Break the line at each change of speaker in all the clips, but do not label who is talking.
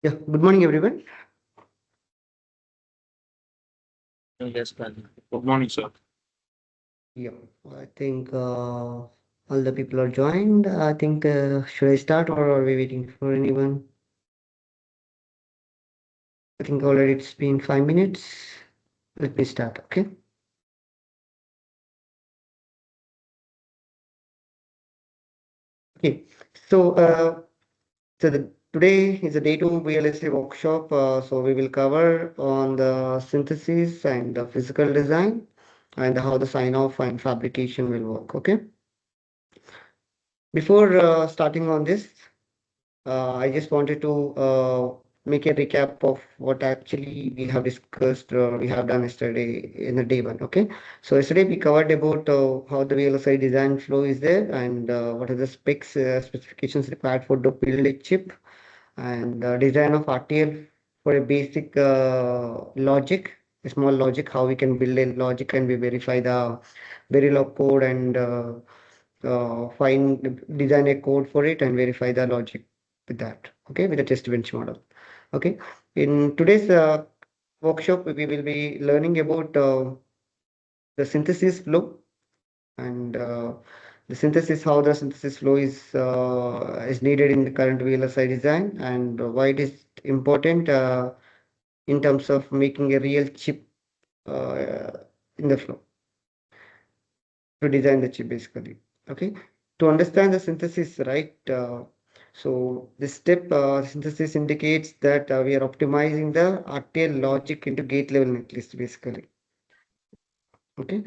Yeah, good morning, everyone.
Yes, Ben. Good morning, sir.
Yeah, I think all the people are joined. I think should I start or are we waiting for anyone? I think already it's been 5 minutes. Let me start. Okay. Okay. So, today is a day two VLSI workshop. So we will cover on the synthesis and the physical design and how the sign off and fabrication will work. Okay. Before starting on this, I just wanted to make a recap of what actually we have discussed or we have done yesterday in the day one. Okay, so yesterday we covered about how the VLSI design flow is there and what are the specifications required for the build a chip and design of RTL for a basic logic, a small logic, how we can build a logic and we verify the Verilog code and find design a code for it and verify the logic with that. Okay, with the test bench model. Okay, in today's workshop we will be learning about the synthesis flow and the synthesis, how the synthesis flow is needed in the current VLSI design and why it is important in terms of making a real chip uh, in the flow to design the chip basically. Okay, to understand the synthesis, right? So this step synthesis indicates that we are optimizing the RTL logic into gate level netlist basically. Okay,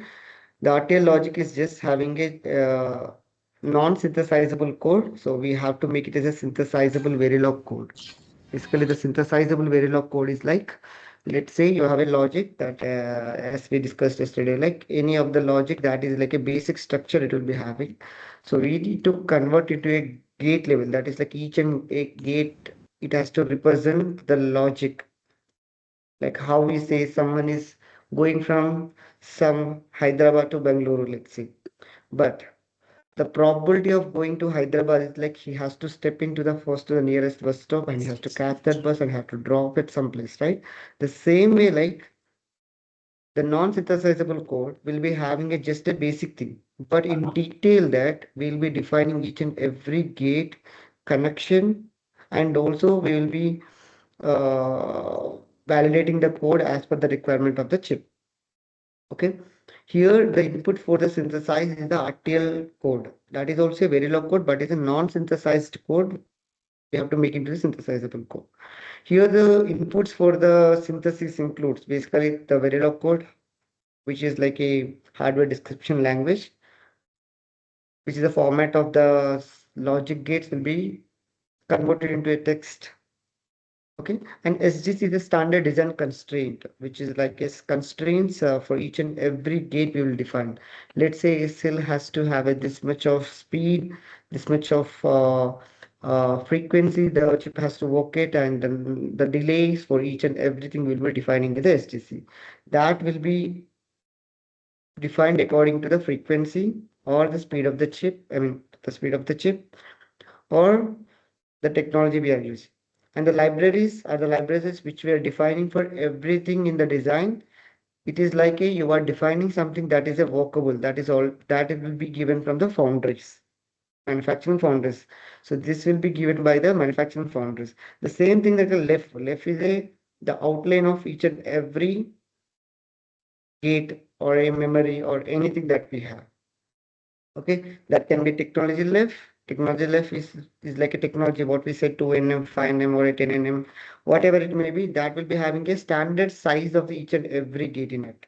the RTL logic is just having a non-synthesizable code, so we have to make it as a synthesizable Verilog code. Basically, the synthesizable Verilog code is like, let's say you have a logic that, as we discussed yesterday, like any of the logic that is like a basic structure it will be having. So we need to convert it to a gate level. That is like each and a gate, it has to represent the logic. Like how we say someone is going from some Hyderabad to Bengaluru, let's say. But the probability of going to Hyderabad is like he has to step into the first to the nearest bus stop and he has to catch that bus and have to drop it someplace, right? The same way, like the non-synthesizable code will be having a just a basic thing, but in detail that we'll be defining each and every gate connection, and also we will be uh, validating the code as per the requirement of the chip. Okay. Here, the input for the synthesize is the RTL code. That is also a Verilog code, but it's a non-synthesized code. We have to make it into a synthesizable code. Here, the inputs for the synthesis includes basically the Verilog code, which is like a hardware description language, which is the format of the logic gates will be converted into a text. Okay, and SGC is a standard design constraint, which is like a constraints for each and every gate we will define. Let's say a cell has to have this much of speed, this much of frequency the chip has to work it, and then the delays for each and everything will be defining with the SGC. That will be defined according to the frequency or the speed of the chip, I mean the speed of the chip or the technology we are using. And the libraries are the libraries which we are defining for everything in the design. It is like a you are defining something that is a workable, that is all that it will be given from the foundries, manufacturing foundries. So this will be given by the manufacturing foundries. The same thing that the left is a the outline of each and every gate or a memory or anything that we have. Okay, that can be technology left. Technology left is like a technology, what we said 2 nm, 5 nm, or a 10 nm, whatever it may be, that will be having a standard size of each and every gate in it,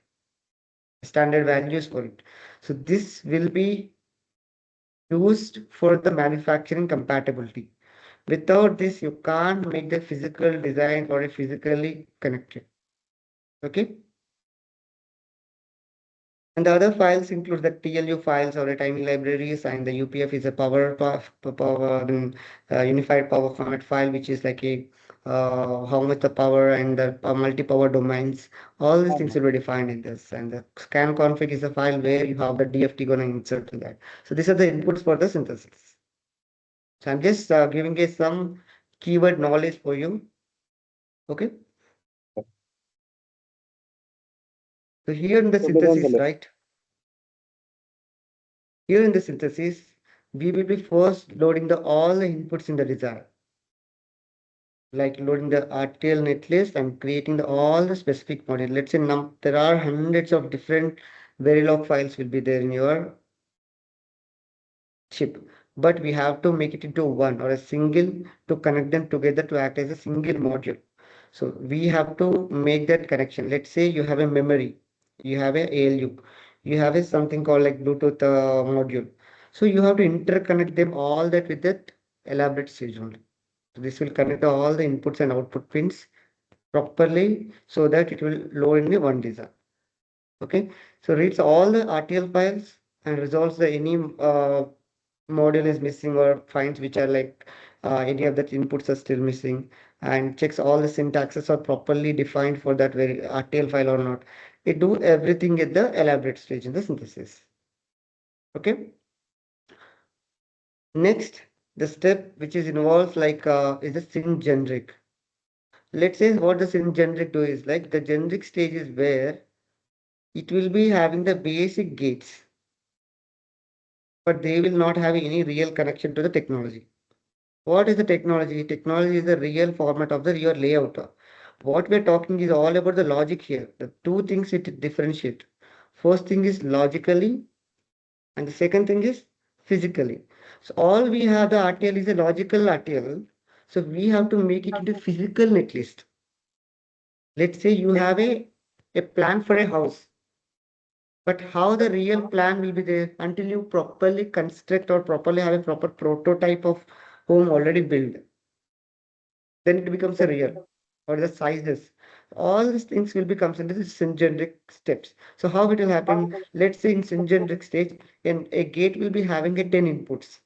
standard values for it. So this will be used for the manufacturing compatibility. Without this, you can't make the physical design or a physically connected. Okay. And the other files include the TLU files or the timing libraries, and the UPF is a unified power format file, which is like a how much the power and the multi-power domains. All these things will be defined in this. And the scan config is a file where you have the DFT going to insert to that. So these are the inputs for the synthesis. So I'm just giving you some keyword knowledge for you. Okay. So here in the synthesis, right? Here in the synthesis, we will be first loading all the inputs in the design, like loading the RTL netlist and creating all the specific module. Let's say there are hundreds of different Verilog files will be there in your chip, but we have to make it into one or a single to connect them together to act as a single module. So we have to make that connection. Let's say you have a memory, you have a ALU, you have a something called like Bluetooth module. So you have to interconnect them all that with that elaborate stage only. So this will connect all the inputs and output pins properly so that it will load in the one design. Okay, so reads all the RTL files and resolves the any module is missing or finds which are like any of the inputs are still missing, and checks all the syntaxes are properly defined for that very RTL file or not. It do everything at the elaborate stage in the synthesis. Okay. Next, the step which is involves like is the syn generic. Let's say what the syn generic do is like the generic stage is where it will be having the basic gates, but they will not have any real connection to the technology. What is the technology? Technology is the real format of the your layout. What we're talking is all about the logic here. The two things it differentiate. First thing is logically, and the second thing is physically. So all we have the RTL is a logical RTL. So we have to make it into physical netlist. Let's say you have a plan for a house, but how the real plan will be there until you properly construct or properly have a proper prototype of home already built. Then it becomes a real or the sizes. All these things will become into the syngenic steps. So how it will happen? Let's say in syngenic stage, and a gate will be having a 10 inputs.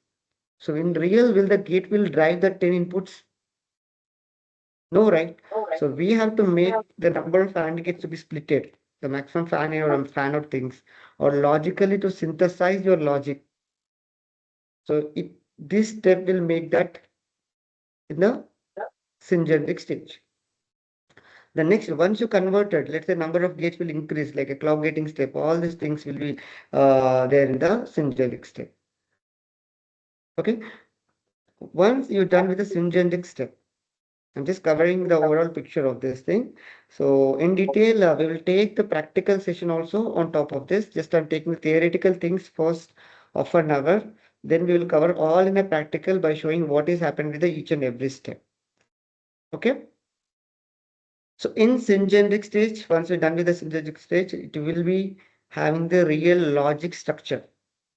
So in real, will the gate will drive the 10 inputs? No, right? So we have to make the number of AND gates to be splitted, the maximum fan in or fan out things, or logically to synthesize your logic. So this step will make that in the syngenic stage. The next, once you converted, let's say number of gates will increase, like a clock gating step. All these things will be there in the syngenic step. Okay. Once you're done with the syngenic step, I'm just covering the overall picture of this thing. So in detail, we will take the practical session also on top of this. Just I'm taking the theoretical things first of an hour. Then we will cover all in a practical by showing what is happening with the each and every step. Okay. So in syngenic stage, once we're done with the syngenic stage, it will be having the real logic structure.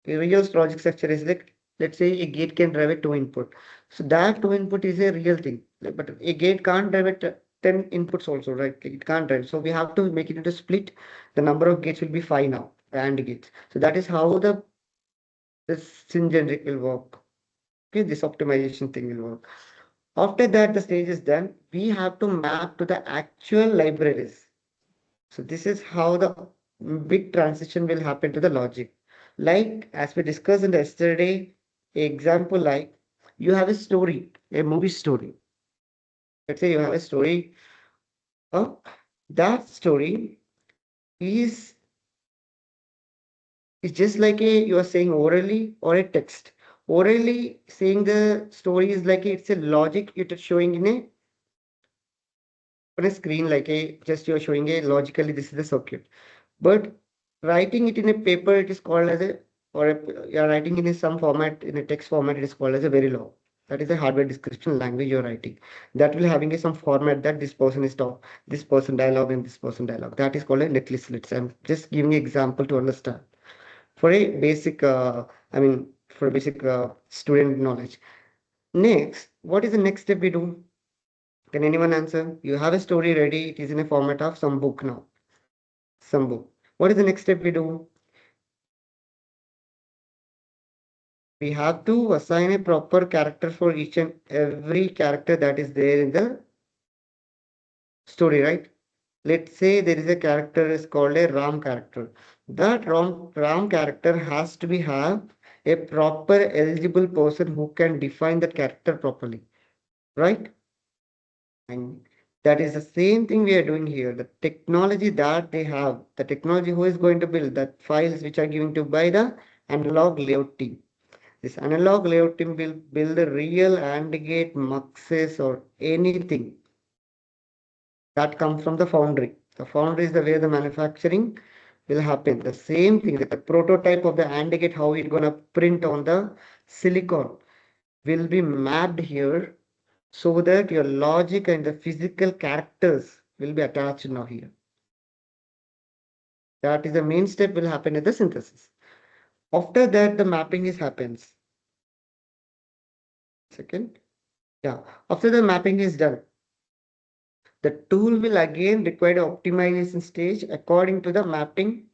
A real logic structure is like, let's say a gate can drive a two input. So that two input is a real thing. But a gate can't drive it 10 inputs also, right? It can't drive. So we have to make it into split. The number of gates will be 5 now, AND gates. So that is how the syngenic will work. Okay, this optimization thing will work. After that, the stage is done. We have to map to the actual libraries. So this is how the big transition will happen to the logic. Like as we discussed in the yesterday example, like you have a story, a movie story. Let's say you have a story. Uh, that story is is just like a you are saying orally or a text. Orally saying the story is like it's a logic it is showing in a on a screen like a just you're showing a logically this is the circuit. But writing it in a paper, it is called as a, or you're writing in some format, in a text format, it is called as a Verilog. That is a hardware description language you're writing. That will having a, some format that this person is talk, this person dialogue and this person dialogue. That is called a netlist list. I'm just giving an example to understand. For a basic, for a basic student knowledge. Next, what is the next step we do? Can anyone answer? You have a story ready. It is in a format of some book now. Some book. What is the next step we do? We have to assign a proper character for each and every character that is there in the story, right? Let's say there is a character is called a Ram character. That Ram character has to be have a proper eligible person who can define that character properly, right? And That is the same thing we are doing here. The technology that they have, the technology who is going to build that files which are given to by the analog layout team. This analog layout team will build the real AND gate, muxes or anything that comes from the foundry. The foundry is the way the manufacturing will happen. The same thing, the prototype of the AND gate, how it's gonna print on the silicon will be mapped here so that your logic and the physical characters will be attached now here. That is the main step will happen at the synthesis. After that, the mapping is happens. Second, yeah. After the mapping is done, the tool will again require the optimization stage according to the mapping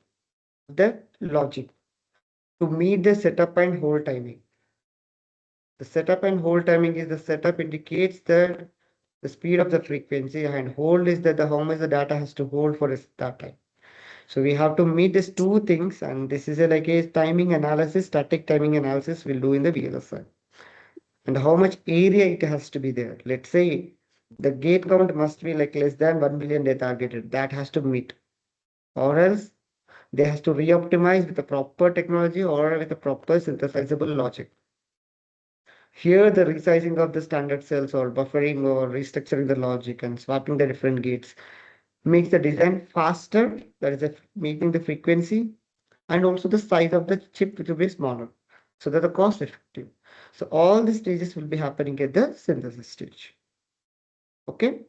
the logic to meet the setup and hold timing. The setup and hold timing is the setup indicates that the speed of the frequency and hold is that the how much the data has to hold for that time. So we have to meet these two things, and this is like a timing analysis, static timing analysis we'll do in the VLSI. And how much area it has to be there. Let's say the gate count must be like less than 1 million they targeted. That has to meet. Or else they has to re-optimize with the proper technology or with the proper synthesizable logic. Here the resizing of the standard cells or buffering or restructuring the logic and swapping the different gates makes the design faster, that is making the frequency and also the size of the chip will be smaller so that the cost effective. So all the stages will be happening at the synthesis stage. Okay.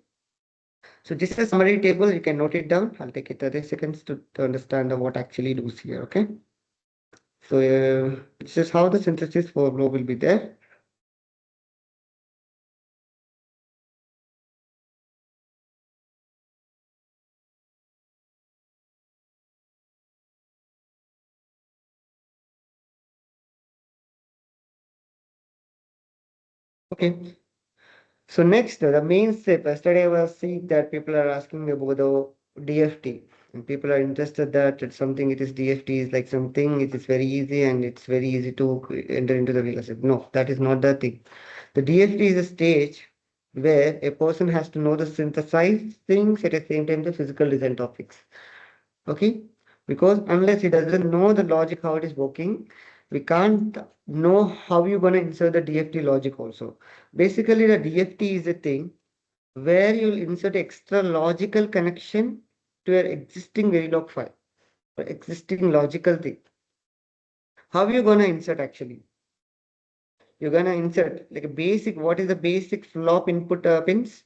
So this is a summary table. You can note it down. I'll take it 30 seconds to understand what actually does here. Okay. So this is how the synthesis flow will be there. Okay. So next, the main step. Yesterday I was seeing that people are asking me about the DFT. And people are interested that it's something it is DFT is like something it is very easy and it's very easy to enter into the real estate. No, that is not the thing. The DFT is a stage where a person has to know the synthesized things at the same time the physical design topics. Okay, because unless he doesn't know the logic how it is working, we can't know how you're going to insert the DFT logic also. Basically, the DFT is a thing where you'll insert extra logical connection to your existing Verilog file or existing logical thing. How are you going to insert actually? You're going to insert like a basic, what is the basic flop input pins?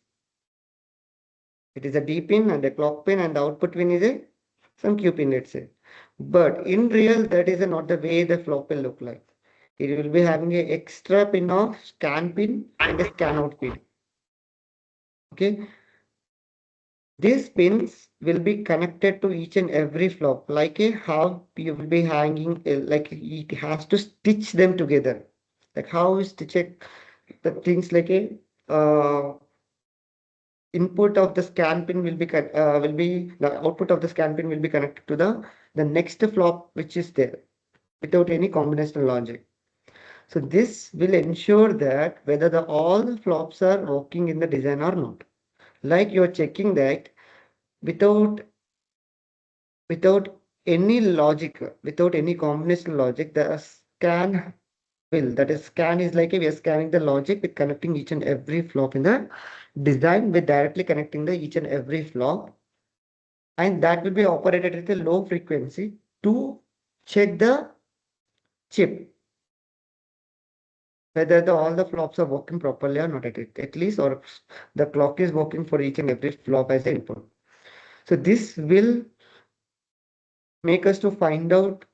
It is a D pin and a clock pin, and the output pin is a some Q pin, let's say. But in real, that is not the way the flop will look like. It will be having an extra pin of scan pin and a scan out pin. Okay. These pins will be connected to each and every flop, like a how you will be hanging, like it has to stitch them together. Like how you stitch the things like a input of the scan pin will be the output of the scan pin will be connected to the next flop which is there without any combinational logic. So this will ensure that whether all the flops are working in the design or not. Like you're checking that without without any logic, without any combinational logic, the scan that is scan is like we are scanning the logic with connecting each and every flop in the design with directly connecting the each and every flop, and that will be operated at a low frequency to check the chip whether all the flops are working properly or not at least, or the clock is working for each and every flop as the input. So this will make us to find out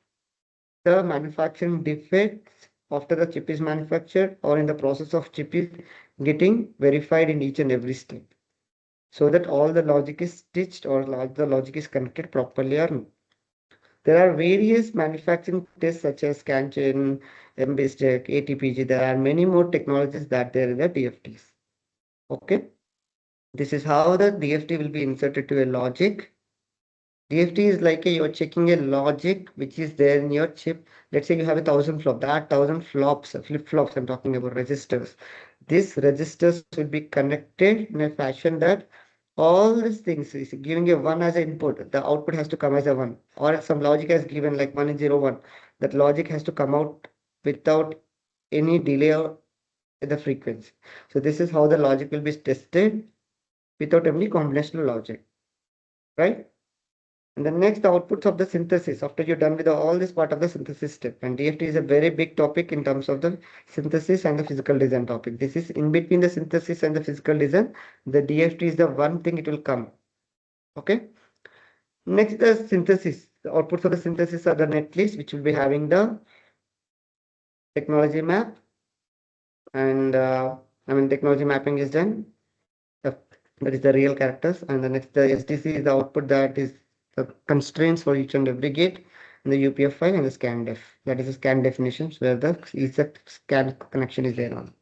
the manufacturing defects after the chip is manufactured or in the process of chip is getting verified in each and every step, so that all the logic is stitched or the logic is connected properly or not. There are various manufacturing tests such as CanChain, MBSTEC, ATPG. There are many more technologies that there in the DFTs. Okay. This is how the DFT will be inserted to a logic. DFT is like you're checking a logic which is there in your chip. Let's say you have 1,000 flops. That 1,000 flops, flip-flops, I'm talking about registers. These registers will be connected in a fashion that all these things is giving a 1 as an input. The output has to come as a 1. Or some logic has given like 1 and 0, 1. That logic has to come out without any delay in the frequency. So this is how the logic will be tested without any combinational logic, right? And the next, the outputs of the synthesis after you're done with all this part of the synthesis step. And DFT is a very big topic in terms of the synthesis and the physical design topic. This is in between the synthesis and the physical design. The DFT is the one thing it will come. Okay. Next, the synthesis. The outputs of the synthesis are the netlist, which will be having the technology map. And technology mapping is done. That is the real characters. And the next, the SDC is the output that is the constraints for each and every gate. And the UPF file and the scan-def. That is the scan definitions where the each scan connection is there on.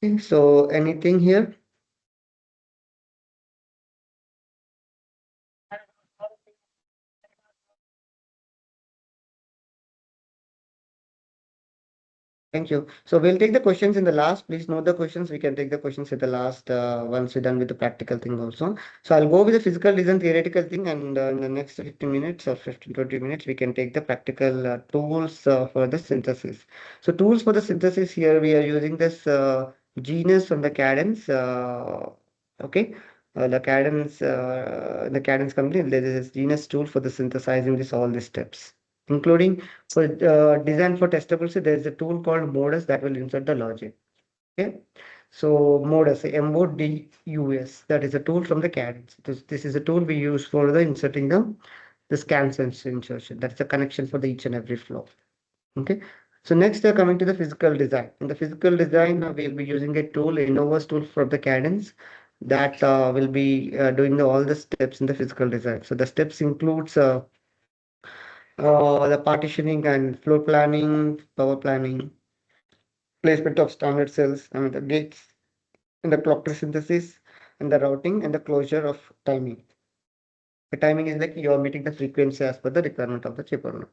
Okay, so anything here? Thank you. So we'll take the questions in the last. Please note the questions. We can take the questions at the last once we're done with the practical thing also. So I'll go with the physical design theoretical thing, and in the next 15 minutes or 15 20 minutes, we can take the practical tools for the synthesis. So tools for the synthesis here, we are using this Genus from the Cadence. Okay. The Cadence company, there is this Genus tool for the synthesizing this all the steps, including for design for testability, there is a tool called Modus that will insert the logic. Okay, so Modus, MODUS, that is a tool from the Cadence. This is a tool we use for the inserting the scan sense insertion. That's the connection for the each and every flow. Okay, so next we are coming to the physical design. In the physical design, we'll be using a tool, Innovus tool from the Cadence that will be doing all the steps in the physical design. So the steps includes the partitioning and floor planning, power planning, placement of standard cells, the gates, and the clock tree synthesis, and the routing and the closure of timing. The timing is like you are meeting the frequency as per the requirement of the chip or not.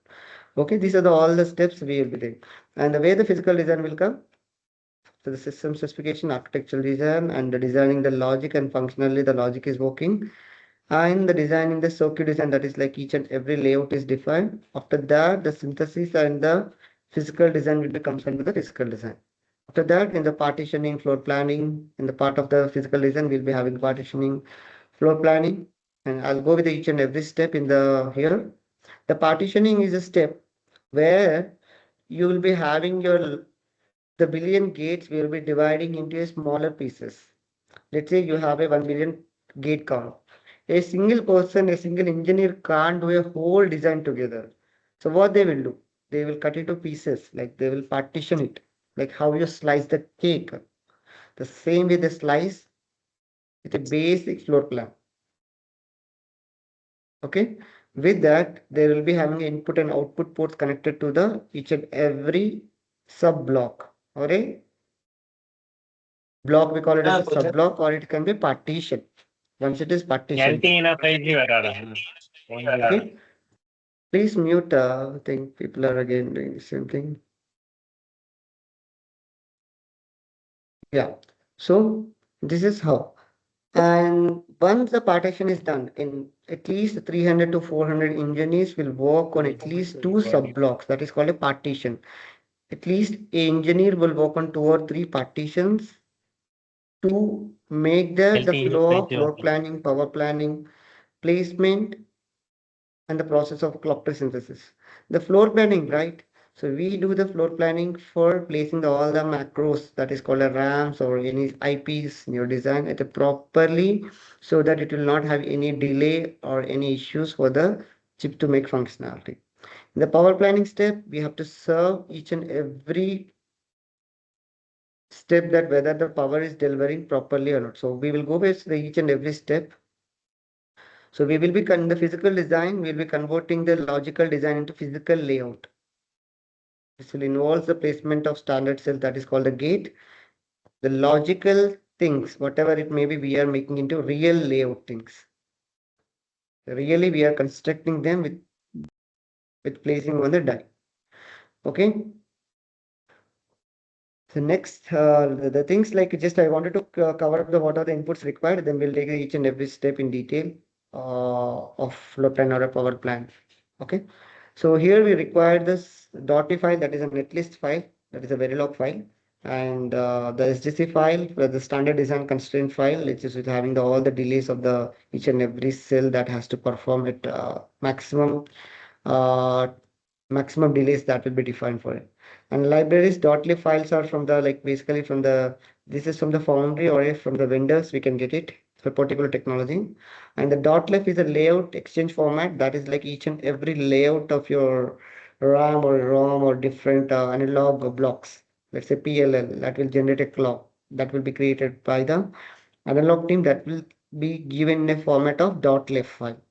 Okay, these are all the steps we will be doing. And the way the physical design will come, so the system specification, architectural design, and the designing the logic and functionally the logic is working. And the designing the circuit design, that is like each and every layout is defined. After that, the synthesis and the physical design will be comes under the physical design. After that, in the partitioning, floor planning, in the part of the physical design, we'll be having partitioning, floor planning, and I'll go with each and every step in the here. The partitioning is a step where you will be having the billion gates will be dividing into a smaller pieces. Let's say you have a 1 billion gate count. A single person, a single engineer can't do a whole design together. So what they will do? They will cut it to pieces, like they will partition it, like how you slice the cake. The same way they slice with a basic floor plan. Okay. With that, they will be having input and output ports connected to the each and every sub block or a block. We call it as a sub block, or it can be partition. Once it is partitioned. Okay. Please mute. I think people are again doing the same thing. Yeah. So this is how. And once the partition is done, in at least 300 to 400 engineers will work on at least two sub blocks. That is called a partition. At least an engineer will work on two or three partitions to make the floor planning, power planning, placement, and the process of clock tree synthesis. The floor planning, right? So we do the floor planning for placing all the macros, that is called a RAMs or any IPs in your design at a properly, so that it will not have any delay or any issues for the chip to make functionality. In the power planning step, we have to serve each and every step that whether the power is delivering properly or not. So we will go with each and every step. So we will be in the physical design, we'll be converting the logical design into physical layout. This will involve the placement of standard cells, that is called a gate. The logical things, whatever it may be, we are making into real layout things. Really, we are constructing them with placing on the die. Okay. So next, the things like just I wanted to cover up the what are the inputs required, then we'll take each and every step in detail of load plan or a power plant. Okay. So here we require this .t file, that is a netlist file, that is a Verilog file, and the SDC file, the standard design constraint file, which is with having all the delays of the each and every cell that has to perform at uh, maximum delays that will be defined for it. And libraries .lib files are from the like basically from the this is from the foundry or if from the vendors we can get it for particular technology. And the .lib is a layout exchange format that is like each and every layout of your RAM or ROM or different analog blocks. Let's say PLL that will generate a clock that will be created by the analog team that will be given in a format of .lib file.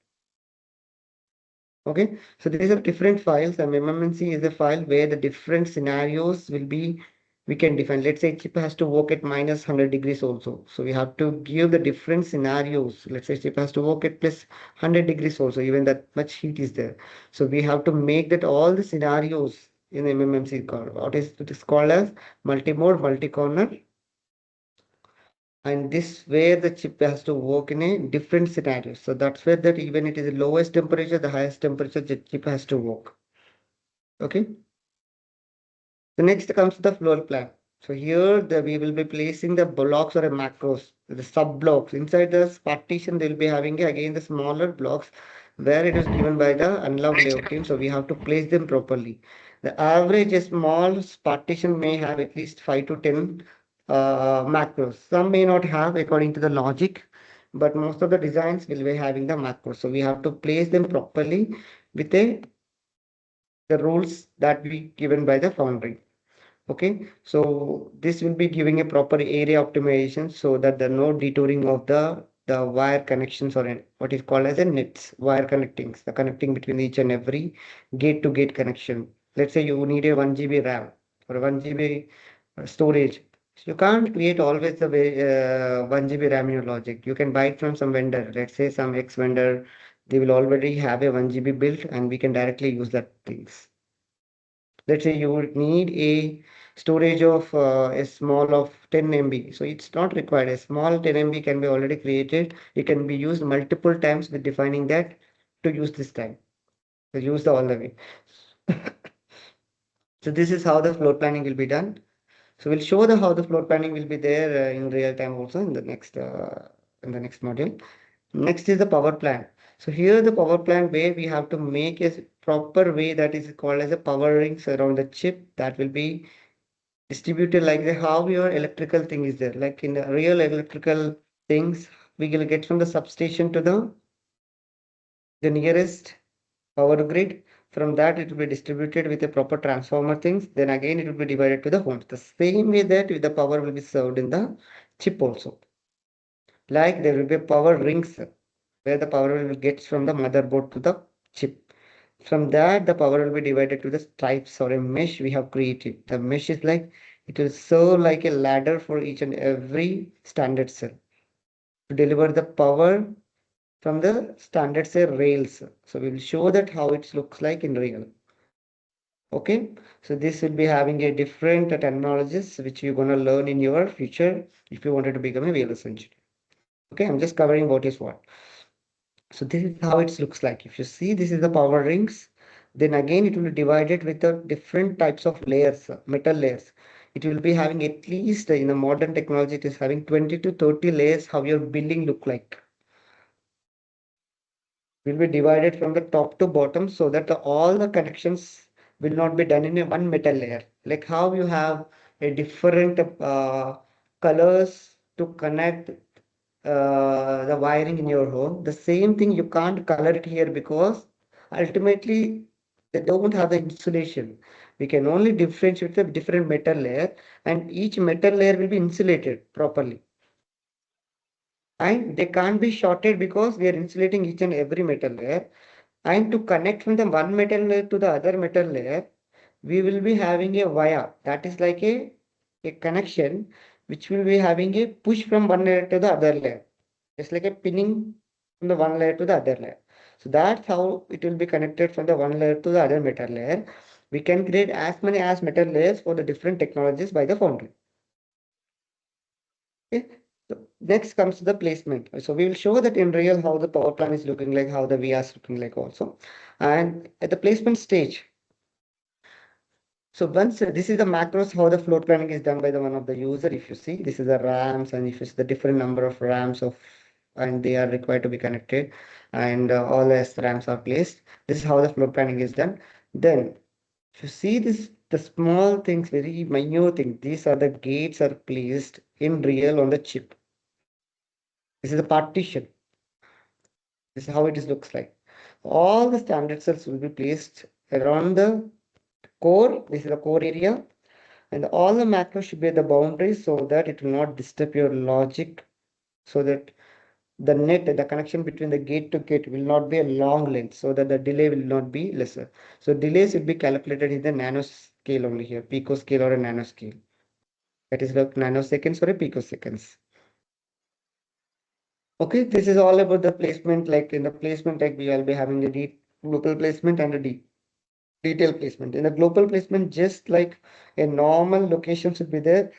Okay, so these are different files, and MMMC is a file where the different scenarios will be, we can define. Let's say chip has to work at minus 100 degrees also. So we have to give the different scenarios. Let's say chip has to work at plus 100 degrees also, even that much heat is there. So we have to make that all the scenarios in MMMC called, what is it is called as multi-mode, multi-corner, and this where the chip has to work in a different scenario. So that's where that even it is the lowest temperature, the highest temperature the chip has to work. Okay. The next comes the floor plan. So here we will be placing the blocks or a macros, the sub blocks. Inside this partition, they will be having again the smaller blocks where it is given by the analog layout team. So we have to place them properly. The average small partition may have at least 5 to 10 macros. Some may not have according to the logic, but most of the designs will be having the macros. So we have to place them properly with the rules that we given by the foundry. Okay, so this will be giving a proper area optimization so that there no detouring of the wire connections or what is called as a nets wire connectings, the connecting between each and every gate to gate connection. Let's say you need a 1 GB RAM or 1 GB storage. So you can't create always the way 1 GB RAM in your logic. You can buy it from some vendor. Let's say some X vendor, they will already have a 1 GB built and we can directly use that things. Let's say you would need a storage of a small of 10 MB. So it's not required. A small 10 MB can be already created. It can be used multiple times with defining that to use this time. So use the all the way. So this is how the floor planning will be done. So we'll show the how the floor planning will be there in real time also in the next module. Next is the power plant. So here the power plant where we have to make a proper way that is called as a power rings around the chip that will be distributed like the how your electrical thing is there. Like in the real electrical things, we will get from the substation to the nearest power grid. From that, it will be distributed with a proper transformer things. Then again, it will be divided to the homes. The same way that the power will be served in the chip also. Like there will be power rings where the power will get from the motherboard to the chip. From that, the power will be divided to the stripes or a mesh we have created. The mesh is like, it will serve like a ladder for each and every standard cell to deliver the power from the standard cell rails. So we will show that how it looks like in real. Okay, so this will be having a different terminologies which you're going to learn in your future if you wanted to become a VLS engineer. Okay, I'm just covering what is what. So this is how it looks like. If you see, this is the power rings. Then again, it will be divided with the different types of layers, metal layers. It will be having at least in the modern technology, it is having 20 to 30 layers. How your building look like will be divided from the top to bottom so that all the connections will not be done in a one metal layer. Like how you have a different colors to connect the wiring in your home. The same thing you can't color it here because ultimately they don't have the insulation. We can only differentiate the different metal layer and each metal layer will be insulated properly. And they can't be shorted because we are insulating each and every metal layer. And to connect from the one metal layer to the other metal layer, we will be having a wire that is like a connection which will be having a push from one layer to the other layer. It's like a pinning from the one layer to the other layer. So that's how it will be connected from the one layer to the other metal layer. We can create as many as metal layers for the different technologies by the foundry. Okay. So next comes to the placement. So we will show that in real how the power plant is looking like, how the VR is looking like also. And at the placement stage, so once this is the macros, how the floor planning is done by the one of the user. If you see, this is the RAMs, and if it's the different number of RAMs of, and they are required to be connected, and all the RAMs are placed. This is how the floor planning is done. Then, if you see this, the small things, very minute thing, these are the gates are placed in real on the chip. This is the partition. This is how it is looks like. All the standard cells will be placed around the core. This is the core area. And all the macros should be at the boundaries so that it will not disturb your logic, so that the net, the connection between the gate to gate will not be a long length, so that the delay will not be lesser. So delays will be calculated in the nanoscale only here, picoscale or a nanoscale. That is like nanoseconds or a picoseconds. Okay, this is all about the placement. Like in the placement, like we will be having the global placement and the detail placement. In the global placement, just like a normal location should be there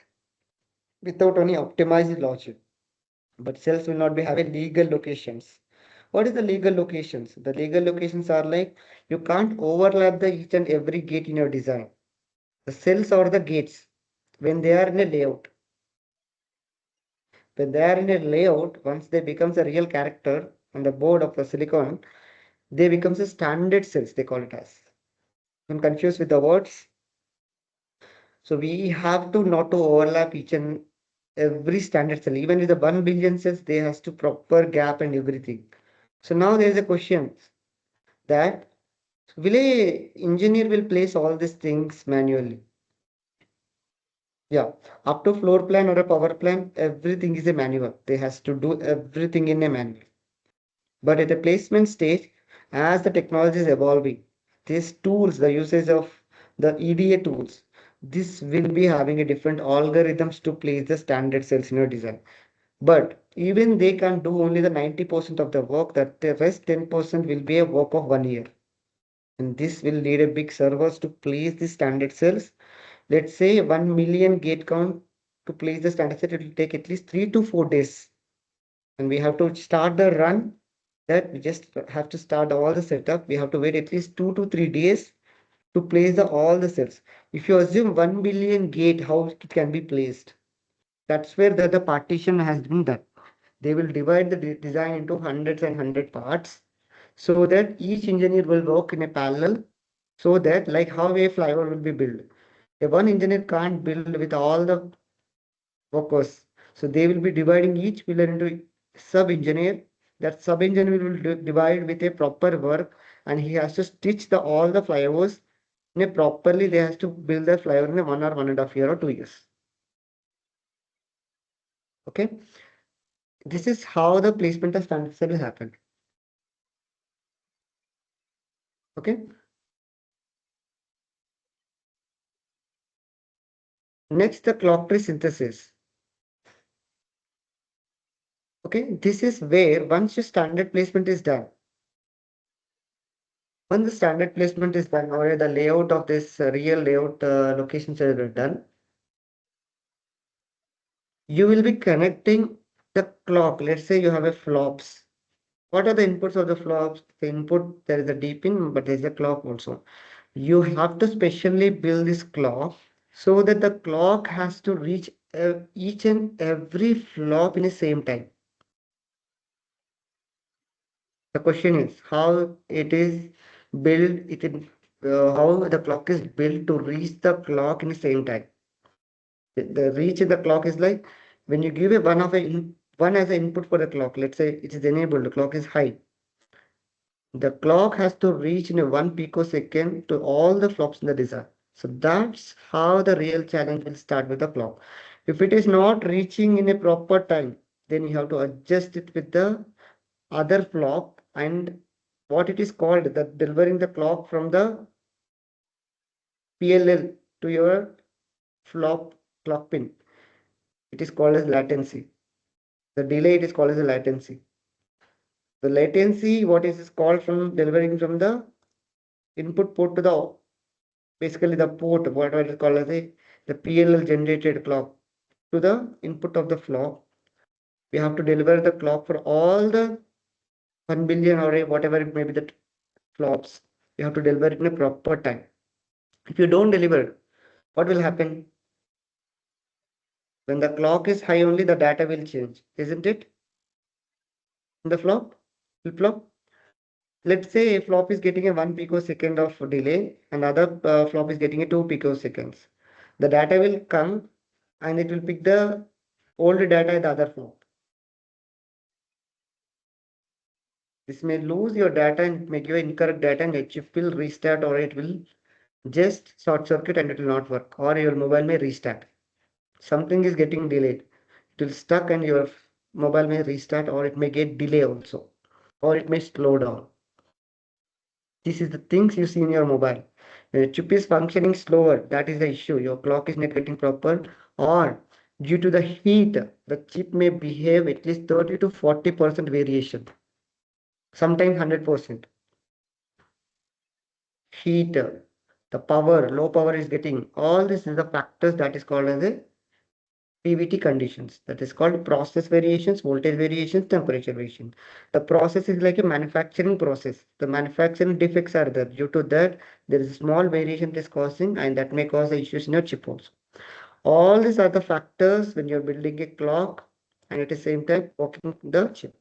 without any optimized logic. But cells will not be having legal locations. What is the legal locations? The legal locations are like you can't overlap the each and every gate in your design. The cells or the gates, when they are in a layout, when they are in a layout, once they becomes a real character on the board of the silicon, they becomes a standard cells. They call it as. I'm confused with the words. So we have to not to overlap each and every standard cell. Even with the 1 billion cells, they has to proper gap and everything. So now there is a question that will a engineer will place all these things manually? Yeah, up to floor plan or a power plan, everything is a manual. They has to do everything in a manual. But at the placement stage, as the technology is evolving, these tools, the usage of the EDA tools, this will be having a different algorithms to place the standard cells in your design. But even they can do only the 90% of the work, that the rest 10% will be a work of 1 year. And this will need a big servers to place the standard cells. Let's say 1 million gate count to place the standard cell, it will take at least 3 to 4 days. And we have to start the run, that we just have to start all the setup. We have to wait at least 2 to 3 days to place all the cells. If you assume 1 billion gate, how it can be placed? That's where the partition has been done. They will divide the design into hundreds and hundred parts, so that each engineer will work in a parallel, so that like how a flyover will be built. A one engineer can't build with all the workers. So they will be dividing each pillar into sub-engineer. That sub-engineer will divide with a proper work, and he has to stitch all the flyovers in a properly. They has to build the flyover in a 1 or 1.5 year or 2 years. Okay. This is how the placement of standard cell will happen. Okay. Next, the clock tree synthesis. Okay, this is where once your standard placement is done, when the standard placement is done, or the layout of this real layout locations are done, you will be connecting the clock. Let's say you have a flops. What are the inputs of the flops? The input, there is a D pin, but there is a clock also. You have to specially build this clock so that the clock has to reach each and every flop in the same time. The question is how it is built, how the clock is built to reach the clock in the same time. The reach in the clock is like when you give a one as an input for the clock. Let's say it is enabled, the clock is high. The clock has to reach in a 1 picosecond to all the flops in the design. So that's how the real challenge will start with the clock. If it is not reaching in a proper time, then you have to adjust it with the other flop, and what it is called, the delivering the clock from the PLL to your flop clock pin. It is called as latency. The delay, it is called as a latency. The latency, what is called from delivering from the input port to the basically the port, whatever is called as the PLL generated clock to the input of the flop. We have to deliver the clock for all the 1 billion or whatever it may be the flops. You have to deliver it in a proper time. If you don't deliver, what will happen? When the clock is high, only the data will change, isn't it? In the flip flop. Let's say a flop is getting a 1 picosecond of delay, another flop is getting a 2 picoseconds. The data will come and it will pick the old data in the other flop. This may lose your data and make you incorrect data, and your chip will restart, or it will just short circuit and it will not work, or your mobile may restart. Something is getting delayed. It will stuck and your mobile may restart, or it may get delay also, or it may slow down. This is the things you see in your mobile. When your chip is functioning slower, that is the issue. Your clock is not getting proper, or due to the heat, the chip may behave at least 30 to 40% variation, sometimes 100%. Heat, the power, low power is getting. All this is the factors that is called as a PVT conditions. That is called process variations, voltage variations, temperature variation. The process is like a manufacturing process. The manufacturing defects are there. Due to that, there is a small variation that is causing, and that may cause the issues in your chip also. All these are the factors when you're building a clock and at the same time working the chip.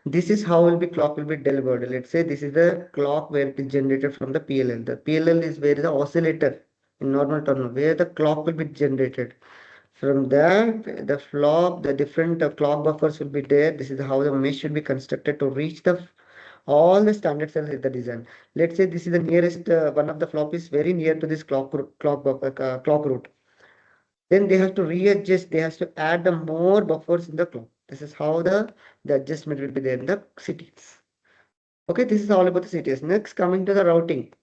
This is how will be clock will be delivered. Let's say this is the clock where it is generated from the PLL. The PLL is where the oscillator in normal terminal where the clock will be generated. From there, the flop, the different clock buffers will be there. This is how the mesh should be constructed to reach the all the standard cells in the design. Let's say this is the nearest one of the flop is very near to this clock route. Then they have to readjust. They have to add the more buffers in the clock. This is how the adjustment will be there in the cities. Okay, this is all about the cities. Next, coming to the routing.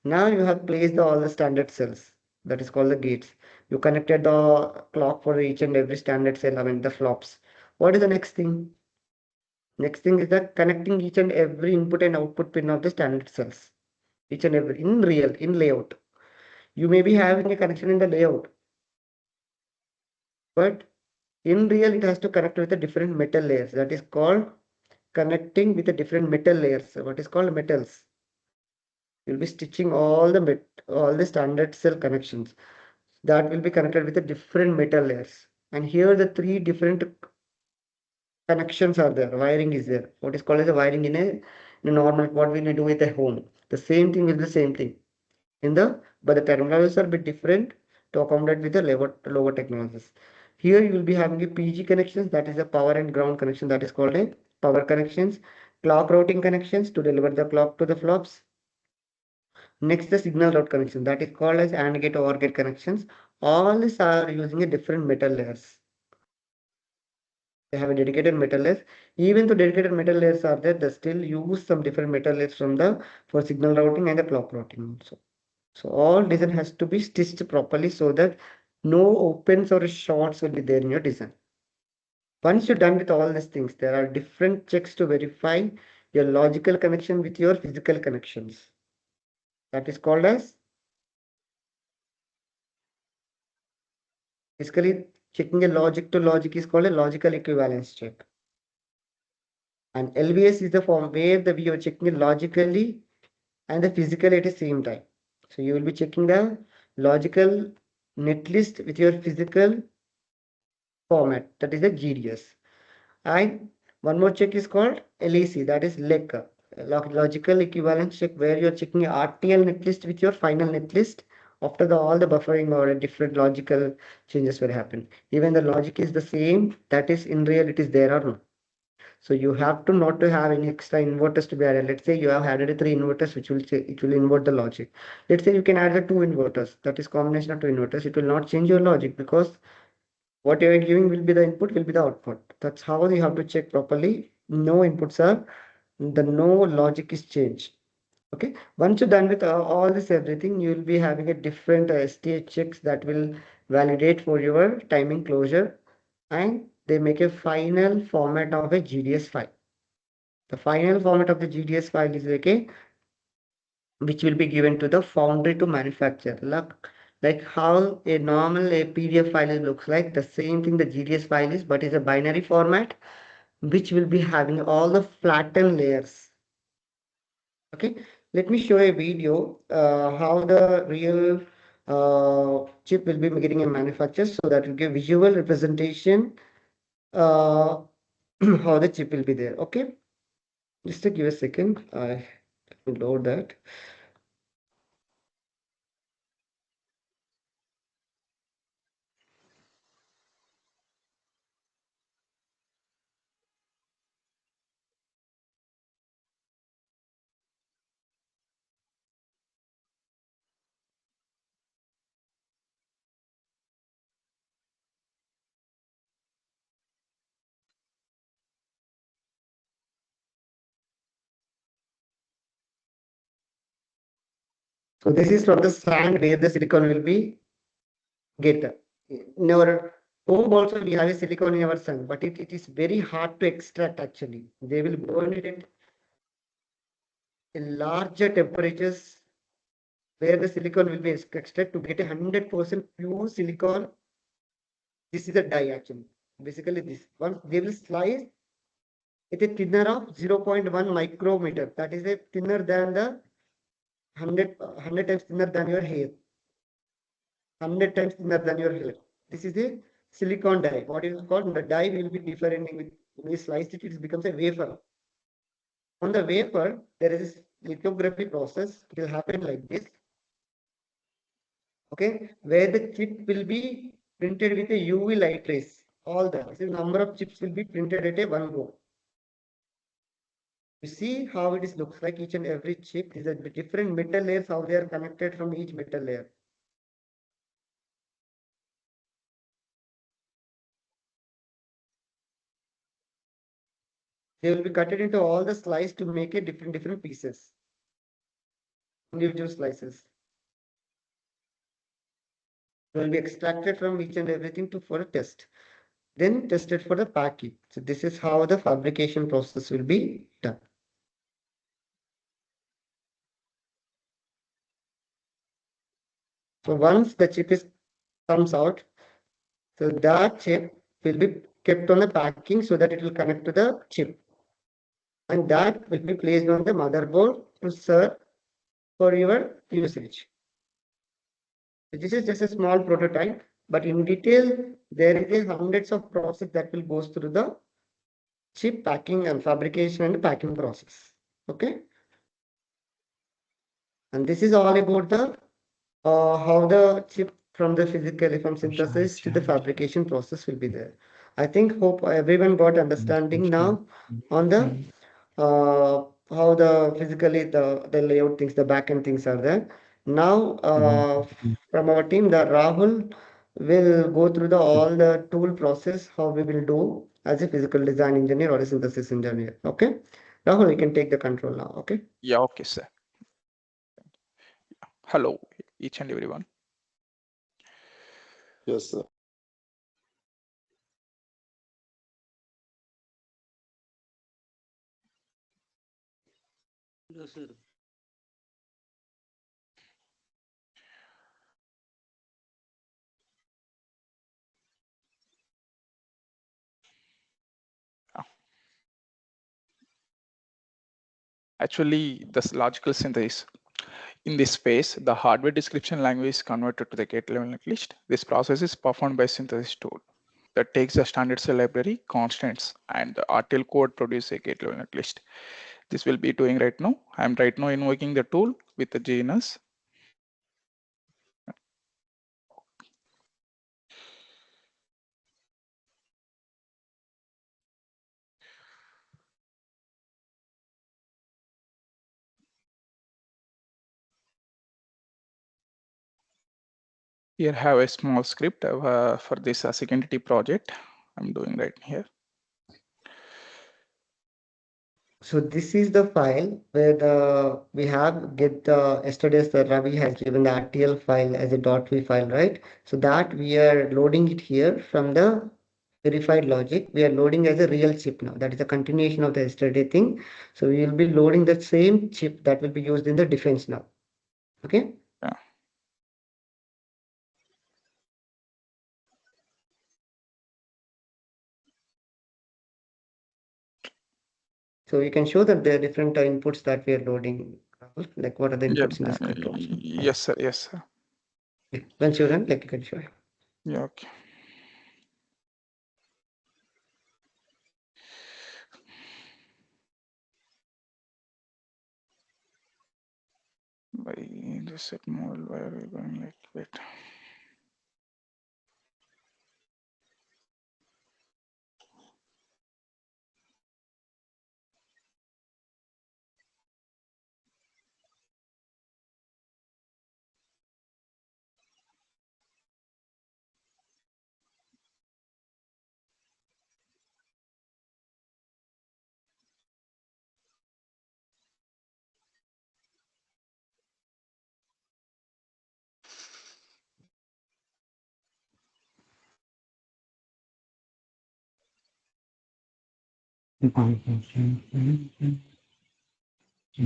Now you have placed all the standard cells. That is called the gates. You connected the clock for each and every standard cell, I mean the flops. What is the next thing? Next thing is that connecting each and every input and output pin of the standard cells. Each and every in layout. You may be having a connection in the layout, but in real it has to connect with the different metal layers. That is called connecting with the different metal layers. What is called metals. You'll be stitching all the standard cell connections that will be connected with the different metal layers. And here the three different connections are there. Wiring is there. What is called as a wiring in a normal, what we do with a home. The same thing is the same thing. But the terminologies are a bit different to accommodate with the lower technologies. Here you will be having a PG connections, that is a power and ground connection, that is called a power connections. Clock routing connections to deliver the clock to the flops. Next, the signal route connection, that is called as AND gate or OR gate connections. All these are using a different metal layers. They have a dedicated metal layers. Even though dedicated metal layers are there, they still use some different metal layers for signal routing and the clock routing also. So all design has to be stitched properly so that no opens or shorts will be there in your design. Once you're done with all these things, there are different checks to verify your logical connection with your physical connections. That is called as basically checking a logic to logic is called a logical equivalence check. And LVS is the form where we are checking it logically and the physical at the same time. So you will be checking the logical netlist with your physical format, that is the GDS. And one more check is called LEC, that is logical equivalence check, where you're checking RTL netlist with your final netlist after all the buffering or different logical changes will happen. Even the logic is the same, that is in real it is there or not. So you have to not to have any extra inverters to be added. Let's say you have added three inverters, which will it will invert the logic. Let's say you can add the two inverters. That is combination of two inverters. It will not change your logic because what you are giving will be the input, will be the output. That's how you have to check properly. No inputs are no logic is changed. Okay. Once you're done with all this everything, you will be having a different STH checks that will validate for your timing closure, and they make a final format of a GDS file. The final format of the GDS file is like a which will be given to the foundry to manufacture. Like how a normal a PDF file looks like, the same thing the GDS file is, but is a binary format, which will be having all the flattened layers. Okay, let me show a video how the real chip will be getting a manufactured, so that will give visual representation uh, how the chip will be there. Okay, just to give a second, I will load that. So this is from the sand where the silicon will be get. In our home also we have a silicon in our sun, but it is very hard to extract actually. They will burn it at larger temperatures where the silicon will be extracted to get 100% pure silicon. This is a die actually. Basically this once they will slice with a thinner of 0.1 micrometer. That is a thinner than the 100 times thinner than your hair. 100 times thinner than your hair. This is a silicon die. What is called? The die will be different with when you slice it, it becomes a wafer. On the wafer, there is a lithography process. It will happen like this. Okay, where the chip will be printed with a UV light rays. All the number of chips will be printed at a one go. You see how it is looks like each and every chip is a different metal layers, how they are connected from each metal layer. They will be cut it into all the slices to make it different pieces, individual slices. They will be extracted from each and everything to for a test, then tested for the packing. So this is how the fabrication process will be done. So once the chip is comes out, so that chip will be kept on the packing so that it will connect to the chip, and that will be placed on the motherboard to serve for your usage. So this is just a small prototype, but in detail, there is a hundreds of process that will go through the chip packing and fabrication and packing process. Okay, and this is all about the how the chip from the physical from synthesis to the fabrication process will be there. I think hope everyone got understanding now on the how the physically the layout things, the backend things are there. Now from our team, the Rahul will go through the all the tool process how we will do as a physical design engineer or a synthesis engineer. Okay, Rahul, you can take the control now. Okay.
Yeah, okay, sir. Hello, each and everyone.
Yes, sir.
Yes, sir.
Actually, this logical synthesis. In this phase, the hardware description language is converted to the gate level netlist. This process is performed by synthesis tool that takes the standard cell library, constants, and the RTL code produce a gate level netlist. This will be doing right now. I'm right now invoking the tool with the Genus. Here have a small script for this ASIC entity project. I'm doing right here.
So this is the file where we have get yesterday's the Ravi has given the RTL file as a .v file, right? So that we are loading it here from the verified logic, we are loading as a real chip now. That is a continuation of the yesterday thing. So we will be loading the same chip that will be used in the defense now. Okay.
Yeah.
So you can show that there are different inputs that we are loading. Like what are the
Yeah.
inputs in the script also?
Yes, sir. Yes, sir.
Once you run, like you can show.
Yeah. Okay. By the set model, why are we going like wait?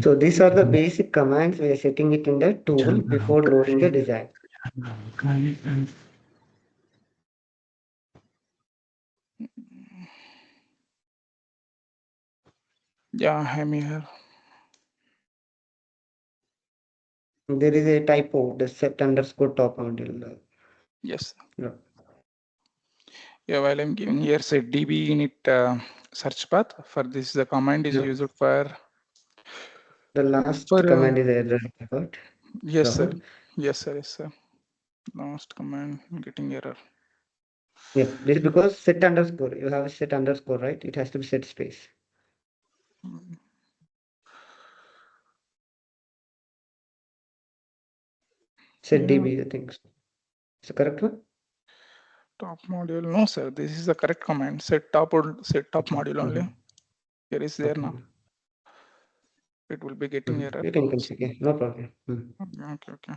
So these are the basic commands. We are setting it in the tool before loading the design.
Yeah, I'm here.
There is a typo, the set underscore top module.
Yes.
Yeah.
Yeah, while I'm giving here set db init search path for this, the command is
Yeah.
used for
The last
for
command is error report.
yes, sir.
Rahul.
Yes, sir. Yes, sir. Last command getting error.
Yeah, this is because set underscore. You have a set underscore, right? It has to be set space. Set
Yeah.
db, I think. Is the correct one?
Top module. No, sir. This is the correct command. Set top module only. Here is there
Okay.
now. It will be getting error.
You can check. Yeah, no problem.
Okay, okay.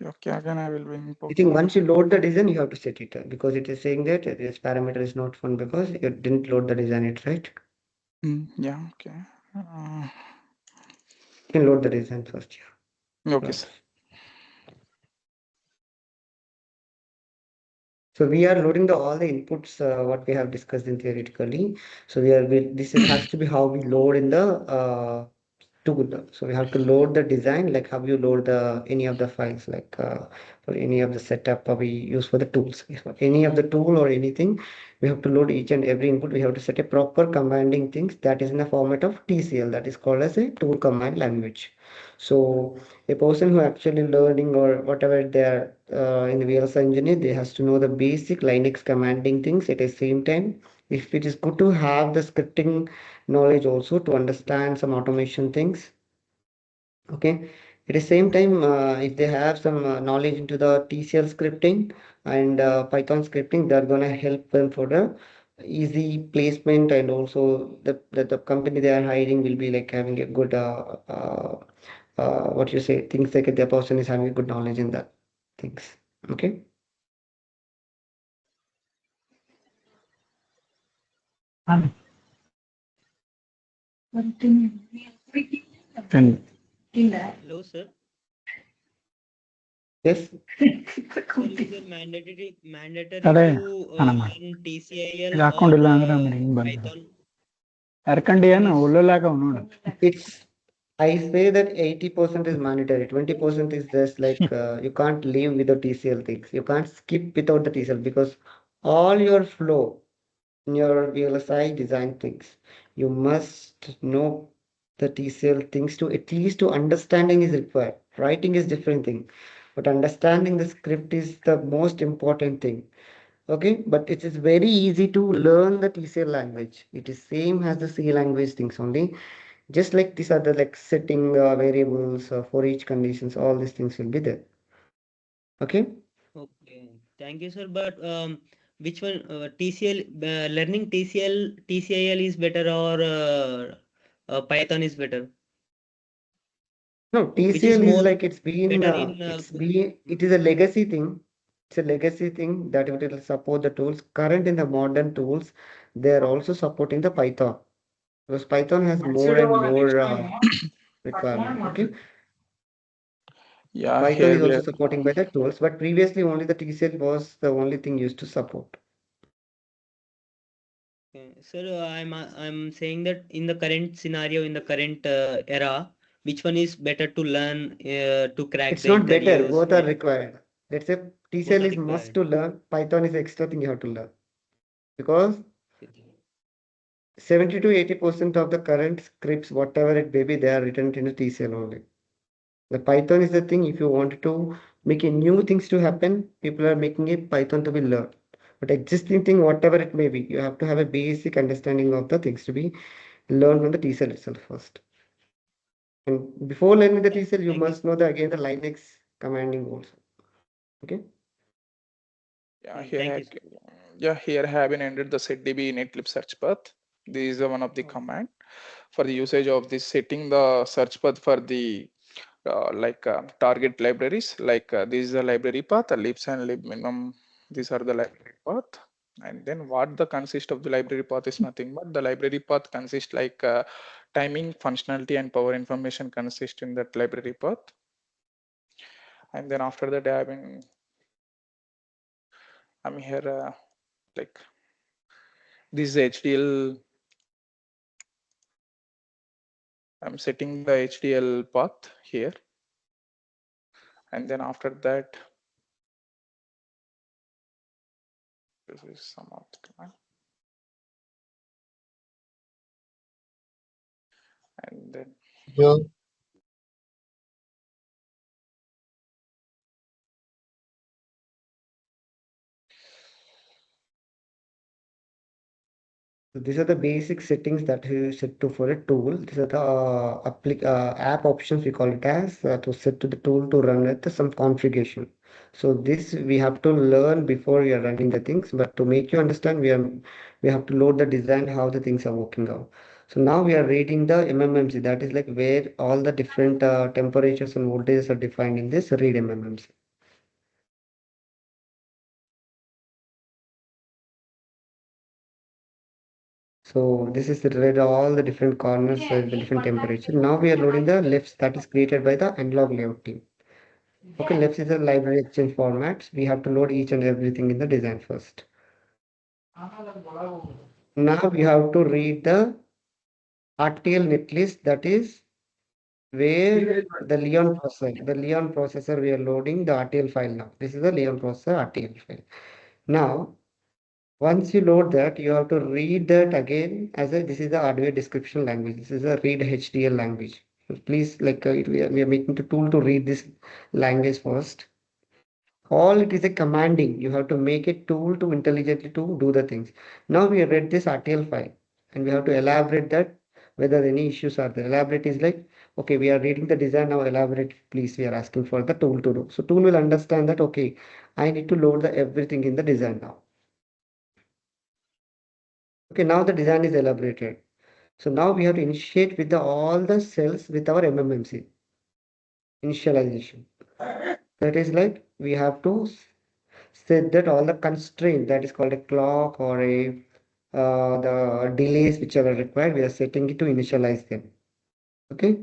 Okay, again I will be
I think
invoking.
once you load the design, you have to set it because it is saying that this parameter is not found because you didn't load the design it, right?
Yeah, okay.
You can load the design first. Yeah.
Okay,
Right.
sir.
So we are loading all the inputs what we have discussed in theoretically. So this has to be how we load in the tool. So we have to load the design like how you load the any of the files like for any of the setup we use for the tools. For any of the tool or anything, we have to load each and every input. We have to set a proper commanding things that is in the format of TCL, that is called as a tool command language. So a person who actually learning or whatever they are in the VLSI engineer, they has to know the basic Linux commanding things at the same time. If it is good to have the scripting knowledge also to understand some automation things. Okay. At the same time, if they have some knowledge into the TCL scripting and Python scripting, they're gonna help them for the easy placement and also the company they are hiring will be like having a good what you say things like the person is having a good knowledge in that things. Okay.
Hello, sir.
Yes.
Sir, is it mandatory to learn TCIL or Python?
It's I say that 80% is mandatory. 20% is just like you can't live without TCL things. You can't skip without the TCL because all your flow in your VLSI design things, you must know the TCL things to at least to understanding is required. Writing is different thing, but understanding the script is the most important thing. Okay, but it is very easy to learn the TCL language. It is same as the C language things only. Just like these are the like setting variables for each conditions, all these things will be there. Okay.
Okay, thank you, sir. But which one, TCL, learning TCIL is better or Python is better?
No,
which is
TCL is
more
like it is a legacy thing. It's a legacy thing that it will support the tools. Current in the modern tools, they are also supporting the Python because Python has more and more requirement. Okay,
Yeah,
Python
here
is
we
also
are.
supporting by the tools, but previously only the TCL was the only thing used to support.
Sir, I'm saying that in the current scenario, in the current era, which one is better to learn to crack
It's
the
not better,
interviews?
both are required. Let's say
Both
TCL
are
is must
required.
to learn, Python is extra thing you have to learn because 70 to 80% of the current scripts, whatever it may be, they are written in a TCL only. The Python is the thing, if you want to make a new things to happen, people are making it Python to be learned. But existing thing, whatever it may be, you have to have a basic understanding of the things to be learned from the TCL itself first. And before learning the TCL, you
Thank you.
must know the again the Linux commanding also. Okay.
Yeah,
Thank you, sir.
here have been entered the setdb netlib search path. This is one of the command for the usage of this setting the search path for the target libraries. This is the library path, libs and lib minimum. These are the library path. And then what the consist of the library path is nothing but the library path consists timing, functionality, and power information consist in that library path. And then after that, I'm here like this is HDL. I'm setting the HDL path here, and then after that, this is some of the command, and then
Yeah.
So these are the basic settings that you set to for a tool. These are the app options we call it as to set to the tool to run at some configuration. So this we have to learn before we are running the things. But to make you understand, we have to load the design how the things are working out. So now we are reading the MMMC. That is like where all the different temperatures and voltages are defined in this read MMMC. So this is the read all the different corners the different temperature. Now we are loading the lifts that is created by the analog layout team. Okay, lifts is a library exchange formats. We have to load each and everything in the design first. Now we have to read the RTL netlist, that is where the Leon processor we are loading the RTL file now. This is the Leon processor RTL file. Now once you load that, you have to read that again as a, this is the hardware description language. This is a read HDL language. So please, we are making the tool to read this language first. All it is a commanding. You have to make a tool to intelligently to do the things. Now we have read this RTL file and we have to elaborate that whether any issues are there. Elaborate is like, okay, we are reading the design now. Elaborate, please. We are asking for the tool to do. So tool will understand that, okay, I need to load the everything in the design now. Okay, now the design is elaborated. So now we have to initiate with all the cells with our MMMC initialization. That is like we have to set that all the constraint that is called a clock or a the delays which are required. We are setting it to initialize them. Okay.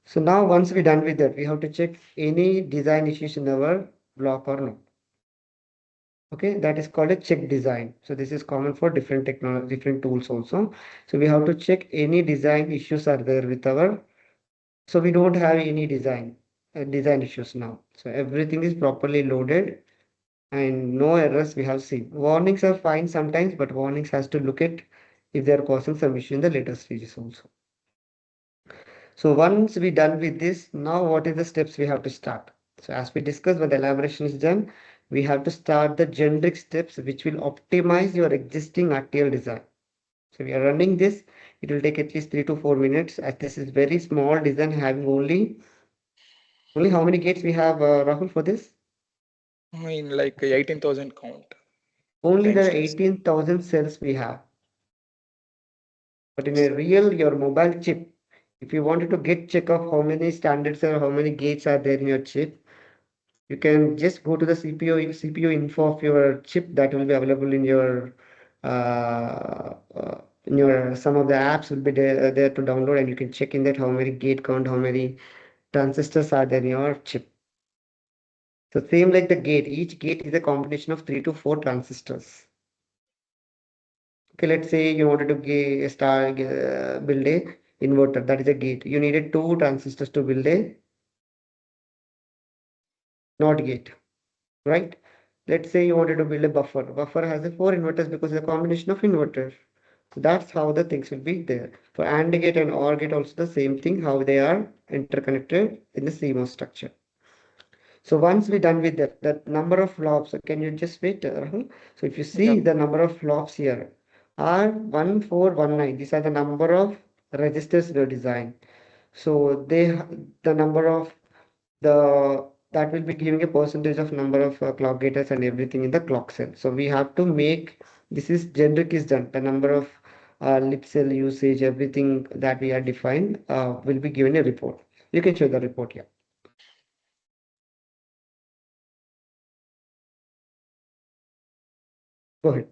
So now once we're done with that, we have to check any design issues in our block or not. Okay, that is called a check design. So this is common for different technology, different tools also. So we have to check any design issues are there with our. So we don't have any design issues now. So everything is properly loaded and no errors we have seen. Warnings are fine sometimes, but warnings has to look at if they are causing some issue in the later stages also. So once we done with this, now what is the steps we have to start? So as we discussed, when the elaboration is done, we have to start the generic steps which will optimize your existing RTL design. So we are running this. It will take at least 3 to 4 minutes as this is very small design having only how many gates we have, Rahul, for this?
I mean 18,000 count.
Only the
Timestamps.
18,000 cells we have. But in a real, your mobile chip, If you wanted to get check of how many standards or how many gates are there in your chip, you can just go to the CPU info of your chip that will be available in your some of the apps will be there to download, and you can check in that how many gate count, how many transistors are there in your chip. So same like the gate, each gate is a combination of 3 to 4 transistors. Okay, let's say you wanted to build a inverter, that is a gate. You needed 2 transistors to build a NOT gate, right? Let's say you wanted to build a buffer. Buffer has a 4 inverters because it's a combination of inverters. So that's how the things will be there. For AND gate and OR gate also the same thing, how they are interconnected in the CMOS structure. So once we're done with that number of flops, can you just wait, Rahul? So if you see the number of flops here are 1419. These are the number of registers we design. So the number of that will be giving a percentage of number of clock gates and everything in the clock cell. So we have to make this is generic is done. The number of lip cell usage, everything that we are defined will be given a report. You can show the report here. Go ahead.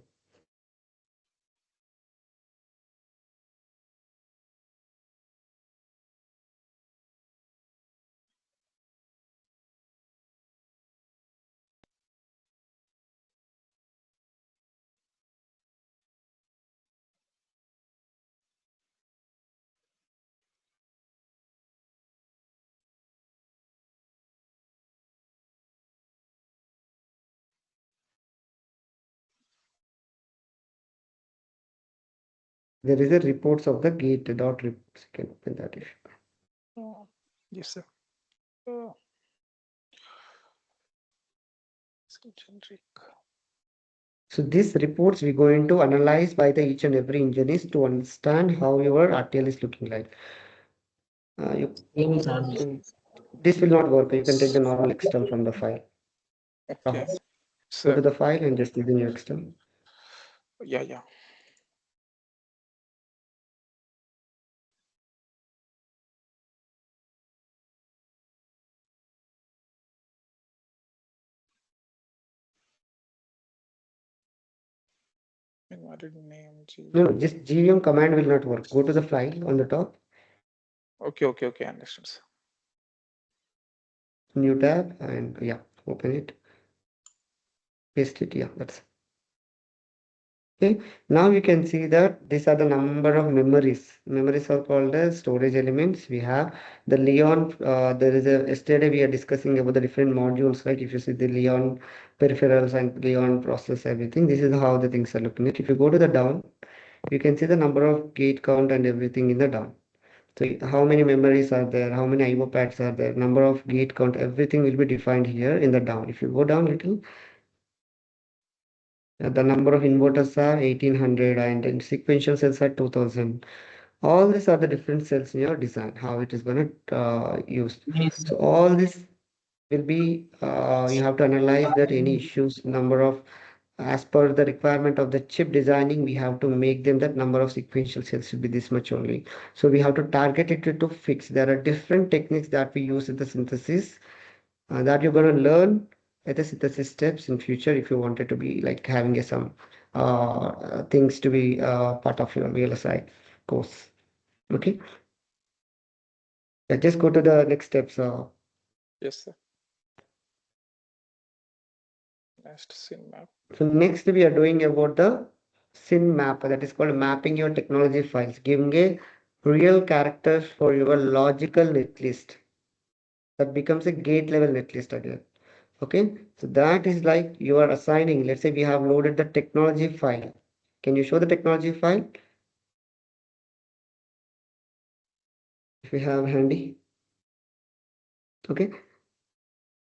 There is a reports of the gate dot reports. You can open that issue.
Yes, sir. Generic.
So these reports we're going to analyze by the each and every engineers to understand how your RTL is looking like. This will not work. You can take the normal external from the file.
Okay.
Go
So
to the file and just use the new external.
yeah. Invalid name.
No, just GVM command will not work. Go to the file on the top.
Okay. Understood, sir.
New tab and yeah, open it. Paste it. Yeah, that's okay. Now you can see that these are the number of memories. Memories are called as storage elements. We have the Leon. There is a yesterday we are discussing about the different modules, right? If you see the Leon peripherals and Leon process, everything. This is how the things are looking at. If you go to the down, you can see the number of gate count and everything in the down. So how many memories are there? How many IO pads are there? Number of gate count, everything will be defined here in the down. If you go down little. The number of inverters are 1800 and then sequential cells are 2000. All these are the different cells in your design, how it is going to use. So all this will be, you have to analyze that any issues, number of, as per the requirement of the chip designing, we have to make them that number of sequential cells should be this much only. So we have to target it to fix. There are different techniques that we use in the synthesis that you're going to learn at the synthesis steps in future if you wanted to be like having some things to be part of your VLSI course. Okay. Yeah, just go to the next steps.
Yes, sir. Next syn map.
So next we are doing about the syn map, that is called mapping your technology files, giving a real characters for your logical netlist. That becomes a gate level netlist again. Okay, so that is like you are assigning, let's say we have loaded the technology file. Can you show the technology file? If we have handy. Okay,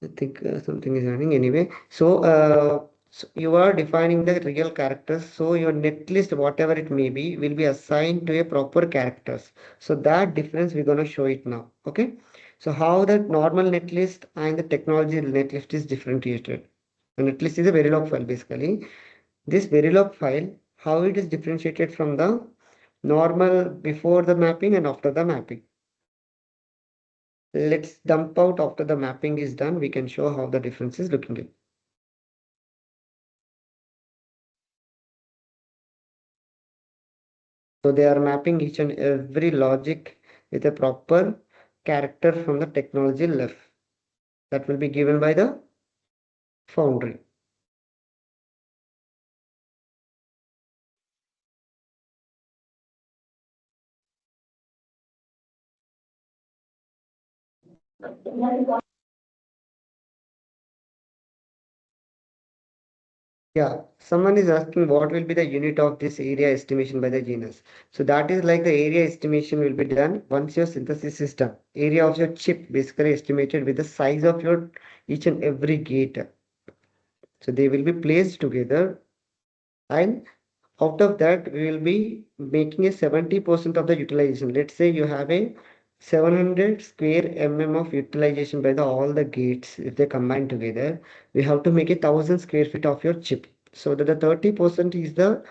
I think something is running anyway. So you are defining the real characters. So your netlist, whatever it may be, will be assigned to a proper characters. So that difference we're going to show it now. Okay, so how the normal netlist and the technology netlist is differentiated. The netlist is a Verilog file basically. This Verilog file, how it is differentiated from the normal before the mapping and after the mapping. Let's dump out after the mapping is done. We can show how the difference is looking like. So they are mapping each and every logic with a proper character from the technology left. That will be given by the foundry. Yeah, someone is asking what will be the unit of this area estimation by the Genus. So that is like the area estimation will be done once your synthesis is done. Area of your chip basically estimated with the size of your each and every gate. So they will be placed together, and out of that we will be making a 70% of the utilization. Let's say you have a 700 square mm of utilization by the all the gates. If they combine together, we have to make 1,000 square feet of your chip, so that the 30% is the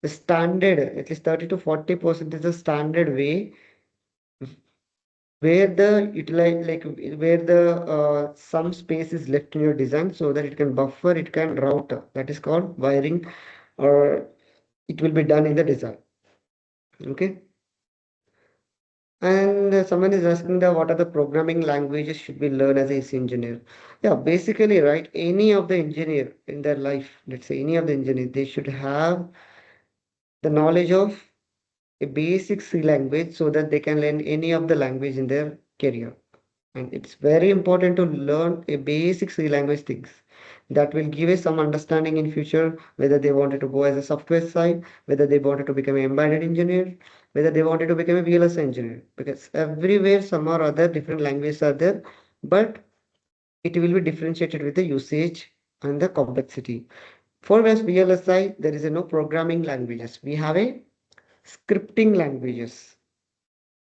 standard, at least 30 to 40% is the standard way where the utilize, like where the some space is left in your design so that it can buffer, it can route. That is called wiring, or it will be done in the design. Okay. And someone is asking the what are the programming languages should we learn as a C engineer? Yeah, basically, right, any of the engineer in their life, let's say any of the engineer, they should have the knowledge of a basic C language so that they can learn any of the language in their career. And it's very important to learn a basic C language things that will give us some understanding in future, whether they wanted to go as a software side, whether they wanted to become an embedded engineer, whether they wanted to become a VLSI engineer. Because everywhere some or other different languages are there, but it will be differentiated with the usage and the complexity. For VLSI, there is no programming languages. We have a scripting languages.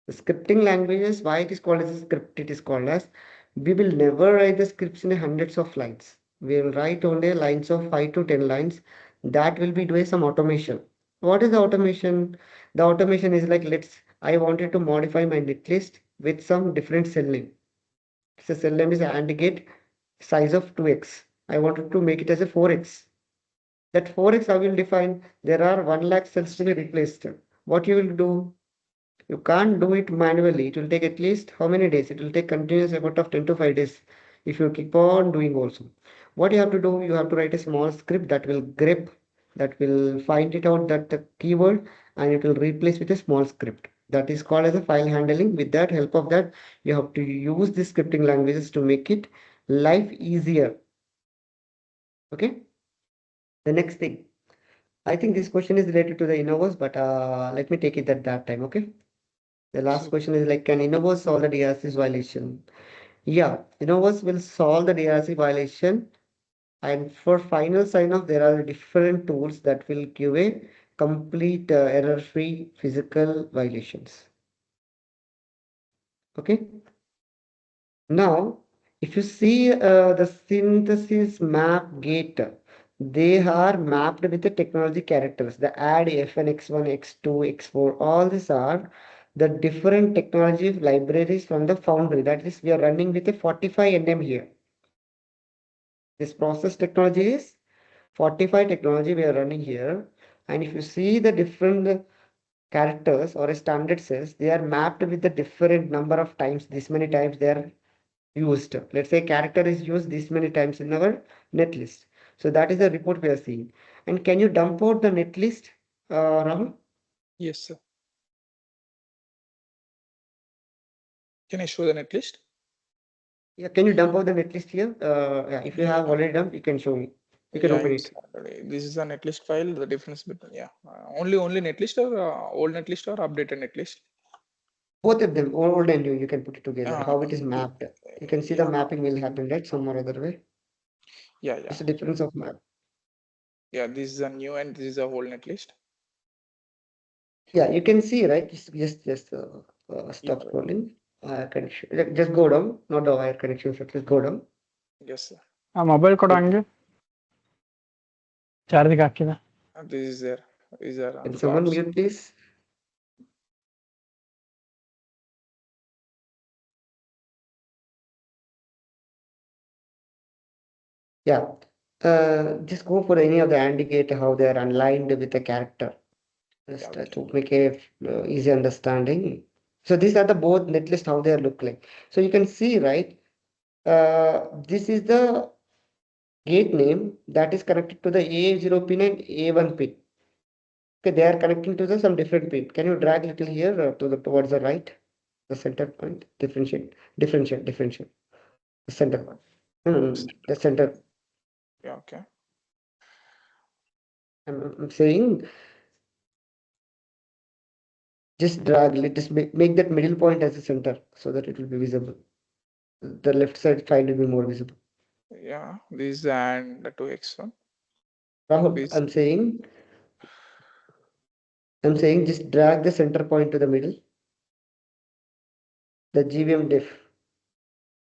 The scripting languages, why it is called as a script, it is called as we will never write the scripts in hundreds of lines. We will write only lines of 5 to 10 lines. That will be doing some automation. What is the automation? The automation is like, I wanted to modify my netlist with some different cell name. So cell name is AND gate size of 2x. I wanted to make it as a 4x. That 4x I will define. There are 1 lakh cells to be replaced. What you will do? You can't do it manually. It will take at least how many days? It will take continuous effort of 10 to 5 days if you keep on doing also. What you have to do, you have to write a small script that will grep, that will find it out that the keyword, and it will replace with a small script. That is called as a file handling. With that help of that, you have to use the scripting languages to make it life easier. Okay. The next thing, I think this question is related to the Innovus, but let me take it at that time. Okay. The last question is like, can Innovus solve the DRC violation? Yeah, Innovus will solve the DRC violation. And for final sign off, there are different tools that will give a complete error-free physical violations. Okay. Now, if you see the synthesis map gate, they are mapped with the technology characters. The add F1, X1, X2, X4, all these are the different technology libraries from the foundry. That is, we are running with a 45 nm here. This process technology is 45 technology we are running here. And if you see the different characters or a standard cells, they are mapped with the different number of times. This many times they are used. Let's say character is used this many times in our netlist. So that is the report we are seeing. And can you dump out the netlist, Rahul?
Yes, sir. Can I show the netlist?
Yeah, can you dump out the netlist here? Yeah, if you have already dumped, you can show me. You can open it.
This is a netlist file. The difference between only netlist or old netlist or updated netlist.
Both of them, old and new, you can put it together. How it is mapped. You can see the
Yeah.
mapping will happen, right? Some or other way.
Yeah.
It's a difference of map.
Yeah, this is a new and this is a old netlist.
Yeah, you can see, right? Just stop scrolling. Connection. Just go down. Not the wire connection. So just go down.
Yes, sir.
Mobile ಕೊಡು ಹಂಗೆ ಚಾರ್ಜಿಗೆ ಹಾಕಿದ
This is there. These are
Can someone mute please? Yeah. Just go for any of the indicate how they are aligned with the character. Just
Okay.
to make a easy understanding. So these are the both netlist how they look like. So you can see, right? This is the gate name that is connected to the A0 pin and A1 pin. Okay, they are connecting to the some different pin. Can you drag little here to the towards the right, the center point? Differentiate. The center one. The center.
Yeah, okay.
I'm saying just drag. Just make that middle point as a center so that it will be visible. The left side file will be more visible.
Yeah, this and the 2x1.
Rahul,
This,
I'm saying just drag the center point to the middle. The GVM diff.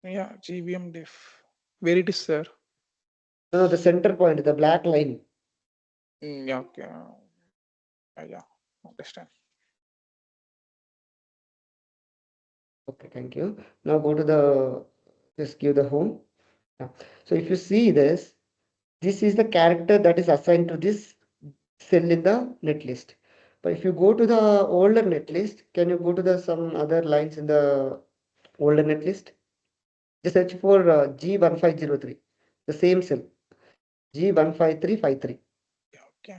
yeah, GVM diff. Where it is, sir?
No, the center point, the black line.
Yeah, okay. Yeah, understand.
Okay, thank you. Now go to the, just give the home. Yeah. So if you see this is the character that is assigned to this cell in the netlist. But if you go to the older netlist, can you go to the some other lines in the older netlist? Just search for G1503, the same cell, G15353.
Yeah, okay.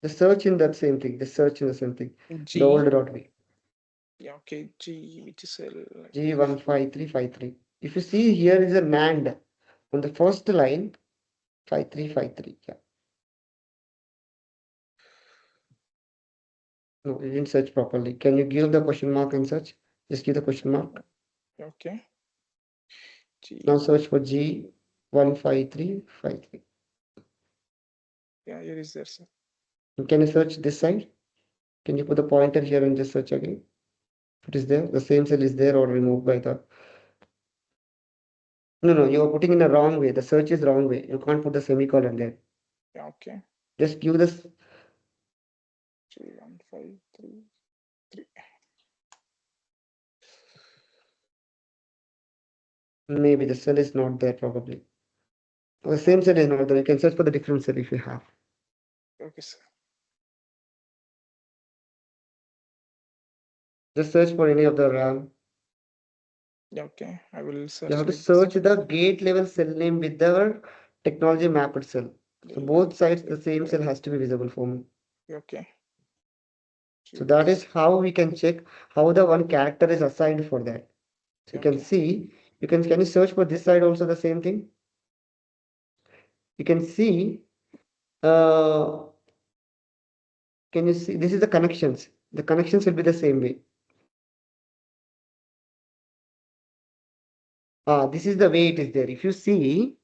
The search in that same thing, the search in the same thing, the
G,
older .v,
yeah, okay. G, which is like
G15353. If you see here is a NAND on the first line, 5353. Yeah. No, you didn't search properly. Can you give the question mark and search? Just give the question mark.
okay.
Now
G,
search for G15353.
yeah, here is there, sir.
Can you search this side? Can you put the pointer here and just search again? If it is there, the same cell is there or removed by the. No, you are putting in the wrong way. The search is wrong way. You can't put the semicolon there.
Yeah, okay.
Just give this.
G1533.
Maybe the cell is not there probably. Or the same cell is not there. You can search for the different cell if you have.
Okay, sir.
Just search for any of the RAM.
Yeah, okay. I will
You
search
have to
like this.
search the gate level cell name with the technology mapped cell. So both sides, the same cell has to be visible for me.
Okay.
So that is how we can check how the one character is assigned for that. So you can
Okay.
see, can you search for this side also the same thing? You can see, uh, can you see, this is the connections. The connections will be the same way. This is the way it is there. If you see,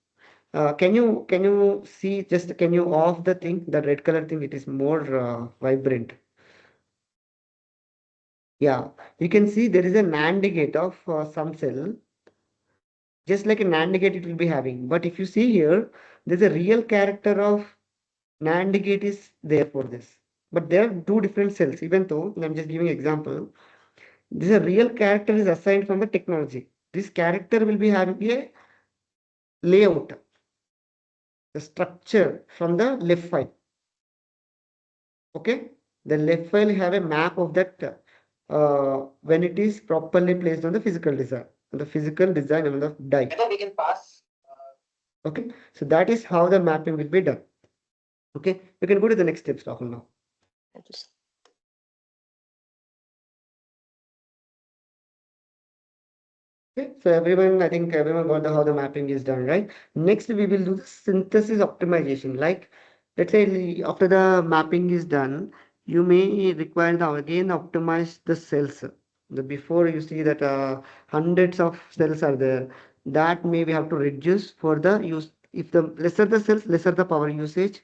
can you see just can you off the thing, the red color thing, it is more vibrant. Yeah, you can see there is a NAND gate of some cell, just like a NAND gate it will be having. But if you see here, there's a real character of NAND gate is there for this. But there are two different cells, even though I'm just giving example. This is a real character is assigned from the technology. This character will be having a layout, the structure from the left file. Okay, the left file have a map of that when it is properly placed on the physical design, on the die. We can pass. Okay, so that is how the mapping will be done. Okay, you can go to the next steps, Rahul, now.
Okay, sir.
Okay, so I think everyone got how the mapping is done, right? Next, we will do the synthesis optimization. Like, let's say after the mapping is done, you may require the again optimize the cells. The before you see that hundreds of cells are there, that may we have to reduce for the use. If the lesser the cells, lesser the power usage,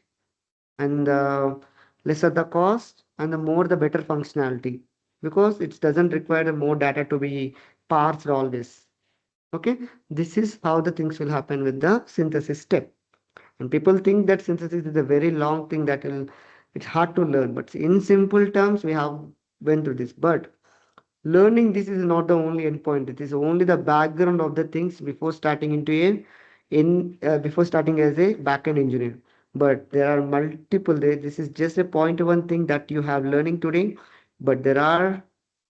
and lesser the cost, and the more the better functionality, because it doesn't require more data to be parsed always. Okay, this is how the things will happen with the synthesis step. And people think that synthesis is a very long thing that will, it's hard to learn. But in simple terms, we have went through this. But learning this is not the only endpoint. It is only the background of the things before starting into a before starting as a backend engineer. But there are multiple. This is just a point one thing that you have learning today, but there are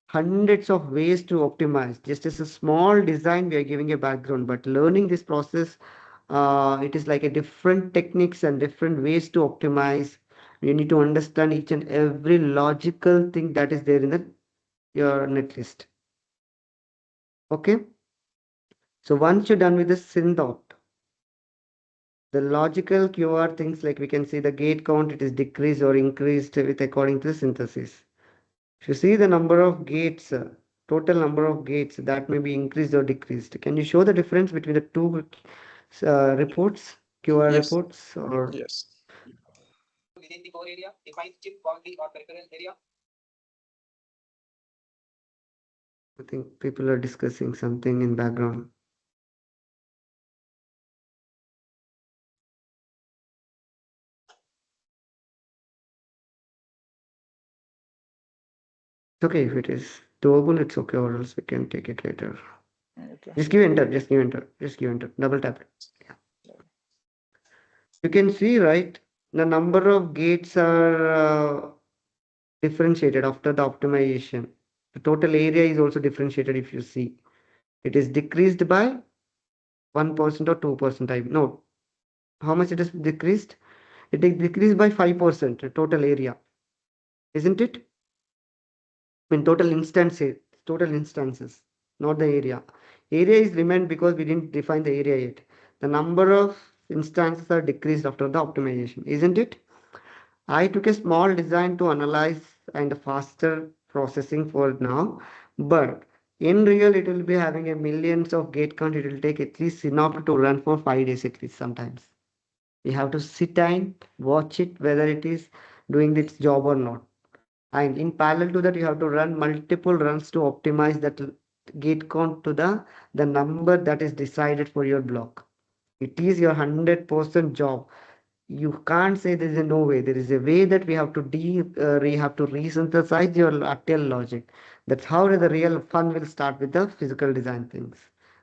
hundreds of ways to optimize. Just as a small design, we are giving a background, but learning this process, it is like a different techniques and different ways to optimize. You need to understand each and every logical thing that is there in your netlist. Okay. So once you're done with the synth, the logical QR things like we can see the gate count, it is decreased or increased with according to the synthesis. If you see the number of gates, total number of gates, that may be increased or decreased. Can you show the difference between the two reports, QR
Yes.
reports, or
Yes.
Within the core area, define chip boundary or peripheral area.
I think people are discussing something in background. It's okay if it is doable, it's okay, or else we can take it later.
Okay.
Just give enter, just give enter, just give enter, double tap it. Yeah. You can see, right, the number of gates are differentiated after the optimization. The total area is also differentiated if you see. It is decreased by 1% or 2%. No, how much it is decreased? It is decreased by 5%, the total area, isn't it? I mean, total instances, not the area. Area is remained because we didn't define the area yet. The number of instances are decreased after the optimization, isn't it? I took a small design to analyze and faster processing for now, but in real it will be having a millions of gate count. It will take at least enough to run for 5 days at least sometimes. You have to sit and watch it whether it is doing its job or not. And in parallel to that, you have to run multiple runs to optimize that gate count to the number that is decided for your block. It is your 100% job. You can't say there is a no way. There is a way that we have to we have to resynthesize your RTL logic. That's how the real fun will start with the physical design things.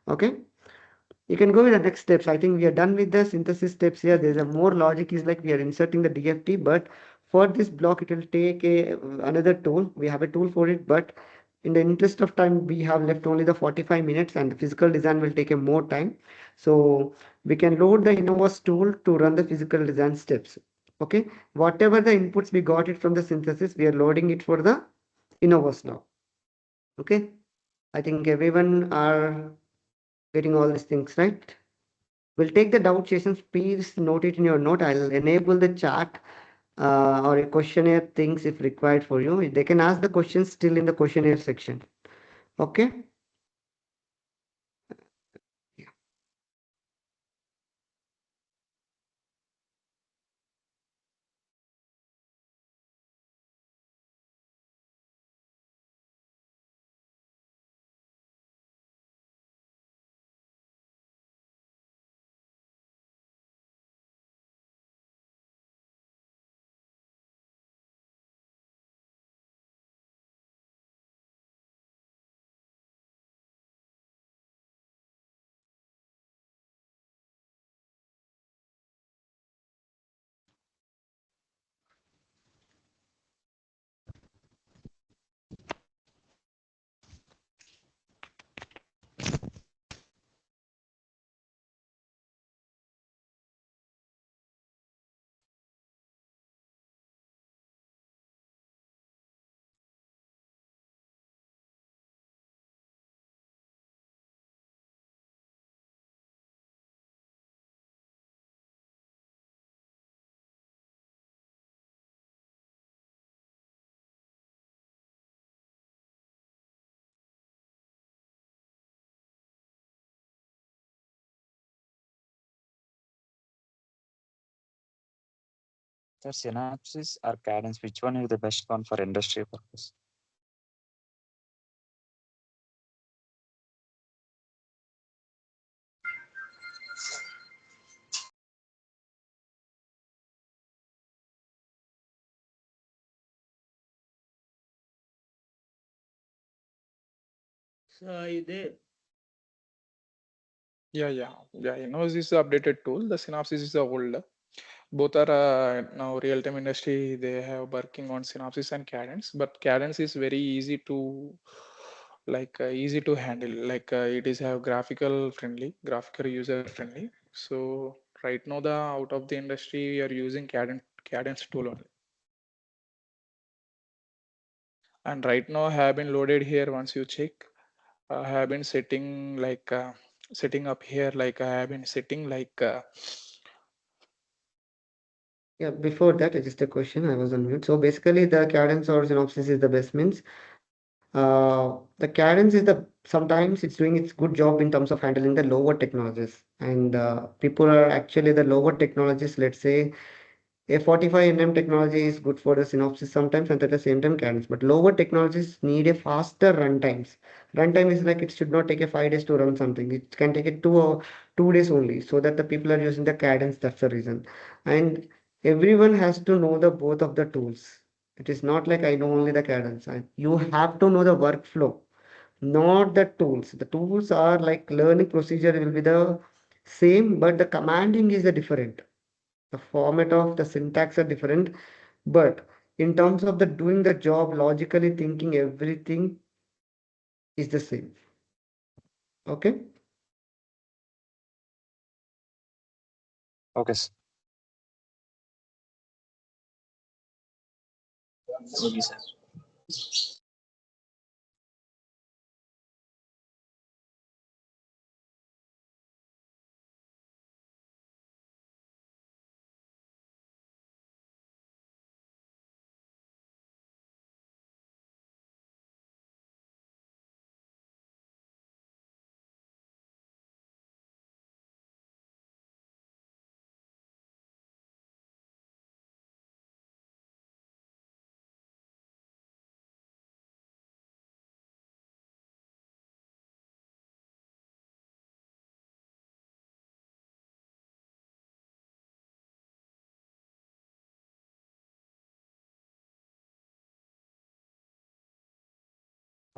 Okay. You can go with the next steps. I think we are done with the synthesis steps here. There's a more logic is like we are inserting the DFT, but for this block, it will take another tool. We have a tool for it, but in the interest of time, we have left only the 45 minutes and the physical design will take a more time. So we can load the Innovus tool to run the physical design steps. Okay. Whatever the inputs we got it from the synthesis, we are loading it for the Innovus now. Okay. I think everyone are getting all these things right. We'll take the doubt sessions. Please note it in your note. I'll enable the chat or a questionnaire things if required for you. They can ask the questions still in the questionnaire section. Okay.
The synapses or cadence, which one is the best one for industry purpose?
So are you there?
Yeah. Innovus is the updated tool. The Synopsys is the old. Both are now real-time industry. They have working on Synopsys and Cadence, but Cadence is very easy to easy to handle. It is have graphical user friendly. So right now the out of the industry we are using Cadence tool only. And right now have been loaded here. Once you check, I have been setting up here. I have been setting
Yeah, before that, just a question. I was on mute. So basically, the cadence or synopsis is the best means. The cadence is the sometimes it's doing its good job in terms of handling the lower technologies, and people are actually the lower technologies. Let's say a 45 nm technology is good for the synopsis sometimes, and at the same time cadence. But lower technologies need a faster runtimes. Runtime is like it should not take a 5 days to run something. It can take a 2 days only, so that the people are using the cadence. That's the reason. And everyone has to know the both of the tools. It is not like I know only the cadence. You have to know the workflow, not the tools. The tools are like learning procedure will be the same, but the commanding is the different. The format of the syntax are different, but in terms of the doing the job, logically thinking, everything is the same. Okay.
Okay, sir.
Okay, sir.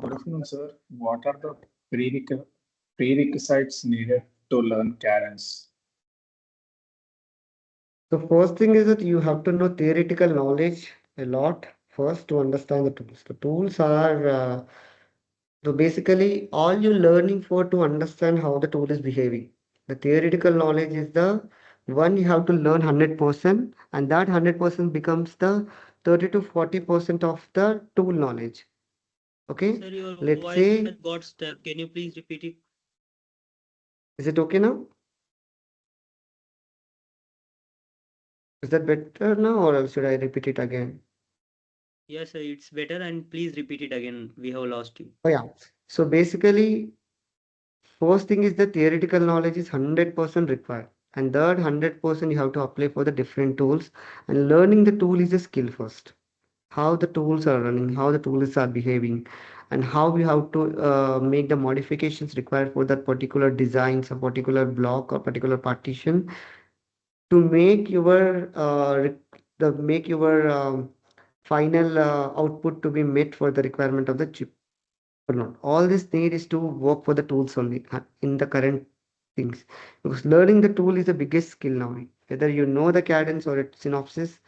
Good afternoon, sir. What are the prerequisites needed to learn Cadence?
The first thing is that you have to know theoretical knowledge a lot first to understand the tools. The tools are so basically all you're learning for to understand how the tool is behaving. The theoretical knowledge is the one you have to learn 100%, and that 100% becomes the 30 to 40% of the tool knowledge. Okay,
Sir, your
let's
voice
say,
has got stuck. Can you please repeat it?
is it okay now? Is that better now, or else should I repeat it again?
Yes, sir, it's better. And please repeat it again. We have lost you.
Oh, yeah. So basically, first thing is the theoretical knowledge is 100% required. And that 100% you have to apply for the different tools. And learning the tool is a skill first. How the tools are running, how the tools are behaving, and how we have to make the modifications required for that particular designs, a particular block or particular partition to make your make your final output to be met for the requirement of the chip or not. All this need is to work for the tools only in the current things, because learning the tool is the biggest skill now. Whether you know the cadence or its synopsis,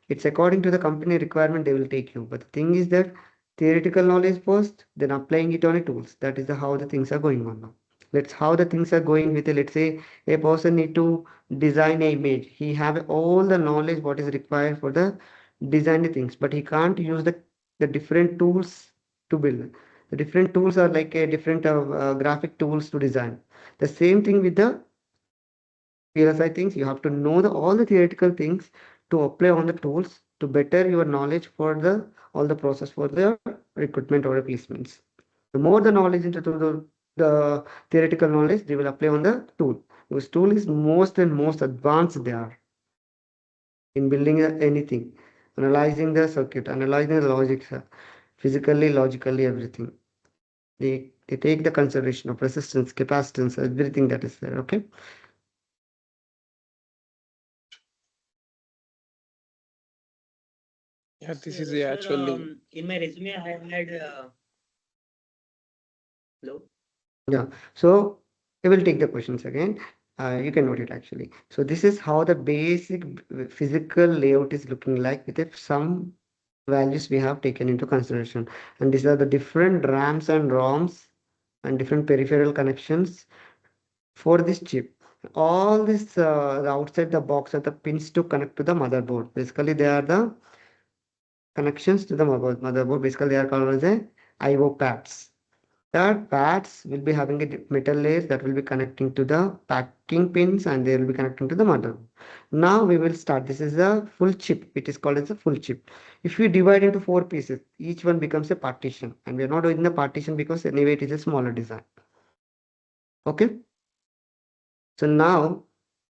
it's according to the company requirement they will take you. But the thing is that theoretical knowledge first, then applying it on a tools. That is the how the things are going on now. Let's how the things are going with let's say a person need to design a image. He have all the knowledge what is required for the design the things, but he can't use the different tools to build. The different tools are like a different graphic tools to design. The same thing with the VLSI things. You have to know all the theoretical things to apply on the tools to better your knowledge for the all the process for the recruitment or replacements. The more the knowledge into the theoretical knowledge, they will apply on the tool. Because tool is most and most advanced they are in building anything, analyzing the circuit, analyzing the logic, physically, logically, everything. They take the consideration of resistance, capacitance, everything that is there. Okay.
yeah. This is
Sir,
the actually
in my resume, I had hello.
Yeah. So I will take the questions again. You can note it actually. So this is how the basic physical layout is looking like with some values we have taken into consideration. And these are the different RAMs and ROMs and different peripheral connections for this chip. All this the outside the box are the pins to connect to the motherboard. Basically, they are the connections to the motherboard. Basically, they are called as a IO pads. The pads will be having a metal layer that will be connecting to the packing pins and they will be connecting to the motherboard. Now we will start. This is a full chip. It is called as a full chip. If we divide into 4 pieces, each one becomes a partition. And we are not doing the partition because anyway it is a smaller design. Okay. So now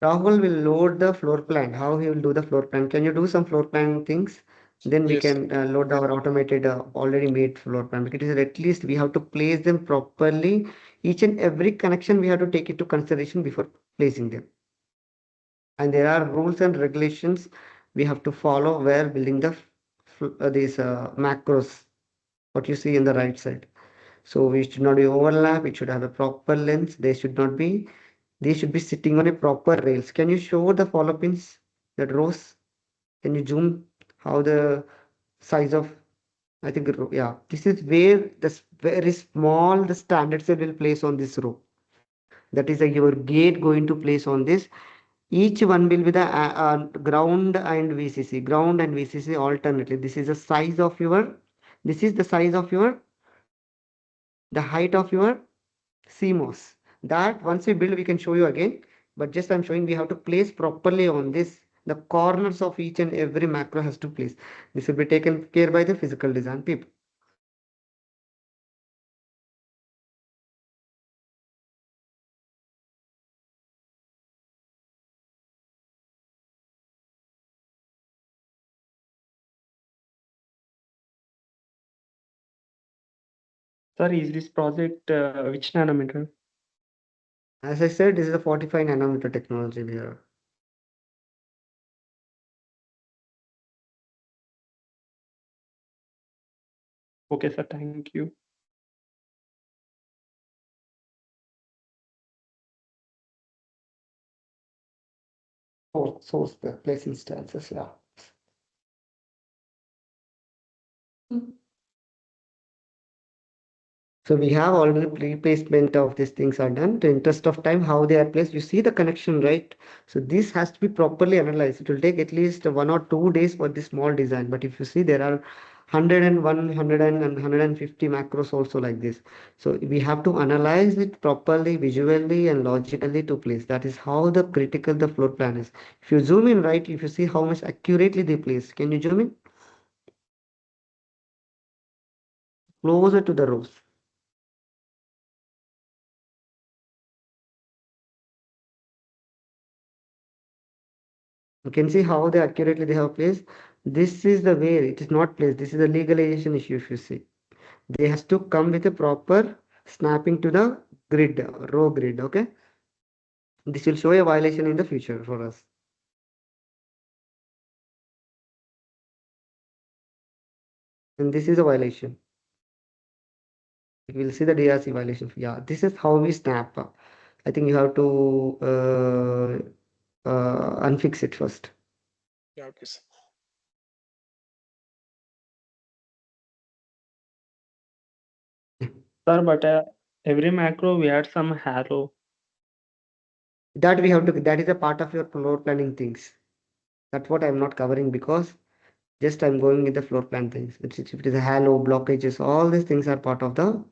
Rahul will load the floor plan. How he will do the floor plan? Can you do some floor plan things? Then we
Yes,
can load our automated already made floor plan because at least we have to place them properly. Each and every connection we have to take into consideration before placing them. And there are rules and regulations we have to follow where building the these macros. What you see in the right side. So we should not be overlap. It should have a proper length. They should be sitting on a proper rails. Can you show the follow pins, that rows? Can you zoom how the size of, I think, yeah, this is where the very small the standard cell will place on this row. That is your gate going to place on this. Each one will be the ground and VCC, ground and VCC alternately. This is the size of your, this is the size of your, the height of your CMOS. That once we build, we can show you again. But just I'm showing we have to place properly on this. The corners of each and every macro has to place. This will be taken care by the physical design people.
Sir, is this project which nanometer?
As I said, this is a 45 nanometer technology we are.
Okay, sir, thank you.
Source place instances, yeah. So we have already pre-placement of these things are done. To interest of time, how they are placed, you see the connection, right? So this has to be properly analyzed. It will take at least 1 or 2 days for this small design. But if you see, there are 101, 100 and 150 macros also like this. So we have to analyze it properly, visually and logically to place. That is how the critical the floor plan is. If you zoom in, right, if you see how much accurately they place, can you zoom in? Closer to the rows. You can see how they accurately they have placed. This is the way it is not placed. This is a legalization issue if you see. They has to come with a proper snapping to the grid, row grid, okay? This will show a violation in the future for us. And this is a violation. We will see the DRC violation. Yeah, this is how we snap. I think you have to unfix it first.
yeah, okay, sir.
Sir, but every macro we had some halo.
That we have to, that is a part of your floor planning things. That's what I'm not covering because just I'm going with the floor plan things. If it is a halo, blockages, all these things are part of the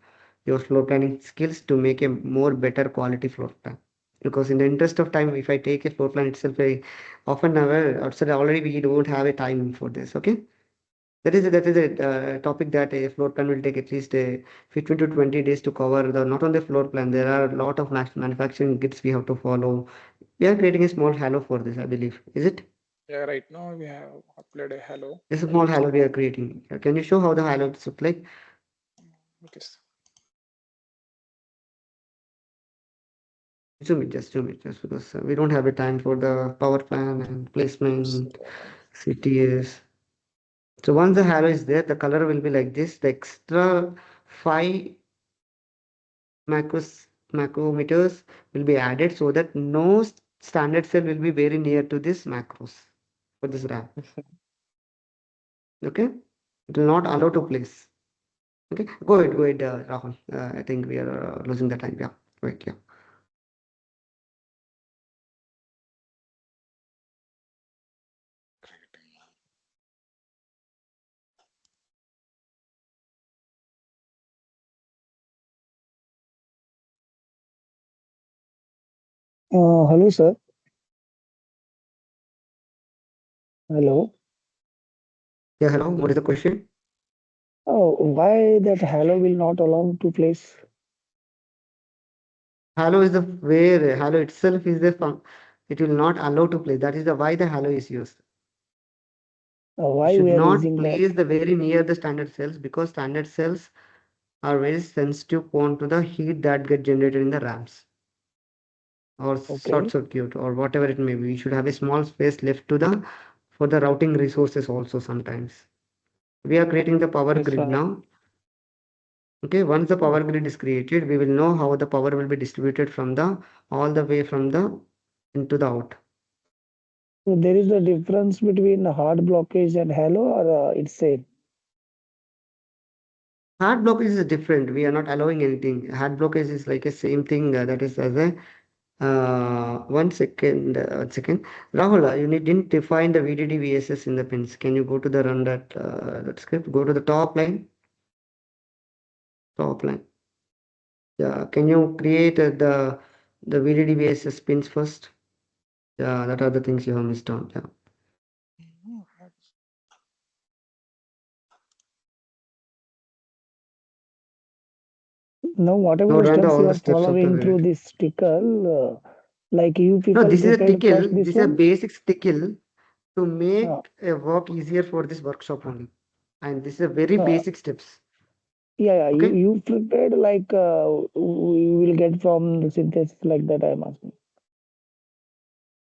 your floor planning skills to make a more better quality floor plan. Because in the interest of time, if I take a floor plan itself, I often outside already we don't have a time for this. Okay, that is a topic that a floor plan will take at least 15 to 20 days to cover. The not only floor plan, there are a lot of manufacturing kits we have to follow. We are creating a small halo for this, I believe. Is it?
Yeah, right now we have uploaded a hello.
This is small halo we are creating. Can you show how the halo look like?
Okay, sir.
Zoom it, just because we don't have a time for the power plan and placement, CTS. So once the halo is there, the color will be like this. The extra 5 macros macrometers will be added so that no standard cell will be very near to this macros for this RAM. Okay, it will not allow to place. Okay, go ahead, Rahul. I think we are losing the time. Yeah, wait, yeah.
Hello, sir. Hello.
Yeah, hello. What is the question?
Oh, why that hello will not allow to place?
Halo is the where halo itself is the it will not allow to place. That is the why the halo is used. You
Why
should
we are
not
using that?
place the very near the standard cells because standard cells are very sensitive prone to the heat that get generated in the RAMs or short
Okay.
circuit or whatever it may be. You should have a small space left to the for the routing resources also sometimes. We are creating the power
Yes,
grid
sir.
now. Okay, once the power grid is created, we will know how the power will be distributed from the all the way from the into the out.
So there is a difference between hard blockage and hello, or it's same?
Hard blockage is different. We are not allowing anything. Hard blockage is like a same thing that is as a 1 second. Rahul, you didn't define the VDD VSS in the pins. Can you go to the run that script? Go to the top line. Top line. Yeah. Can you create the VDD VSS pins first? Yeah, that are the things you have missed on. Yeah.
Now, whatever
Now
the
run
steps
all
you
the
are
steps of the
following through
grid.
this tickle, like you
No,
people
this is a
prepared
tickle.
first this
This is a
one.
basic tickle to
Uh,
make a work easier for this workshop only. And this is a very
uh,
basic steps.
yeah,
Okay.
you prepared like we will get from the synthesis like that. I'm asking.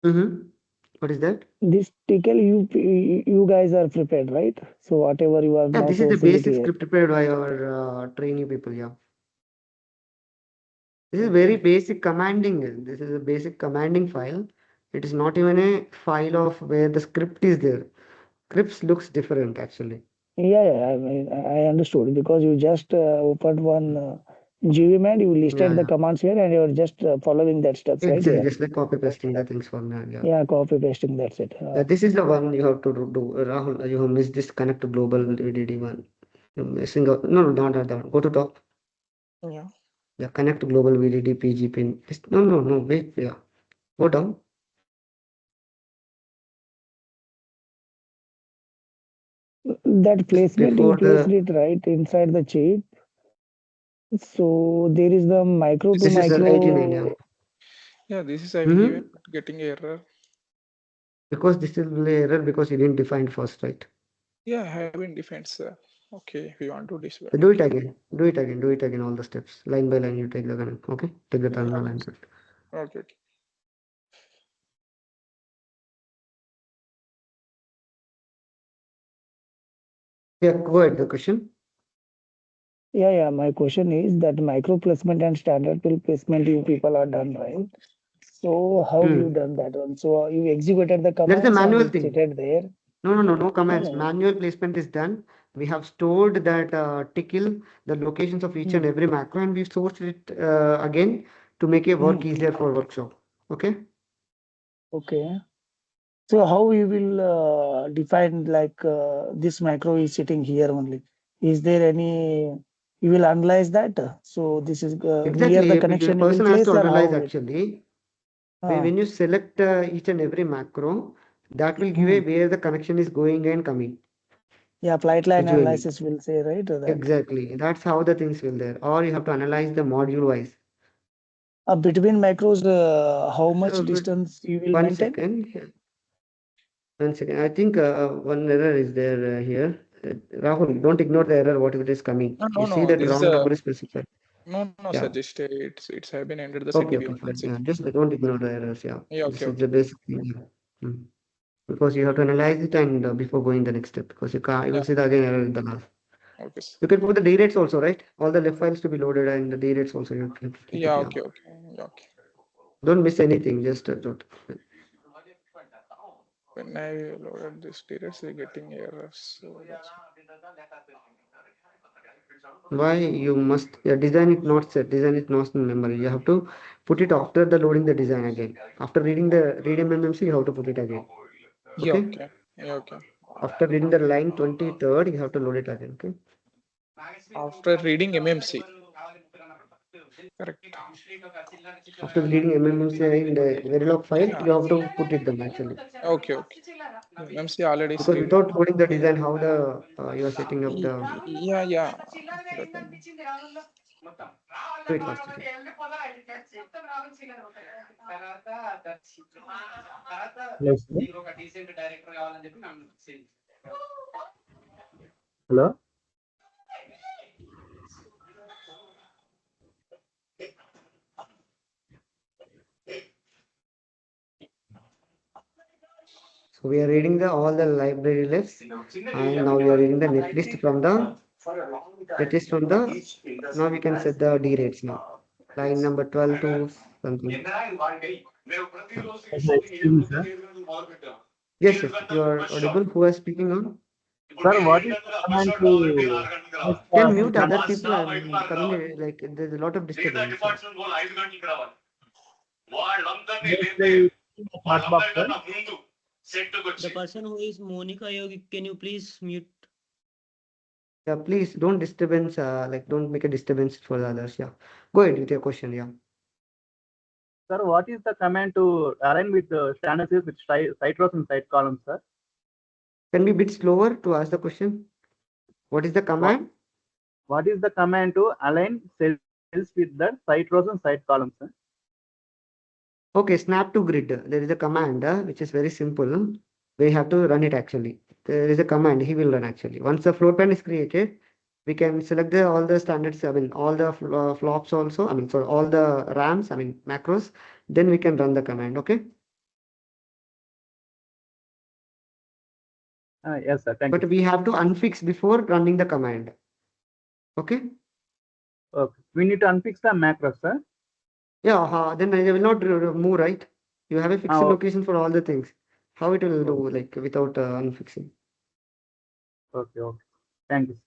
Mm-hmm. What is that?
This tickle you guys are prepared, right? So whatever you are
Yeah,
now
this is the
sourcing it
basic
here.
script prepared by our trainee people. Yeah. This is very
Okay.
basic commanding. This is a basic commanding file. It is not even a file of where the script is there. Scripts looks different actually.
Yeah, I mean, I understood because you just opened one GVM and you
Yeah,
listed the
yeah.
commands here and you're just following that steps, right?
Exactly,
Yeah.
just like copy pasting the things for now. Yeah.
Yeah, copy pasting, that's it.
This is the one you have to do. Rahul, you have missed this connect to global VDD one. You're missing out. No, no, not that one. Go to top.
Yeah.
Yeah, connect to global VDD PG pin. No, no, no. Wait. Yeah. Go down.
That
Just
placement, you
before
placed
the.
it right inside the chip. So there is the micro to
This is 89. Yeah.
micro.
Yeah, this is having
Mm-hmm.
even getting error.
Because this is the error because you didn't define first, right?
Yeah, having defense. Okay, we want to display.
So do it again. Do it again. Do it again. All the steps. Line by line, you take the connect. Okay. Take the
Yeah,
terminal and set.
okay.
Yeah. Go ahead. The question.
Yeah. My question is that micro placement and standard pill placement you people are done, right? So how you
Hmm.
done that one? So you executed the
There is a
commands and
manual
it
thing.
stated there.
No, no, no, no
No,
commands.
no.
Manual placement is done. We have stored that tickle, the locations of each and
Hmm.
every macro, and we sourced it again to make a work
Hmm.
easier for workshop. Okay.
Okay. So how we will define like this macro is sitting here only? Is there any, you will analyze that? So this is near
Exactly.
the
A
connection you will
person has
place
to
or
analyze
how it?
actually.
Uh,
When you select each and every macro, that will give a
hmm.
where the connection is going and coming
Yeah, flight line
visually.
analysis will say, right? That
Exactly. That's how the things will there. Or you have to analyze the module wise.
between macros, how much
But
distance you will
one
maintain?
second. 1 second. I think one error is there here. Rahul, don't ignore the error, what it is coming. You see
No.
that
This is
wrong number is specified.
no, sir.
Yeah.
Just it's have been entered the
Okay,
CTB
okay,
one.
fine.
That's it.
Yeah. Just don't ignore the errors. Yeah.
Yeah,
This
okay,
is the
okay.
basic thing. Yeah. Because you have to analyze it and before going the next step. Because you can't, you will
Yeah,
see the again error in the last.
Okay. Sir.
You can put the D rates also, right? All the left files to be loaded and the D rates also you can keep
Yeah.
it,
Okay. Okay. Yeah, okay.
Don't miss anything, just don't.
When I loaded this data, it's getting errors. So that's
Why you must design it not set, design it not in memory. You have to put it after the loading the design again. After reading the read MMC, you have to put it again.
yeah.
Okay.
Okay. Yeah. Okay.
After reading the line 23rd, you have to load it again. Okay.
After reading MMC. Correct.
After reading MMC in the Verilog file,
Yeah.
you have to put it them actually.
Okay. Okay. MMC already is
Because
reading.
without loading the design, how the you are setting up the
Yeah. Yeah. That one.
do it first. Okay.
Hello, sir. Hello.
So we are reading the all the library lists, and now we are reading the netlist from the now we can set the D rates now. Line number 12 to something.
Excuse me, sir.
Yes, yes, you are audible. Who is speaking on?
Sir, what is the command to
Can mute other people. I'm coming like there's a lot of disturbance.
the chat box, sir?
The person who is Monica Yogi, can you please mute?
Yeah, please don't disturbance. Like don't make a disturbance for the others. Yeah, go ahead with your question. Yeah.
Sir, what is the command to align with the standard cells with side rows and side columns, sir?
Can be a bit slower to ask the question. What is the command?
What is the command to align cells with the side rows and side columns, sir?
Okay, snap to grid. There is a command which is very simple. We have to run it actually. There is a command he will run actually. Once the floor plan is created, we can select all the standards. I mean, all the flops also. I mean, so all the RAMs. I mean, macros. Then we can run the command. Okay.
Yes, sir. Thank
But
you.
we have to unfix before running the command. Okay.
Okay. We need to unfix the macros, sir.
Yeah. Then I will not move, right? You have a fixed
Oh,
location for all the things. How it will
oh,
do like without unfixing?
okay, okay. Thank you.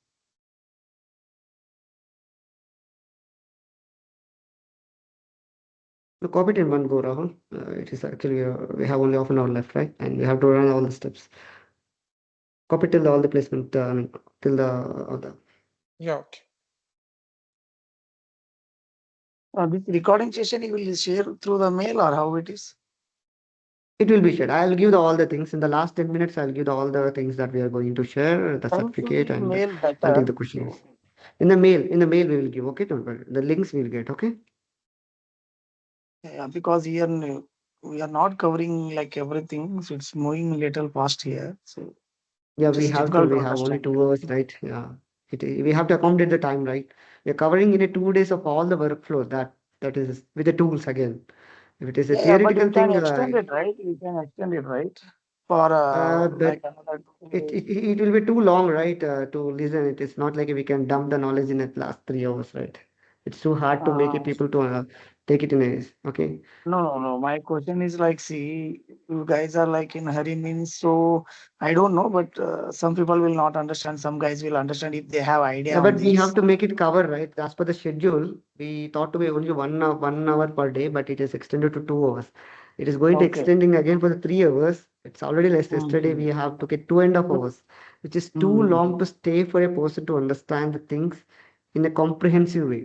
So copy it in one go, Rahul. It is actually we have only half an hour left, right? And we have to run all the steps. Copy till all the placement. I mean, till the
Yeah. Okay.
This recording session you will share through the mail or how it is?
it will be shared. I'll give all the things in the last 10 minutes. I'll give all the things that we are going to share, the
Thank you.
certificate, and
Mail
I'll
better.
take the questions. In the mail we will give. Okay, don't worry. The links we'll get. Okay.
Yeah, because here we are not covering like everything, so it's moving a little fast here. So
Yeah,
it's
we have to.
difficult to
We have only
understand.
2 hours, right? Yeah. We have to accommodate the time, right? We're covering in a 2 days of all the workflow that is with the tools again. If it is a
Yeah, but
theoretical
we can
thing,
extend it, right? We can extend it, right? For
but
like another 2
it,
days.
it it will be too long, right? To listen. It is not like we can dump the knowledge in the last 3 hours, right? It's too hard to make it
Uh,
people to take it in a okay.
no. My question is like, see, you guys are like in hurry means, so I don't know, but some people will not understand. Some guys will understand if they have idea
Yeah,
on
but we
this.
have to make it cover, right? As per the schedule, we thought to be only 1 hour per day, but it is extended to 2 hours. It is going to
Okay.
extending again for the 3 hours. It's already less. Yesterday
Mhm.
we have to get 2.5 hours, which is too long
Mhm.
to stay for a person to understand the things in a comprehensive way.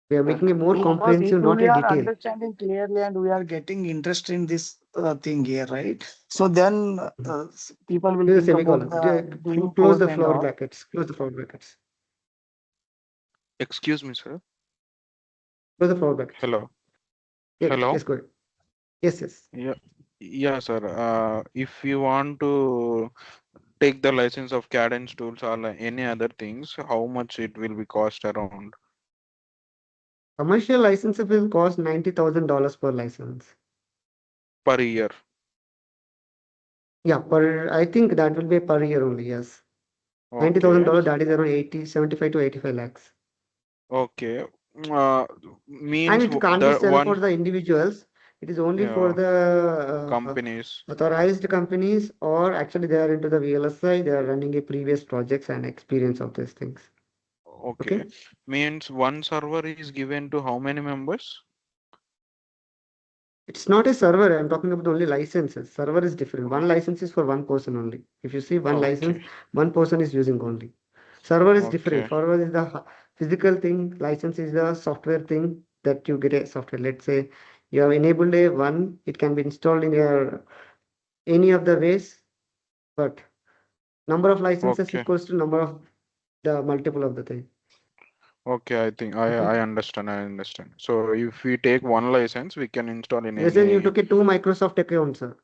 We are making it more
Because if
comprehensive, not
we
a
are
detail.
understanding clearly and we are getting interest in this thing here, right? So then people will
Do the
think about
semicolon.
the doing
Close
course
the
and
floor
all.
brackets. Close the floor brackets.
Excuse me, sir.
Close the floor brackets.
Hello.
Yes,
Hello.
yes, go ahead. Yes.
Yeah. Yeah, sir. If you want to take the license of Cadence tools or like any other things, how much it will be cost around
Commercial license will cost $90,000 per license.
per year?
Yeah, I think that will be per year only, yes. $90,000,
Okay.
that is around 75 to 85 lakhs.
Okay.
And
Means
it can't be
the
sell for
one,
the individuals. It is only for
yeah,
the
companies.
authorized companies, or actually they are into the VLSI, they are running a previous projects and experience of these things.
Okay.
Okay.
Means one server is given to how many members?
It's not a server. I'm talking about only licenses. Server is different. One license is for one person only. If you see one license,
Okay.
one person is using only. Server is different.
Okay.
Server is the physical thing. License is the software thing that you get a software. Let's say you have enabled a one, it can be installed in your any of the ways, but number of licenses
Okay.
equals to number of the multiple of the thing.
Okay. I think
Okay.
I understand. I understand. So if we take one license, we can install in
Let's say you
any.
took a two Microsoft accounts, sir.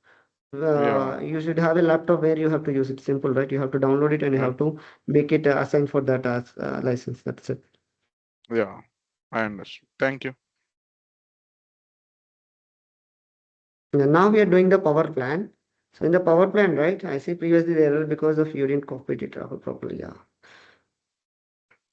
Yeah.
You should have a laptop where you have to use it. Simple, right? You have to download it and you
Yeah.
have to make it assigned for that as license. That's it.
Yeah. I understand. Thank you.
And now we are doing the power plan. So in the power plan, right? I see previously the error because of you didn't copy it properly. Yeah.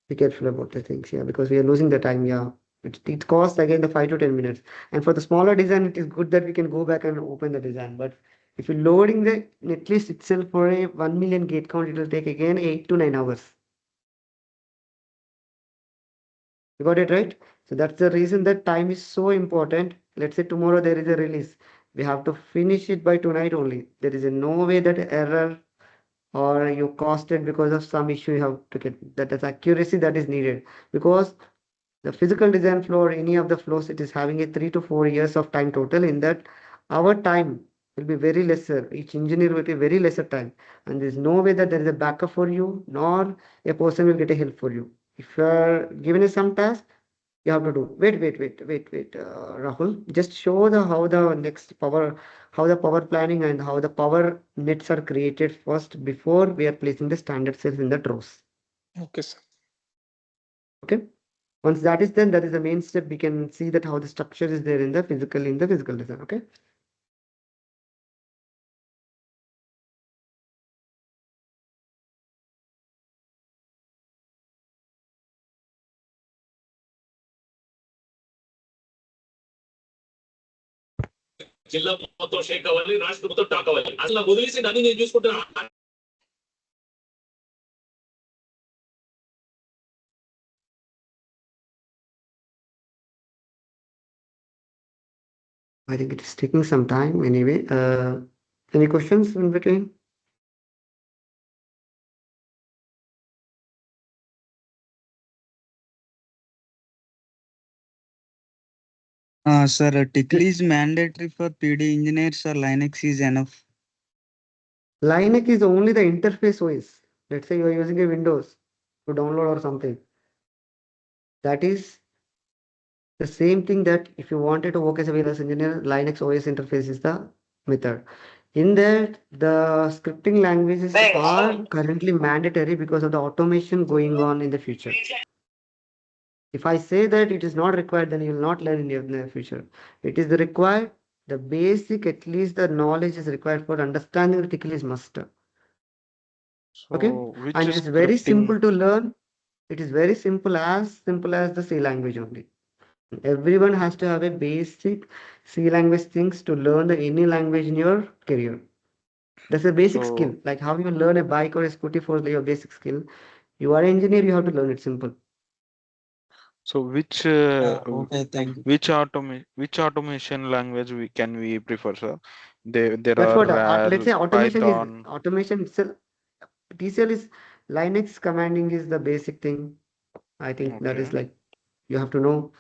Be careful about the things. Yeah, because we are losing the time. Yeah. It costs again the 5 to 10 minutes. And for the smaller design, it is good that we can go back and open the design. But if you're loading the netlist itself for a 1 million gate count, it will take again 8 to 9 hours. You got it right? So that's the reason that time is so important. Let's say tomorrow there is a release. We have to finish it by tonight only. There is no way that error or you cost it because of some issue you have to get. That is accuracy that is needed. Because the physical design flow or any of the flows, it is having a 3 to 4 years of time total. In that, our time will be very lesser. Each engineer will get very lesser time. And there's no way that there is a backup for you, nor a person will get a help for you. If you are given a some task, you have to do. Wait, Rahul. Just show the how the next power, how the power planning and how the power nets are created first before we are placing the standard cells in the rows.
Okay, sir.
Okay. Once that is done, that is the main step. We can see that how the structure is there in the physical design. Okay.
జిల్లా మొత్తం షేక్ అవ్వాలి, రాష్ట్రం మొత్తం talk అవ్వాలి. అసలు నాకు వదిలేసి నన్ను నేను చూసుకుంటున్నా.
I think it is taking some time anyway. Any questions in between?
Sir, Tickle is mandatory for PD engineers or Linux is enough?
Linux is only the interface OS. Let's say you are using a Windows to download or something. That is the same thing that if you wanted to work as a Windows engineer, Linux OS interface is the method. In that, the scripting languages are currently mandatory because of the automation going on in the future. If I say that it is not required, then you will not learn in the future. It is the required, the basic, at least the knowledge is required for understanding the tickle is must. Okay,
So which
and it is very
scripting?
simple to learn. It is very simple as the C language only. Everyone has to have a basic C language things to learn the any language in your career. That's a basic skill,
So
like how you learn a bike or a scooty for your basic skill. You are an engineer, you have to learn it simple.
so which
Okay, thank you.
which automation language we prefer, sir? There
That's
are
what let's
RAL,
say automation is
Python.
automation itself. TCL is Linux commanding is the basic thing. I think that is
Okay.
like you have to know.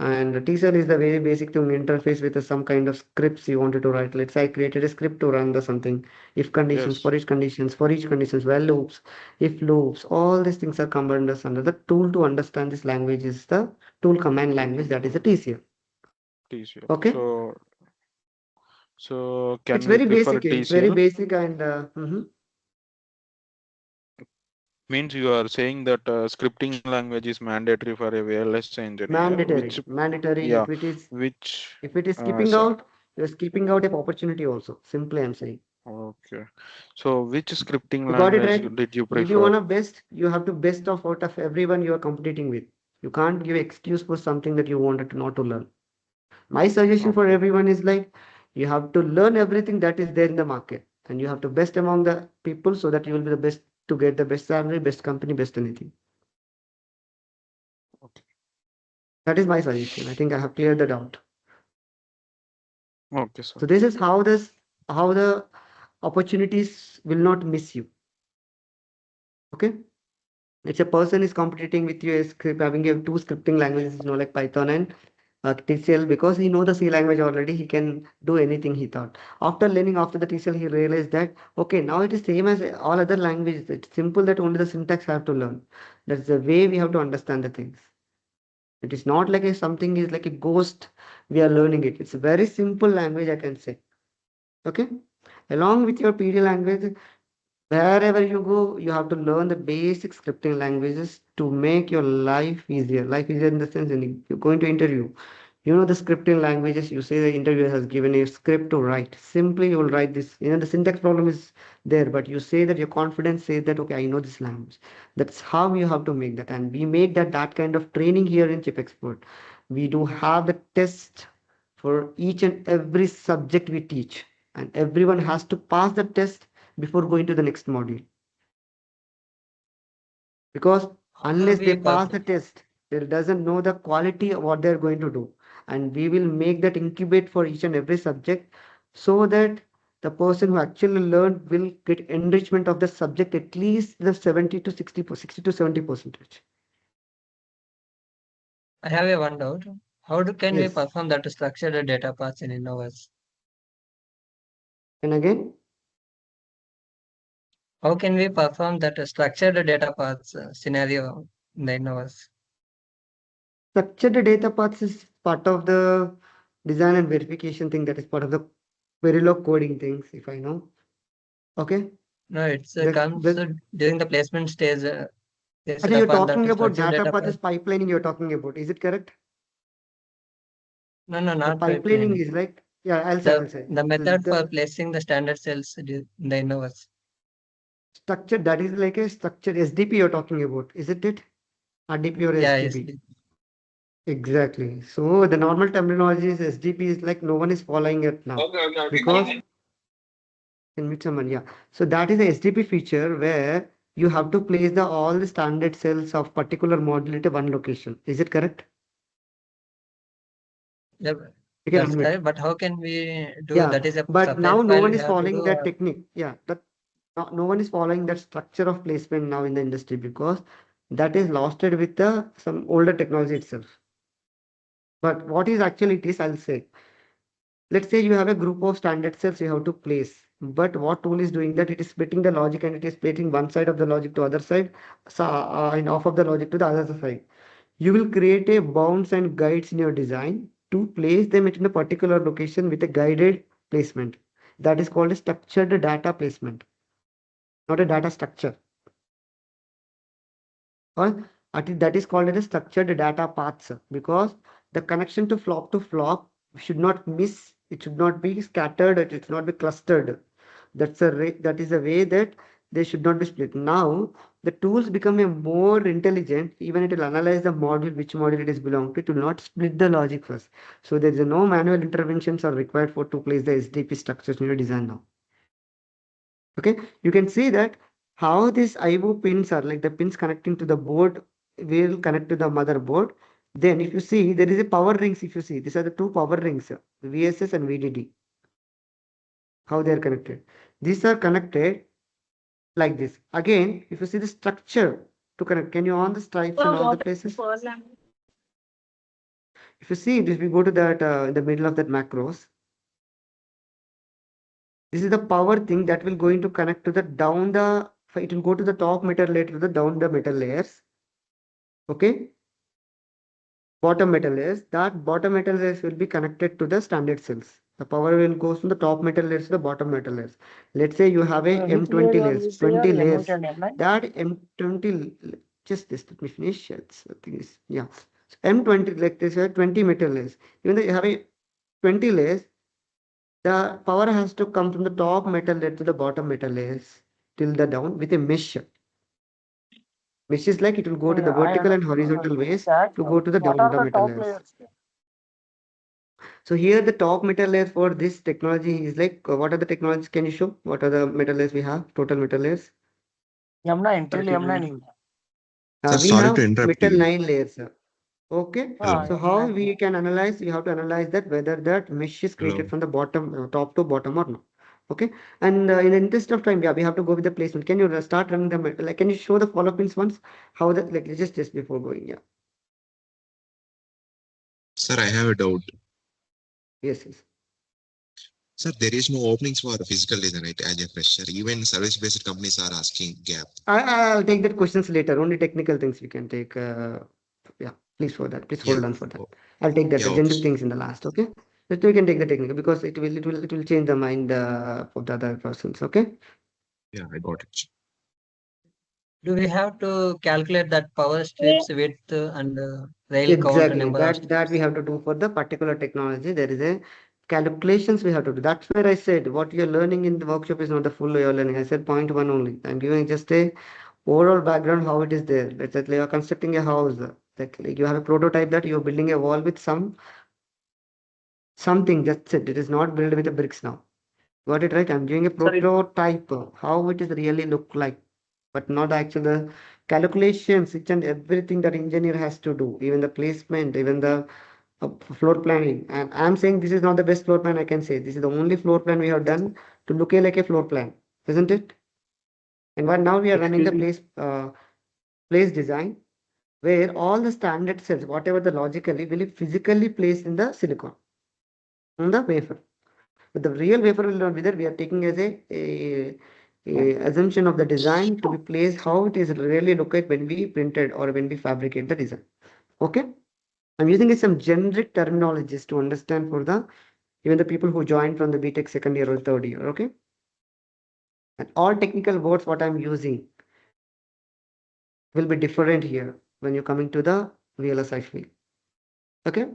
And TCL is the very basic thing interface with some kind of scripts you wanted to write. Let's say I created a script to run the something. If conditions,
Yes.
for each conditions, while loops, if loops, all these things are combined under the tool to understand this language is the tool command language that is the TCL.
TCL.
Okay.
So
It's
can we
very
prefer
basic. It's very
TCL?
basic and
Means you are saying that scripting language is mandatory for a VLSI engineer, which
mandatory.
yeah,
If it is
which
skipping
so,
out, you're skipping out an opportunity also. Simply, I'm saying.
Okay. So which scripting
You got it
language
right?
did you
If you
prefer?
want to best, you have to best of out of everyone you are competing with. You can't give excuse for something that you wanted to not to learn. My suggestion for
Okay.
everyone is like you have to learn everything that is there in the market and you have to best among the people so that you will be the best to get the best salary, best company, best anything.
Okay.
That is my suggestion. I think I have cleared that out.
Okay, sir.
So this is how the opportunities will not miss you. Okay. It's a person is competing with you, a script having a two scripting languages, like Python and TCL, because he know the C language already, he can do anything he thought. After learning after the TCL, he realized that, okay, now it is same as all other languages. It's simple that only the syntax I have to learn. That's the way we have to understand the things. It is not like something is like a ghost. We are learning it. It's a very simple language, I can say. Okay. Along with your PD language, wherever you go, you have to learn the basic scripting languages to make your life easier. Life easier in the sense when you're going to interview. You know the scripting languages, you say the interviewer has given you a script to write. Simply you will write this. The syntax problem is there, but you say that your confidence says that, okay, I know this language. That's how you have to make that. And we make that kind of training here in ChipXpert. We do have the test for each and every subject we teach. And everyone has to pass the test before going to the next module. Because unless they pass the test, they doesn't know the quality of what they're going to do. And we will make that incubate for each and every subject so that the person who actually learned will get enrichment of the subject at least the 70 to 60 to 70%.
I have a one doubt. Can we
Yes.
perform that structured data paths in Innovus?
And again,
how can we perform that structured data paths scenario in the Innovus?
structured data paths is part of the design and verification thing, that is part of the Verilog coding things, if I know. Okay.
No, it's
The,
comes
the,
during the placement stage. Based
You're
upon that
talking about
structured
data
data
path
path.
is pipelining you're talking about. Is it correct?
No,
The
not
pipelining
pipelining.
is like, yeah, I'll say.
The method for
The
placing the standard cells in the Innovus.
structure, that is like a structure SDP you're talking about, isn't it? RDP or
Yeah,
SDP? Exactly. So the normal terminology is SDP is like no one is following it now.
Okay.
Because can meet someone, yeah. So that is the SDP feature where you have to place all the standard cells of particular module at one location. Is it correct?
Yeah,
You can
that's
admit.
correct. But how can we do
Yeah,
that? Is a
but now
separate
no
file
one
we
is
have to
following
do.
that technique. Yeah, that no one is following that structure of placement now in the industry because that is losted with the some older technology itself. But what is actually it is, I'll say. Let's say you have a group of standard cells you have to place. But what tool is doing that? It is splitting the logic and it is splitting one side of the logic to other side, so, and off of the logic to the other side. You will create a bounds and guides in your design to place them in a particular location with a guided placement. That is called a structured data placement, not a data structure. Or that is called a structured data paths because the connection to flop should not miss. It should not be scattered. It should not be clustered. That is a way that they should not be split. Now the tools become a more intelligent. Even it will analyze the module, which module it is belong to. It will not split the logic first. So there is no manual interventions are required for to place the SDP structures in your design now. Okay, you can see that how these IO pins are like the pins connecting to the board will connect to the motherboard. Then if you see there is a power rings, if you see these are the two power rings, VSS and VDD. How they are connected. These are connected like this. Again, if you see the structure to connect, can you on the stripes in all the places? If you see this, we go to that in the middle of that macros. This is the power thing that will going to connect to the it will go to the top metal layer to the down the metal layers. Okay. Bottom metal layers. That bottom metal layers will be connected to the standard cells. The power will go from the top metal layers to the bottom metal layers. Let's say you have a
Which
M20
layer
layers,
you say
20 layers.
M8
That M20, just this, let me finish. The thing is, yeah. So M20, like this, 20 metal layers. Even though you have a 20 layers, the power has to come from the top metal layer to the bottom metal layers till the down with a mesh. Mesh is like it will go to the vertical and horizontal ways to go to the
What
down
are
the
the
metal
top
layers.
layers?
So here the top metal layer for this technology is like, what are the technologies? Can you show? What are the metal layers we have? Total metal layers?
M9 until M9.
Sir,
We
sorry
have
to interrupt
metal
you.
9 layers, sir. Okay.
Hello.
So how we can analyze? You have to analyze that whether that mesh is created
Hello.
from the bottom, top to bottom or not. Okay. And in the interest of time, yeah, we have to go with the placement. Can you start running the metal? Like, can you show the follow pins once? How that like just before going? Yeah.
Sir, I have a doubt.
Yes. Yes.
Sir, there is no openings for physical design, right? As a fresher, even service-based companies are asking gap.
I'll take that questions later. Only technical things we can take. Yeah, please for that. Please hold on for that. I'll take that
Yeah,
the
okay.
general things in the last. Okay, so we can take the technical because it will change the mind of the other persons. Okay.
Yeah, I got it.
Do we have to calculate that power strips width and rail count
Exactly.
number of
That we have to do for the particular technology. There is a calculations we have to do. That's where I said what you're learning in the workshop is not the full you're learning. I said point one only. I'm giving just a overall background how it is there. Let's say you're constructing a house. Like you have a prototype that you're building a wall with something. That's it. It is not built with the bricks now. Got it right? I'm giving a
Sorry.
prototype how it is really look like, but not actual calculations, each and everything that engineer has to do, even the placement, even the floor planning. And I'm saying this is not the best floor plan I can say. This is the only floor plan we have done to look like a floor plan, isn't it? And what now we are running the place design where all the standard cells, whatever the logically, will be physically placed in the silicon on the wafer. But the real wafer will not be there. We are taking as a assumption of the design to be placed how it is really look like when we printed or when we fabricate the design. Okay. I'm using some generic terminologies to understand for the even the people who joined from the BTech second year or third year. Okay. And all technical words what I'm using will be different here when you're coming to the VLSI field. Okay.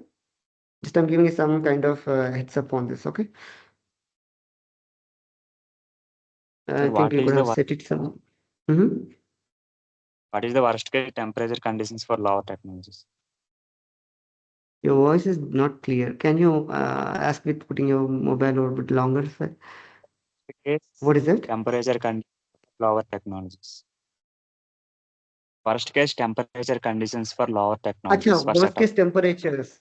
Just I'm giving you some kind of heads up on this. Okay. I think you could have set it some.
What is the worst case temperature conditions for lower technologies?
Your voice is not clear. Can you ask with putting your mobile or a bit longer? Sir? What is it?
Temperature conditions for lower technologies. Worst case temperature conditions for lower technologies.
Achha, worst case temperatures.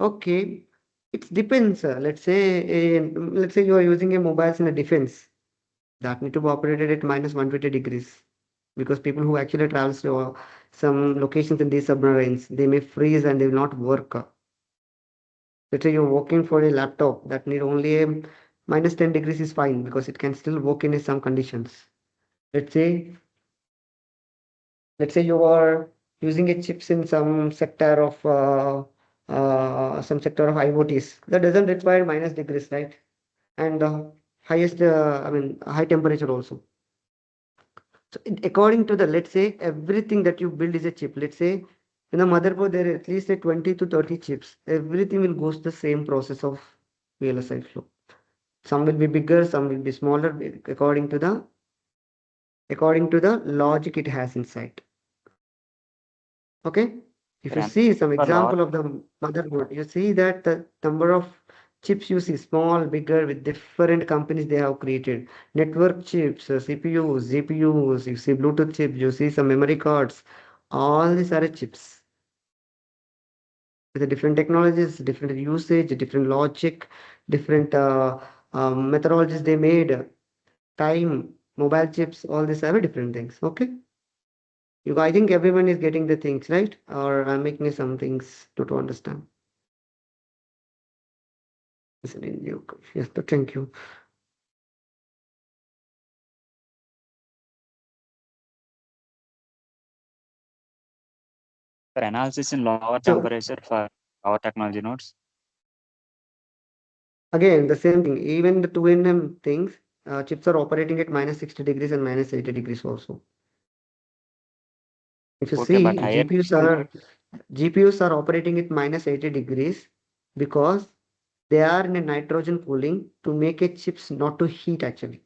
Okay, it depends. Let's say you are using a mobiles in a defense that need to be operated at minus 120 degrees because people who actually travels to some locations in these submarines, they may freeze and they will not work. Let's say you're working for a laptop that need only a minus 10 degrees is fine because it can still work in some conditions. Let's say you are using a chips in some sector of IoTs that doesn't require minus degrees, right? And highest, high temperature also. So according to the, let's say everything that you build is a chip. Let's say in the motherboard there are at least a 20 to 30 chips. Everything will go through the same process of VLSI flow. Some will be bigger, some will be smaller according to the logic it has inside. Okay. If you see some example of the motherboard, you see that the number of chips you see small, bigger with different companies they have created. Network chips, CPUs, GPUs, you see Bluetooth chips, you see some memory cards. All these are chips. With the different technologies, different usage, different logic, different methodologies they made, time, mobile chips, all these are different things. Okay. I think everyone is getting the things right, or I'm making some things to understand. Yes, thank you.
For analysis in lower temperature for lower technology nodes.
Again, the same thing. Even the 2nm things, chips are operating at minus 60 degrees and minus 80 degrees also. If you see, GPUs are operating at minus 80 degrees because They are in a nitrogen cooling to make a chips not to heat actually.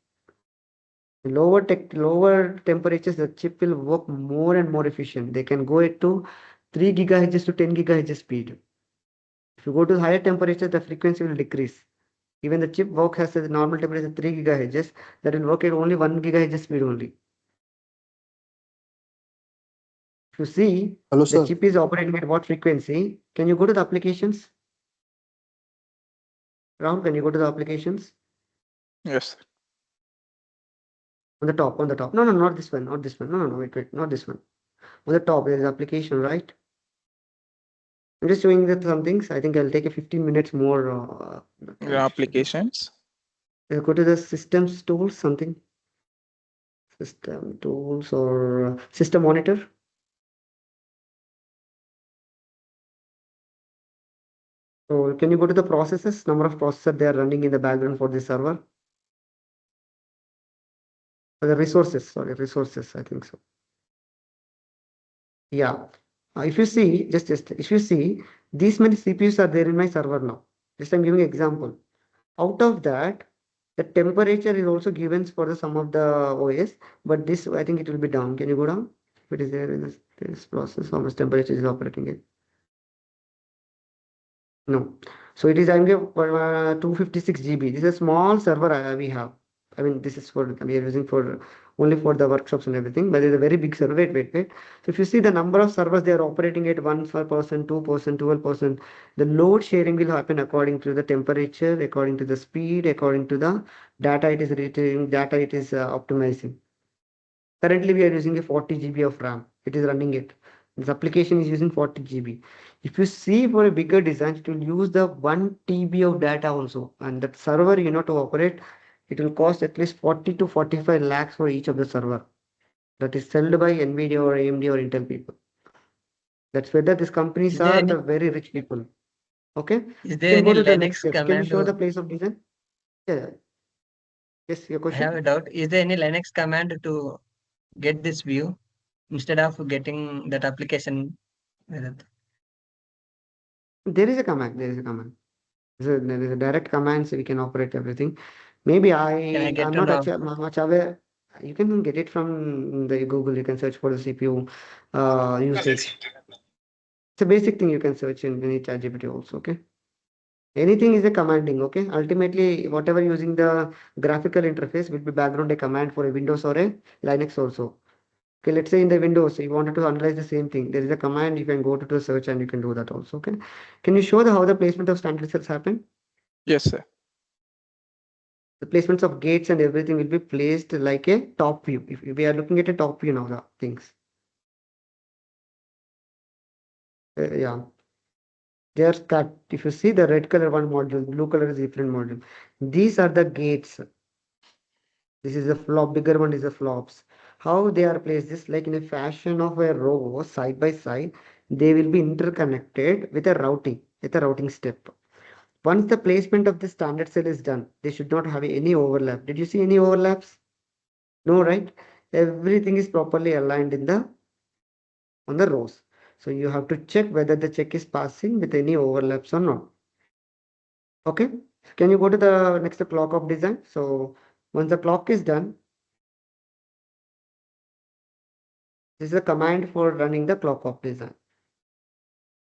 Lower temperatures, the chip will work more and more efficient. They can go to 3 gigahertz to 10 gigahertz speed. If you go to higher temperature, the frequency will decrease. Even the chip works as a normal temperature 3 gigahertz, that will work at only 1 gigahertz speed only. If you see,
Hello,
the
sir.
chip is operating at what frequency? Can you go to the applications? Rahul, can you go to the applications?
Yes.
On the top. No, not this one, not this one. No, wait, not this one. On the top, there is application, right? I'm just showing that some things. I think I'll take a 15 minutes more.
The applications.
Go to the systems tools, something. System tools or system monitor. So can you go to the processes, number of processors they are running in the background for the server? The resources, I think so. Yeah. If you see, if you see, these many CPUs are there in my server now. Just I'm giving an example. Out of that, the temperature is also given for the some of the OS, but this I think it will be down. Can you go down? If it is there in this process, how much temperature is operating it? No. So it is I'm giving 256 GB. This is a small server we have. I mean, this is for we are using for only for the workshops and everything, but it's a very big server. Wait. So if you see the number of servers they are operating at 1%, 2%, 12%, the load sharing will happen according to the temperature, according to the speed, according to the data it is retrieving, data it is optimizing. Currently, we are using a 40 GB of RAM. It is running it. This application is using 40 GB. If you see for a bigger design, it will use the 1 TB of data also. And that server, to operate, it will cost at least 40 to 45 lakhs for each of the server. That is sold by nvidia or AMD or Intel people. That's whether these companies are the very rich people. Okay.
Is there
Can go
any
to the next
Linux
step. Can you
command?
show the place of design? Yeah. Yes, your
I
question.
have a doubt. Is there any Linux command to get this view instead of getting that application?
There is a command. There is a direct command, so we can operate everything. Maybe I'm not actually much aware. You can get it from the Google. You can search for the CPU usage. It's a basic thing you can search in any ChatGPT also. Okay. Anything is a commanding. Okay. Ultimately, whatever using the graphical interface will be background a command for a Windows or a Linux also. Okay, let's say in the Windows, you wanted to analyze the same thing. There is a command, you can go to the search and you can do that also. Okay. Can you show how the placement of standard cells happen?
Yes, sir.
The placements of gates and everything will be placed like a top view. If we are looking at a top view now, the things. Yeah. They are cut. If you see the red color one module, blue color is different module. These are the gates. This is a flop, bigger one is the flops. How they are placed is like in a fashion of a row side by side. They will be interconnected with a routing step. Once the placement of the standard cell is done, they should not have any overlap. Did you see any overlaps? No, right? Everything is properly aligned on the rows. So you have to check whether the check is passing with any overlaps or not. Okay. Can you go to the next clock of design? So once the clock is done, this is a command for running the clock of design.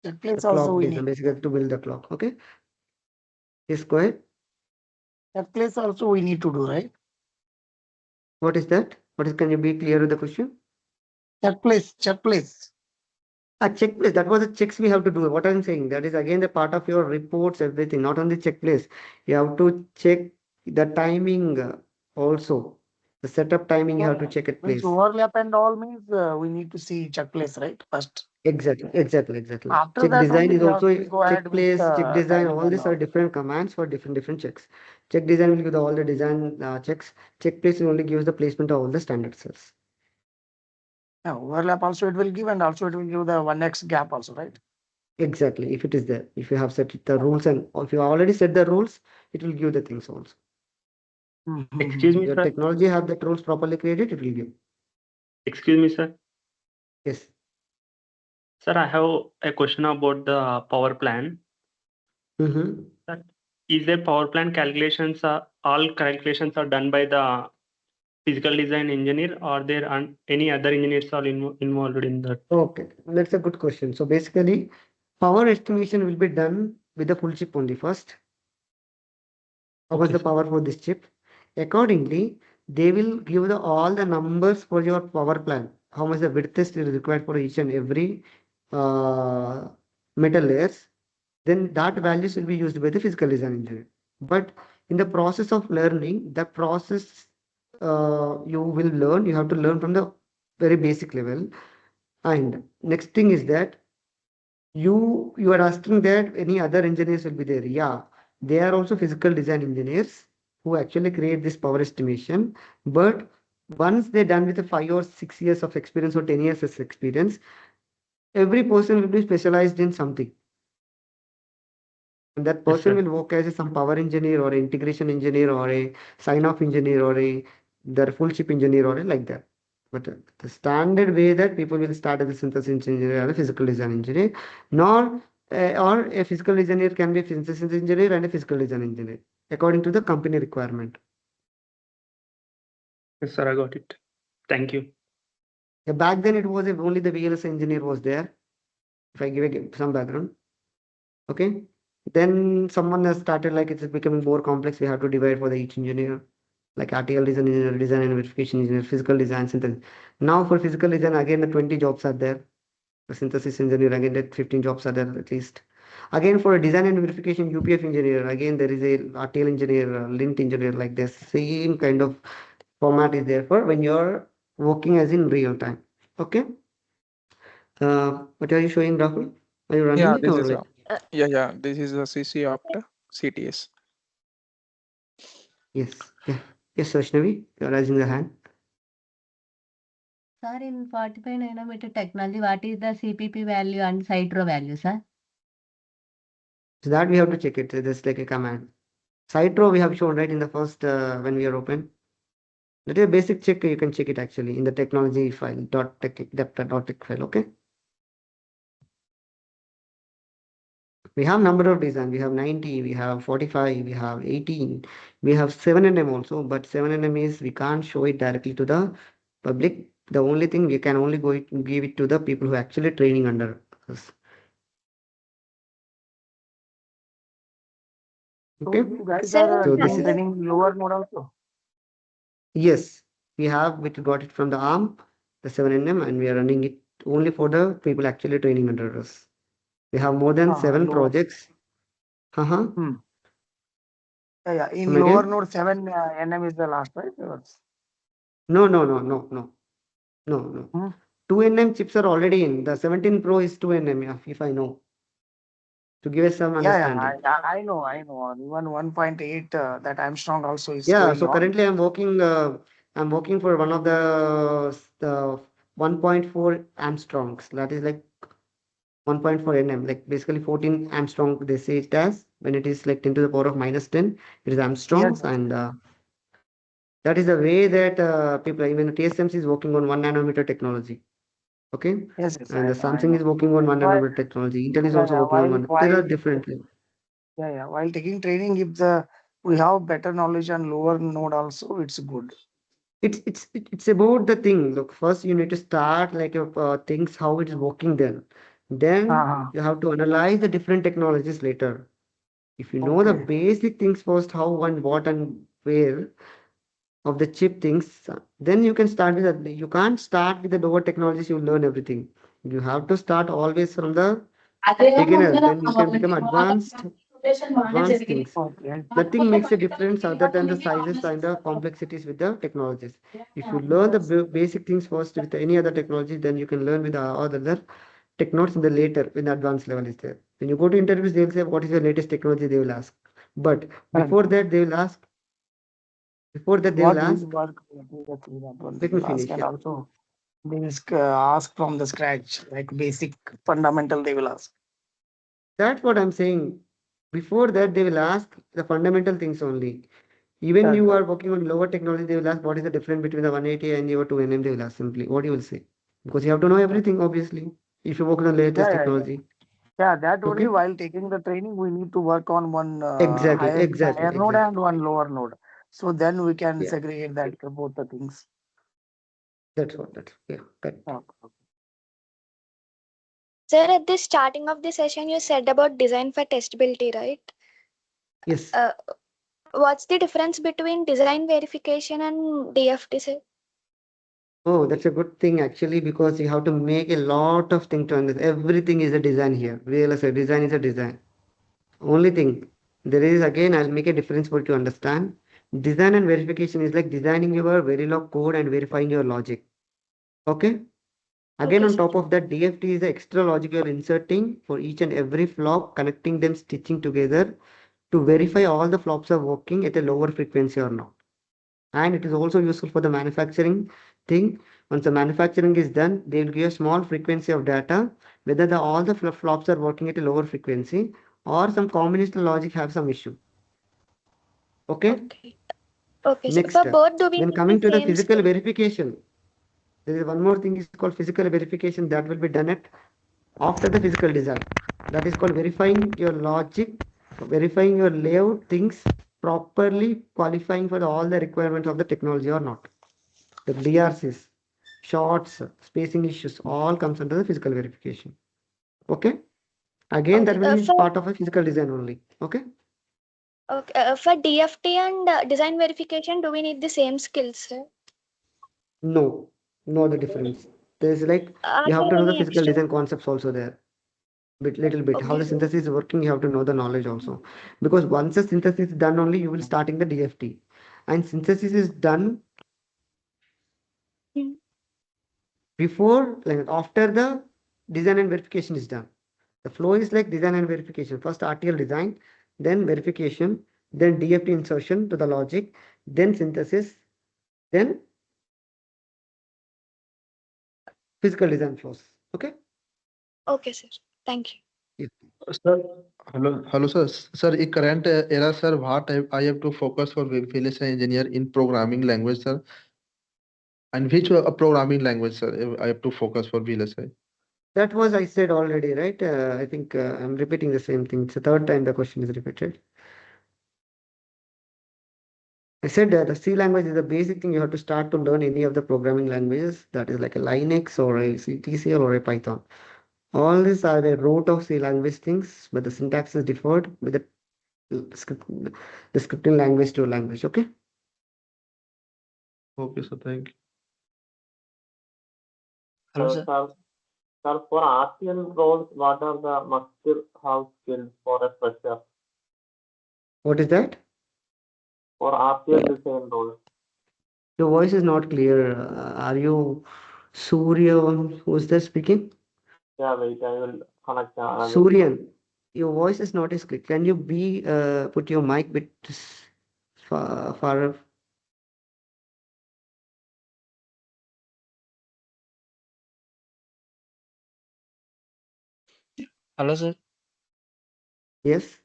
That place
The
also
clock
we
design,
need.
basically to build the clock. Okay. Yes, go ahead.
That place also we need to do, right?
What is that? Can you be clear with the question?
Check place.
A check place. That was the checks we have to do. What I'm saying, that is again the part of your reports, everything, not only check place. You have to check the timing also. The setup timing you have to check at place.
Overlap and all means we need to see check place, right? First.
Exactly.
After
Check
that
design
only
is
we have
also
to go ahead
check
with
place, check design.
timing
All
and
these are different commands for different checks. Check design will give all the design checks. Check place only gives the placement of all the standard cells.
Yeah, overlap also it will give, and also it will give the 1x gap also, right?
Exactly. If it is there, if you have set the rules and if you already set the rules, it will give the things also.
Excuse me,
Your
sir.
technology have the rules properly created, it will give.
Excuse me, sir.
Yes.
Sir, I have a question about the power plan.
Mm-hmm.
Sir, is there power plant calculations? All calculations are done by the physical design engineer, or there are any other engineers are involved in that?
Okay, that's a good question. So basically, power estimation will be done with the full chip only first. How much the power for this chip? Accordingly, they will give all the numbers for your power plant. How much the width is required for each and every metal layers. Then that values will be used by the physical design engineer. But in the process of learning, the process you have to learn from the very basic level. And next thing is that you are asking that any other engineers will be there. Yeah, they are also physical design engineers who actually create this power estimation. But once they're done with the 5 or 6 years of experience or 10 years of experience, every person will be specialized in something. And that person will work as some power engineer or integration engineer or a sign-off engineer or the full chip engineer or like that. But the standard way that people will start as a synthesis engineer or a physical design engineer, nor or a physical engineer can be a synthesis engineer and a physical design engineer according to the company requirement.
Yes, sir, I got it. Thank you.
Yeah, back then it was only the VLSI engineer was there. If I give some background, okay. Then someone has started like it's becoming more complex. We have to divide for the each engineer, like RTL design engineer, design and verification engineer, physical design, synthesis. Now for physical design, again the 20 jobs are there. The synthesis engineer, again that 15 jobs are there at least. Again for a design and verification UPF engineer, again there is a RTL engineer, lint engineer, like this. Same kind of format is there for when you're working as in real time. Okay. What are you showing, Rahul? Are you running
Yeah,
it
this
or
is
like?
yeah, this is a CC Opta CTS.
Yes. Yeah. Yes, Vaishnavi, you're raising the hand.
Sir, in 45 nanometer technology, what is the CPP value and Cytro value, sir?
So that we have to check it. Just like a command. Cytro we have shown right in the first when we are open. That is a basic check. You can check it actually in the technology file .tech file. Okay. We have number of design. We have 90. We have 45. We have 18. We have 7nm also. But 7nm is we can't show it directly to the public. The only thing we can only give it to the people who are actually training under us. Okay.
So you guys are
So this is
training lower node also.
yes, we got it from the ARM, the 7nm, and we are running it only for the people actually training under us. We have more than 7
lower.
projects.
Yeah. In
Come
lower
again?
node 7 nm is the last, right?
No. 2nm chips are already in. The 17 Pro is 2nm, if I know. To give us some understanding.
I know. Even 1.8 that Armstrong also is
Yeah,
going
so
on.
currently I'm working for one of the 1.4 Armstrongs. That is like 1.4 nm, like basically 14 Armstrong, they say it as when it is like 10 to the power of -10, it is Armstrongs.
Yes.
And that is the way that people, even TSMC is working on 1 nanometer technology. Okay.
Yes,
And the
I
Samsung
know.
is working on 1 nanometer technology. Intel is also working on one. There are different.
Yeah. While taking training, if we have better knowledge on lower node also, it's good.
It's about the thing. Look, first you need to start like things how it is working then. Then you have to analyze the different technologies later. If you know the basic things first, how and what and where of the chip things, then you can start with that. You can't start with the lower technologies, you learn everything. You have to start always from the beginner, then you can become advanced things. Nothing makes a difference other than the sizes and the complexities with the technologies. If you learn the basic things first with any other technology, then you can learn with the other technologies in the later when the advanced level is there. When you go to interviews, they will say what is the latest technology, they will ask. But before that they will ask. Let me finish.
And also they will ask from the scratch, like basic fundamental they will ask.
That's what I'm saying. Before that, they will ask the fundamental things only. Even you are working on lower technology, they will ask what is the difference between the 180 and your 2nm. They will ask simply what you will say, because you have to know everything obviously if you work on the latest technology.
Yeah, that only
Okay.
while taking the training, we need to work on one
Exactly,
higher node
exactly.
and one lower node. So then we can
Yeah,
segregate that both the things.
that's yeah, correct.
Okay.
Sir, at the starting of the session, you said about design for testability, right?
Yes.
What's the difference between design verification and DFT, sir?
Oh, that's a good thing actually, because you have to make a lot of things to understand. Everything is a design here. VLSI design is a design. Only thing there is, again, I'll make a difference for you to understand. Design and verification is like designing your Verilog code and verifying your logic. Okay. Again,
Okay,
on
sir.
top of that, DFT is the extra logic you're inserting for each and every flop, connecting them, stitching together to verify all the flops are working at a lower frequency or not. And it is also useful for the manufacturing thing. Once the manufacturing is done, they will give a small frequency of data, whether all the flops are working at a lower frequency or some combinational logic have some issue. Okay.
Okay, sir.
Next,
For both, do we
then
need
coming
the
to the
same
physical
skill?
verification. There is one more thing is called physical verification that will be done at after the physical design. That is called verifying your logic, verifying your layout things properly, qualifying for all the requirements of the technology or not. The DRCs, shorts, spacing issues, all comes under the physical verification. Okay. Again, that will be part of a physical design only. Okay.
Okay. For DFT and design verification, do we need the same skills, sir?
No, no the difference. There's like
Are
you have to
there
know the
any
physical
extra?
design concepts also there. Little bit how
Okay,
the
sir.
synthesis is working, you have to know the knowledge also, because once the synthesis is done only you will starting the DFT, and synthesis is done before, like after the design and verification is done. The flow is like design and verification. First RTL design, then verification, then DFT insertion to the logic, then synthesis, then physical design flows. Okay.
Okay, sir. Thank you.
Sir, hello, sir. Sir, in current era, sir, what I have to focus for VLSI engineer in programming language, sir, and which programming language, sir, I have to focus for VLSI.
That was I said already, right? I think I'm repeating the same thing. It's the third time the question is repeated. I said the C language is the basic thing you have to start to learn any of the programming languages. That is like a Linux or a TCL or a Python. All these are the root of C language things, but the syntax is differed with the scripting language to language. Okay.
Okay, sir. Thank you.
Hello, sir. Sir, for RTL roles, what are the must-have skills for a fresher?
What is that?
For RTL design roles.
Your voice is not clear. Are you Surya? Who's there speaking?
Yeah, wait, I will connect another.
Suryan. Your voice is not as clear. Can you be put your mic bit far?
Hello, sir.
Yes.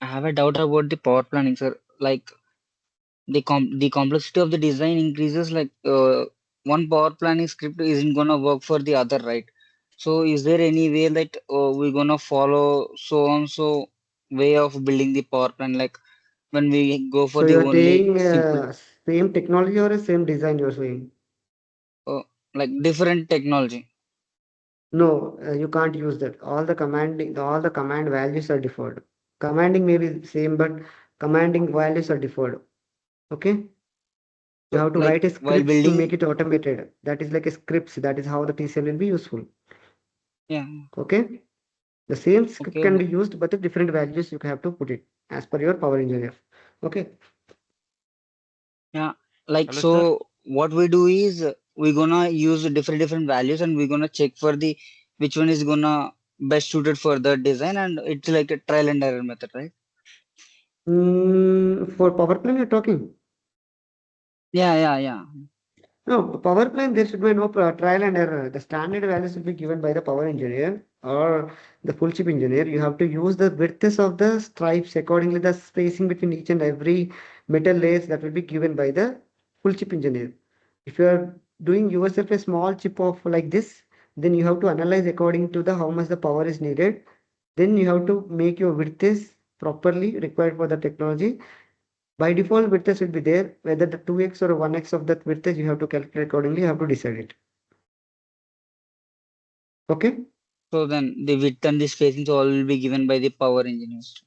I have a doubt about the power planning, sir. Like the complexity of the design increases. Like one power planning script isn't gonna work for the other, right? So, is there any way that we're gonna follow so way of building the power plan? Like when we go for
So
the
you're
only
saying
simple,
same technology or same design you're saying?
like different technology.
No, you can't use that. All the command values are deferred. Commanding may be same, but commanding values are deferred. Okay. You
So,
have to
like
write a
while
scripts to make
building,
it automated. That is like a scripts. That is how the TCL will be useful.
yeah,
Okay. The same script can
okay,
be used, but the different values you have to put it as per your power engineer. Okay.
yeah. Like
Hello, sir.
so, what we do is we're gonna use different values, and we're gonna check for the which one is gonna best suited for the design, and it's like a trial and error method, right?
For power plant, you're talking.
Yeah.
No, power plant, there should be no trial and error. The standard values will be given by the power engineer or the full chip engineer. You have to use the widths of the stripes accordingly, the spacing between each and every metal layers that will be given by the full chip engineer. If you are doing yourself a small chip of like this, then you have to analyze according to the how much the power is needed. Then you have to make your widths properly required for the technology. By default, widths will be there. Whether the 2x or 1x of that width you have to calculate accordingly. You have to decide it. Okay.
So then the width and the spacing all will be given by the power engineers.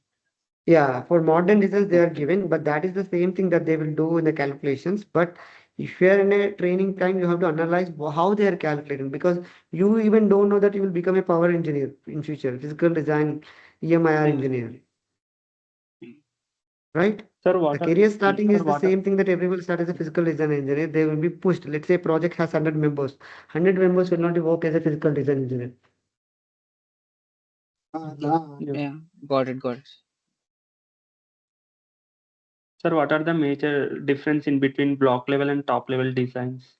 Yeah, for modern designs they are given, but that is the same thing that they will do in the calculations. But if you are in a training time, you have to analyze how they are calculating, because you even don't know that you will become a power engineer in future, physical design, EMIR engineer. Right?
Sir,
The
what are
career starting
sir,
is the
what are
same thing that everyone will start as a physical design engineer. They will be pushed. Let's say project has 100 members. 100 members will not work as a physical design engineer.
Yeah, got it, got it.
sir, what are the major difference in between block level and top level designs?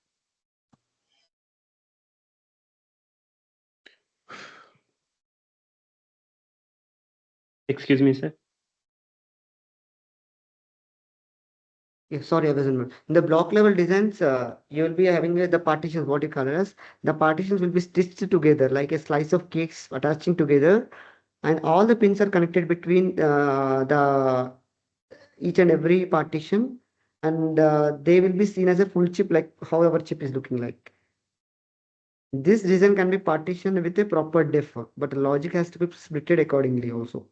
Excuse me, sir.
Yeah, sorry, I wasn't. In the block level designs, you will be having the partitions, what you call as the partitions will be stitched together like a slice of cakes attaching together, and all the pins are connected between the each and every partition, and they will be seen as a full chip, like how our chip is looking like. This design can be partitioned with a proper depth, but the logic has to be splitted accordingly also.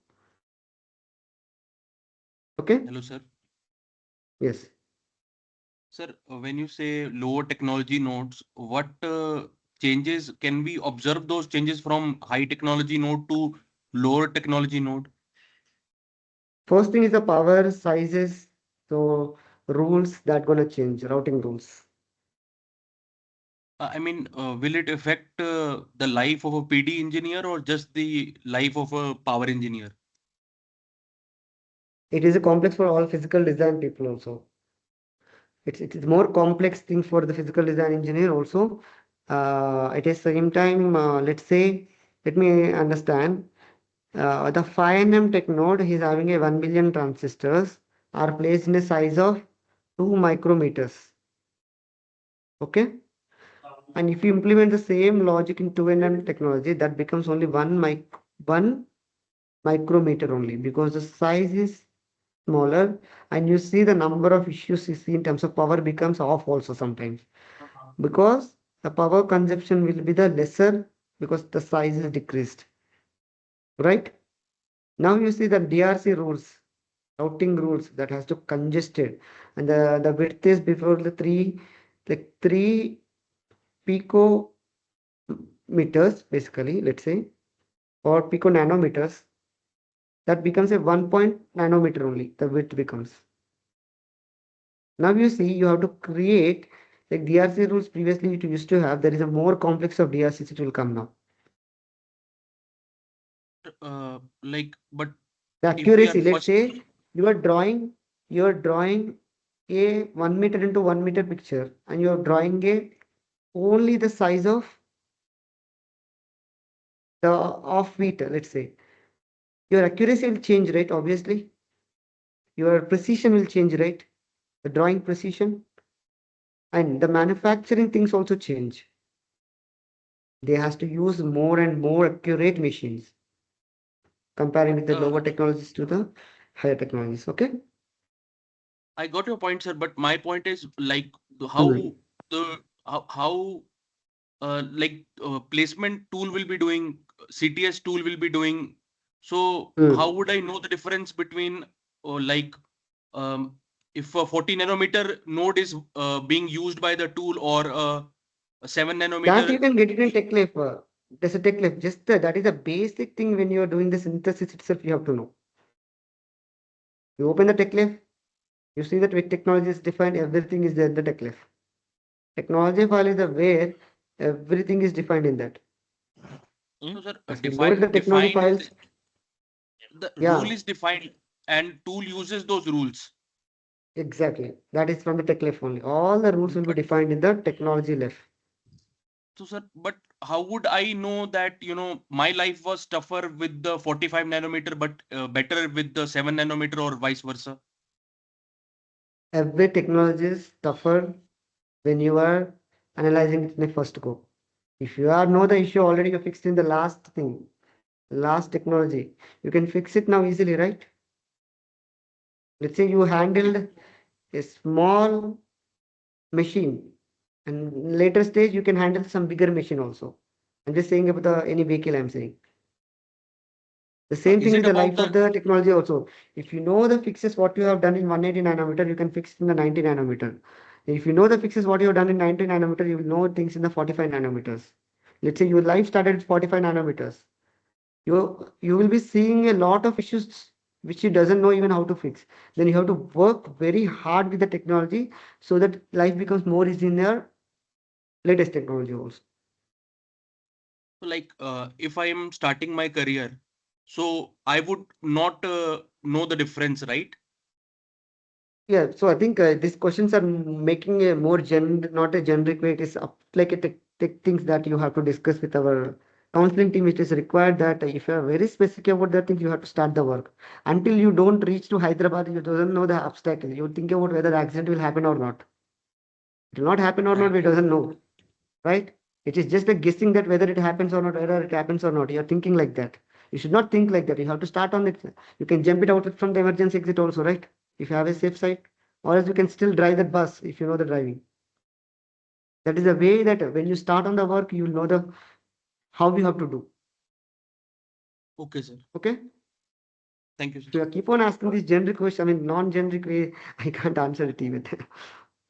Okay.
Hello, sir.
Yes.
Sir, when you say lower technology nodes, what changes can we observe those changes from high technology node to lower technology node?
First thing is the power sizes. So rules that gonna change, routing rules.
I mean, will it affect the life of a PD engineer or just the life of a power engineer?
It is a complex for all physical design people also. It is more complex thing for the physical design engineer also. At the same time, let's say, let me understand. The 5nm tech node is having a 1 billion transistors are placed in a size of 2 micrometers. Okay. And if you implement the same logic in 2nm technology, that becomes only 1 micrometer only, because the size is smaller, and you see the number of issues you see in terms of power becomes off also sometimes, because the power consumption will be the lesser because the size is decreased. Right? Now you see the DRC rules, routing rules that has to congested, and the width is before the 3 pico meters basically, let's say, or pico nanometers. That becomes a 1 nanometer only, the width becomes. Now you see you have to create like DRC rules previously it used to have, there is a more complex of DRCs it will come now.
But
The
if we are
accuracy, let's
first,
say you are drawing a 1 meter into 1 meter picture, and you are drawing a only the size of the off meter, let's say. Your accuracy will change, right? Obviously. Your precision will change, right? The drawing precision. And the manufacturing things also change. They has to use more and more accurate machines comparing with the lower technologies to the higher technologies. Okay.
I got your point, sir, but my point is like how the how like placement tool will be doing, CTS tool will be doing. So how would I know the difference between like if a 40 nanometer node is being used by the tool or a 7
That
nanometer?
you can get it in TechLife. There's a TechLife. Just that is a basic thing when you are doing the synthesis itself. You have to know. You open the TechLife. You see that with technology is defined. Everything is there in the TechLife. Technology file is the where everything is defined in that.
So, sir,
As we load the technology files.
The
Yeah.
rule is defined and tool uses those rules.
Exactly. That is from the TechLife only. All the rules will be defined in the technology left.
So, sir, but how would I know that, my life was tougher with the 45 nanometer, but better with the 7 nanometer or vice versa?
Every technology is tougher when you are analyzing it in a first go. If you know the issue already, you fixed in the last thing, last technology. You can fix it now easily, right? Let's say you handled a small machine, and later stage you can handle some bigger machine also. I'm just saying about any vehicle I'm saying. The same
Is
thing
it
with the
about
life of the technology also. If you know the fixes what you have done in 180 nanometer, you can fix it in the 90 nanometer. If you know the fixes what you have done in 90 nanometer, you will know things in the 45 nanometers. Let's say your life started at 45 nanometers. You will be seeing a lot of issues which you doesn't know even how to fix. Then you have to work very hard with the technology so that life becomes more easy in your latest technology also.
like if I am starting my career, so I would not know the difference, right?
Yeah, so I think these questions are making a more not a generic way. It is up like a tech things that you have to discuss with our counseling team. It is required that if you are very specific about that thing, you have to start the work. Until you don't reach to Hyderabad, you don't know the obstacle. You think about whether the accident will happen or not. It will not happen or not, we doesn't know, right? It is just a guessing that whether it happens or not, whether it happens or not. You're thinking like that. You should not think like that. You have to start on it. You can jump it out from the emergency exit also, right? If you have a safe side, or else you can still drive that bus if you know the driving. That is a way that when you start on the work, you will know the how you have to do.
Okay, sir.
Okay.
Thank you, sir.
If you keep on asking this generic question, I mean non-generic way, I can't answer it even.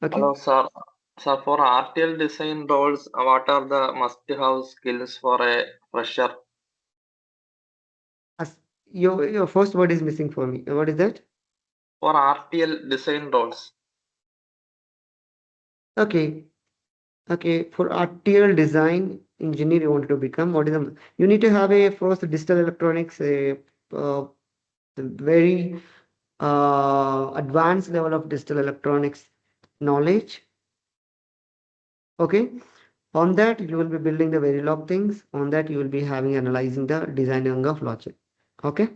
Okay.
Hello, sir. Sir, for RTL design roles, what are the must-have skills for a fresher?
Your first word is missing for me. What is that?
For RTL design roles.
Okay. Okay. For RTL design engineer, you want to become, what is the, you need to have a first digital electronics, a very advanced level of digital electronics knowledge. Okay. On that, you will be building the Verilog things. On that, you will be having analyzing the designing of logic. Okay.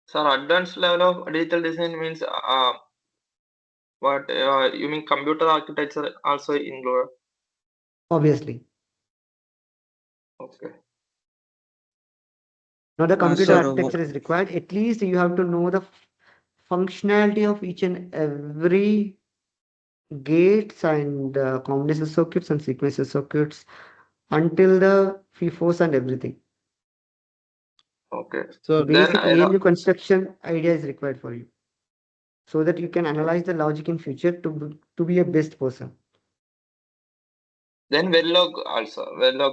Sir, advanced level of digital design means what you mean computer architecture also included?
Obviously.
Okay.
Now the computer
Sir,
architecture is required. At least you have to know the functionality of each and every gates and combination circuits and sequential circuits until the FIFOs and everything.
Okay.
So
Then
basic ALU construction idea is required for you, so that you can analyze the logic in future to be a best person.
Then Verilog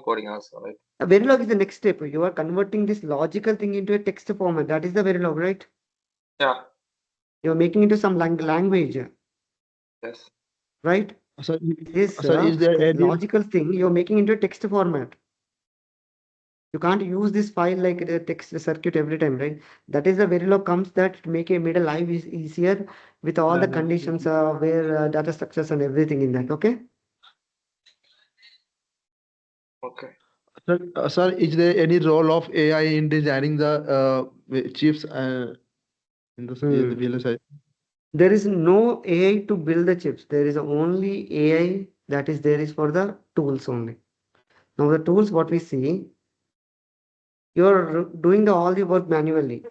coding also, right?
Verilog is the next step. You are converting this logical thing into a text format. That is the Verilog, right?
Yeah.
You're making into some language,
Yes.
right?
So,
This
is there any
logical thing you're making into a text format. You can't use this file like a text circuit every time, right? That is the Verilog comes that make a middle life is easier with all the conditions where data structures and everything in that. Okay.
Okay.
Sir, is there any role of AI in designing the chips in the VLSI?
There is no AI to build the chips. There is only AI that is there is for the tools only. Now the tools what we see, you're doing all the work manually,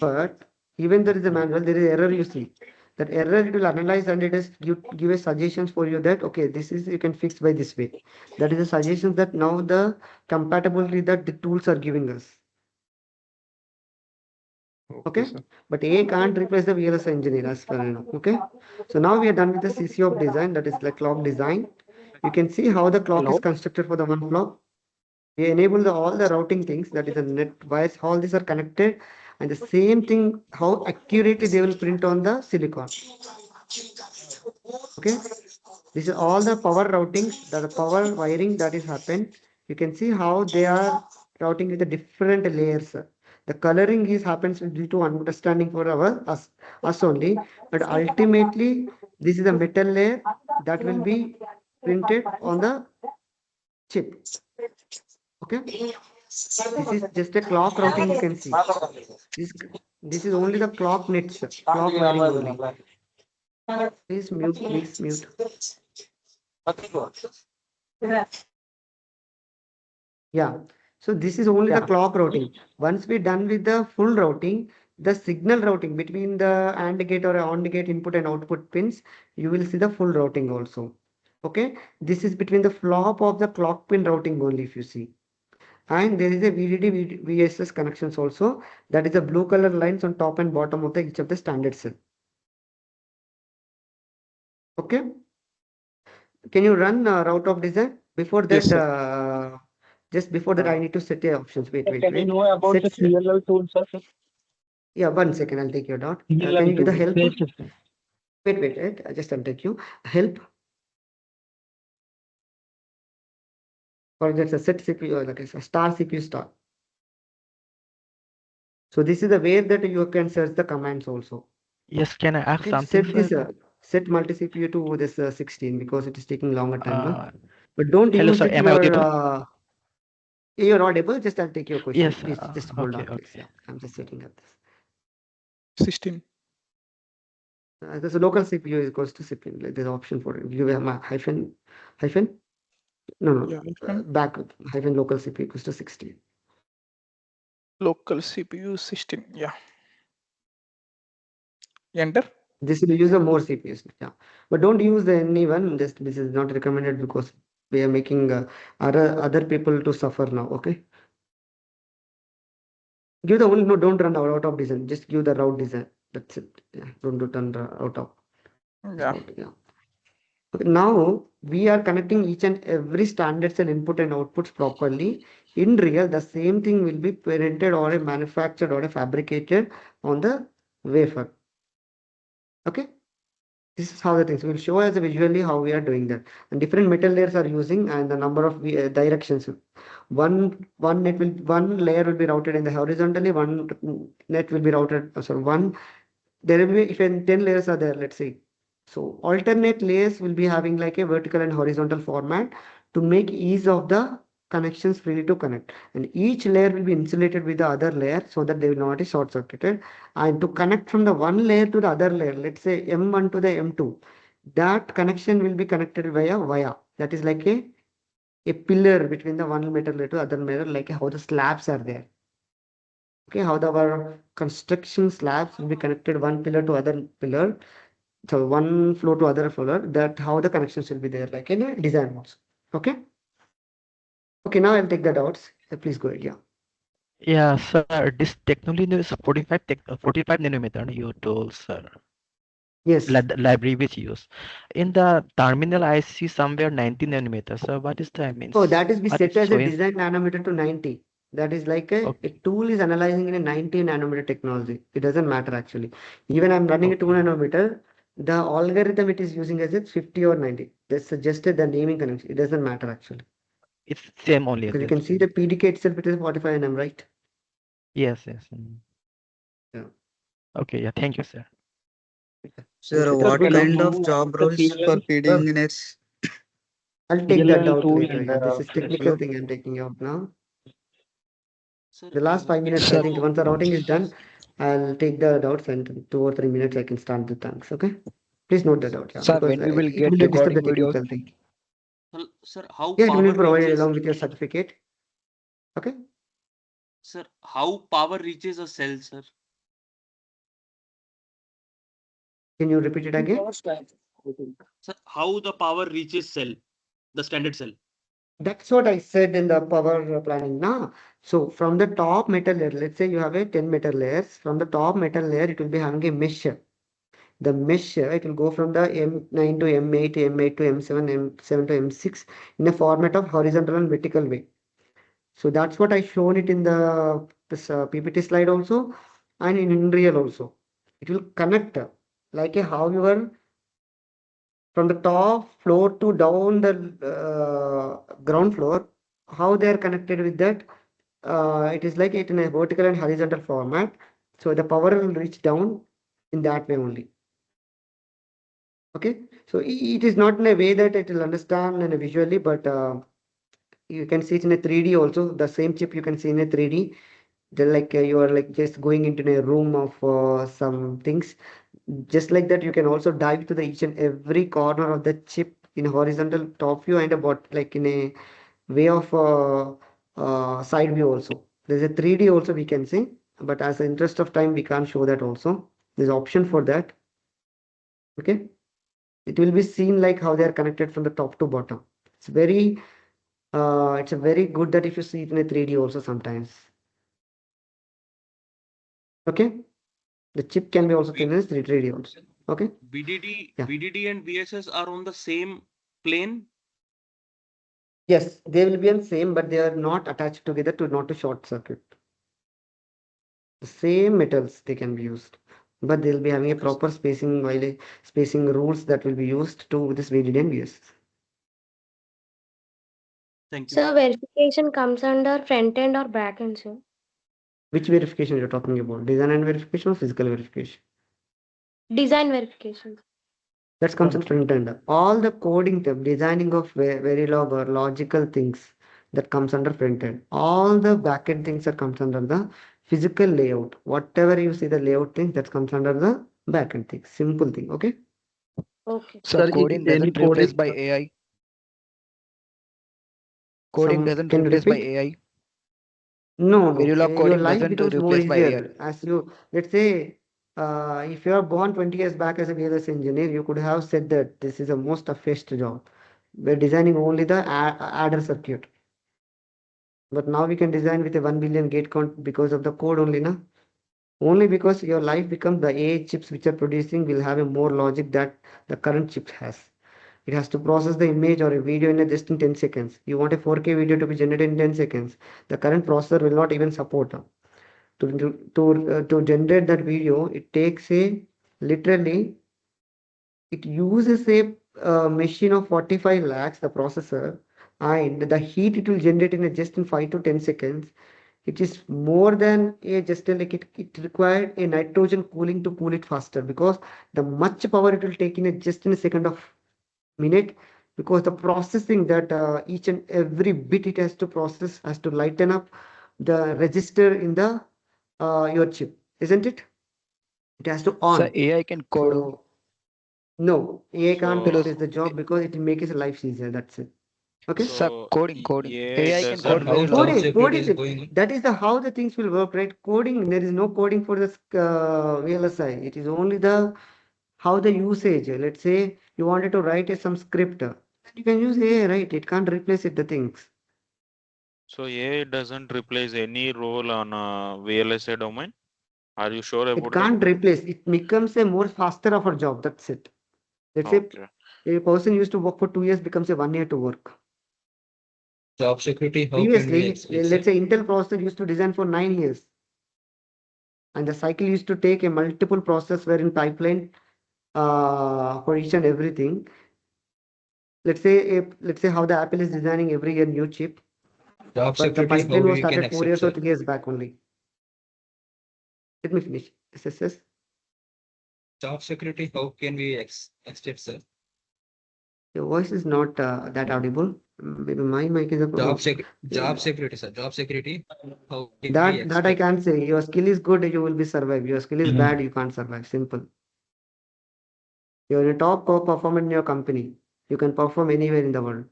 but even there is a manual, there is error you see. That error it will analyze and it is give a suggestions for you that okay, this is you can fix by this way. That is a suggestion that now the compatibility that the tools are giving us. Okay, but AI can't replace the VLSI engineer as far as I know. Okay, so now we are done with the CC of design, that is the clock design. You can see how the clock is constructed for the one clock. We enable all the routing things, that is the net wires, all these are connected, and the same thing how accurately they will print on the silicon. Okay, this is all the power routings, the power wiring that is happened. You can see how they are routing with the different layers. The coloring is happens due to understanding for us only, but ultimately this is a metal layer that will be printed on the chip. Okay, this is just a clock routing you can see. This is only the clock nets, clock wiring only. Please mute, please mute. Yeah. So this is only the clock routing. Once we're done with the full routing, the signal routing between the AND gate or OR gate input and output pins, you will see the full routing also. Okay. This is between the flop of the clock pin routing only if you see. And there is a VDD VSS connections also. That is the blue color lines on top and bottom of the each of the standard cell. Okay. Can you run route of design? Before
Yes,
that,
sir.
just before that, I need to set the options. Wait, wait,
Can you
wait.
know about the
Set,
CLL tool, sir?
yeah, 1 second. I'll take your dot. Can
CLL
you give the
tool.
help?
Phase shifting.
Wait, wait, wait. I'll take you. Help. Or just a set CPU or like a star CPU star. So this is the way that you can search the commands also.
Yes, can I ask
Okay,
something,
set this
sir?
set multi CPU to this 16 because it is taking longer time.
Uh,
But don't
hello,
use
sir.
it
Am I
your
audible?
you're audible. Just I'll take your question.
Yes.
Please just hold
Okay,
on, please.
okay.
Yeah, I'm just setting up this.
16.
There's a local CPU is equals to CPU. Like there's an option for it. You have a hyphen. No, no.
Yeah, hyphen.
Back hyphen local CPU equals to 16.
Local CPU 16. Yeah. Enter.
This will use the more CPUs. Yeah, but don't use the any one. This is not recommended because we are making other people to suffer now. Okay. Give the only no. Don't run out of design. Just give the route design. That's it. Yeah. Don't run the out of.
Yeah.
Route, yeah. Okay, now we are connecting each and every standard cell input and outputs properly. In real, the same thing will be printed or manufactured or fabricated on the wafer. Okay. This is how the things will show us visually how we are doing that. And different metal layers are using and the number of directions. One layer will be routed in the horizontally. One net will be routed. There will be if 10 layers are there. Let's say. So alternate layers will be having like a vertical and horizontal format to make ease of the connections freely to connect. And each layer will be insulated with the other layer so that they will not be short circuited. And to connect from the one layer to the other layer, let's say M1 to the M2, that connection will be connected via. That is like a pillar between the one metal layer to other layer, like how the slabs are there. Okay, how our construction slabs will be connected one pillar to other pillar. So one floor to other floor, that how the connections will be there, like in a design modes. Okay. Okay, now I'll take the doubts. Please go ahead. Yeah.
Yeah, sir. This technology is 45 nanometer you told, sir.
Yes.
Library which use. In the terminal, I see somewhere 90 nanometers. So what is that means?
Oh, that is be
What
set
is
as a
showing?
design nanometer to 90. That is like a tool is analyzing in a 90 nanometer technology. It doesn't matter actually. Even I'm running a 2 nanometer, the algorithm it is using as it's 50 or 90. That's suggested the naming connection. It doesn't matter actually.
It's same only.
Because you can see the PDK itself, it is 45 nm, right?
Yes.
Yeah.
Okay. Yeah. Thank you, sir.
Sir, what kind of job roles for PD engineers?
I'll take that
CLL
out
tool
later.
in
Yeah, this
the
is technical thing I'm taking out now.
Sir,
The last 5 minutes, I think once the routing is done, I'll take the doubts and 2 or 3 minutes I can start the thanks. Okay. Please note the doubt, yeah,
Sir,
because
when we will
it
get
will disturb
recording
the
videos?
technical thing.
Sir, how
Yeah, it will be
power
provided
reaches?
along with your certificate. Okay.
Sir, how power reaches a cell, sir?
Can you repeat it again?
Sir, how the power reaches cell, the standard cell?
That's what I said in the power planning now. So from the top metal layer, let's say you have a 10 metal layers. From the top metal layer, it will be having a mesh. The mesh, it will go from the M9 to M8, M8 to M7, M7 to M6 in a format of horizontal and vertical way. So that's what I shown it in the this PPT slide also, and in real also. It will connect like a however from the top floor to down the ground floor, how they are connected with that. It is like it in a vertical and horizontal format. So the power will reach down in that way only. Okay, so it is not in a way that it will understand and visually, but you can see it in a 3D also. The same chip you can see in a 3D. They're like you are like just going into a room of some things. Just like that, you can also dive to the each and every corner of the chip in horizontal top view and about like in a way of side view also. There's a 3D also we can see, but as an interest of time, we can't show that also. There's option for that. Okay. It will be seen like how they are connected from the top to bottom. It's a very good that if you see it in a 3D also sometimes. Okay. The chip can be also seen as 3D also. Okay. Yeah.
VDD and VSS are on the same plane.
Yes, they will be on same, but they are not attached together to not to short circuit. The same metals they can be used, but they'll be having a proper spacing while spacing rules that will be used to this VDD and VSS.
Thank you.
So verification comes under front end or back end, sir?
Which verification you're talking about? Design and verification or physical verification?
Design verification.
That comes in front end. All the coding, the designing of Verilog or logical things that comes under front end. All the back end things that comes under the physical layout. Whatever you see the layout thing that comes under the back end thing. Simple thing. Okay.
Okay.
So
Sir,
coding
any
doesn't replace
coding?
by AI. Coding doesn't
Can you
replace by
repeat?
AI.
No,
Verilog
your
coding
life
doesn't
becomes more
replace by AI.
easier as you, let's say, if you are born 20 years back as a VLS engineer, you could have said that this is a most toughest job. We're designing only the adder circuit. But now we can design with a 1 billion gate count because of the code only, na? Only because your life becomes the AI chips which are producing will have a more logic that the current chip has. It has to process the image or a video in just in 10 seconds. You want a 4K video to be generated in 10 seconds. The current processor will not even support. To generate that video, it takes literally, it uses a machine of 45 lakhs, the processor, and the heat it will generate in just in 5 to 10 seconds. It is more than just like it required a nitrogen cooling to cool it faster because the much power it will take in just in a second of minute, because the processing that each and every bit it has to process has to lighten up the register in the your chip, isn't it? It has to
So
on.
AI can code.
So no, AI can't
So
replace the job because it will make his life easier. That's it. Okay.
so
coding.
AI
AI can
doesn't
code very long.
Coding. That is the how the things will work, right? Coding. There is no coding for this VLSI. It is only the how the usage. Let's say you wanted to write some script. You can use AI, right? It can't replace it. The things.
So AI doesn't replace any role on VLSI domain. Are you sure
It
about that?
can't replace. It becomes a more faster of a job. That's it. Let's say
Okay.
a person used to work for 2 years becomes a 1 year to work.
Job security, how can we
Previously,
explain,
let's
sir?
say Intel processor used to design for 9 years, and the cycle used to take a multiple process where in pipeline for each and everything. Let's say how the Apple is designing every year new chip,
Job
but the
security, how
pipeline was
we can
started 4
accept,
years or
sir?
3 years back only. Let me finish. SSS.
Job security, how can we accept, sir?
Your voice is not that audible. Maybe my mic is a
Job security, sir. Job security, how can we
that I
expect?
can't say. Your skill is good, you will be survive. Your skill is bad, you can't survive. Simple. You're a top performer in your company. You can perform anywhere in the world.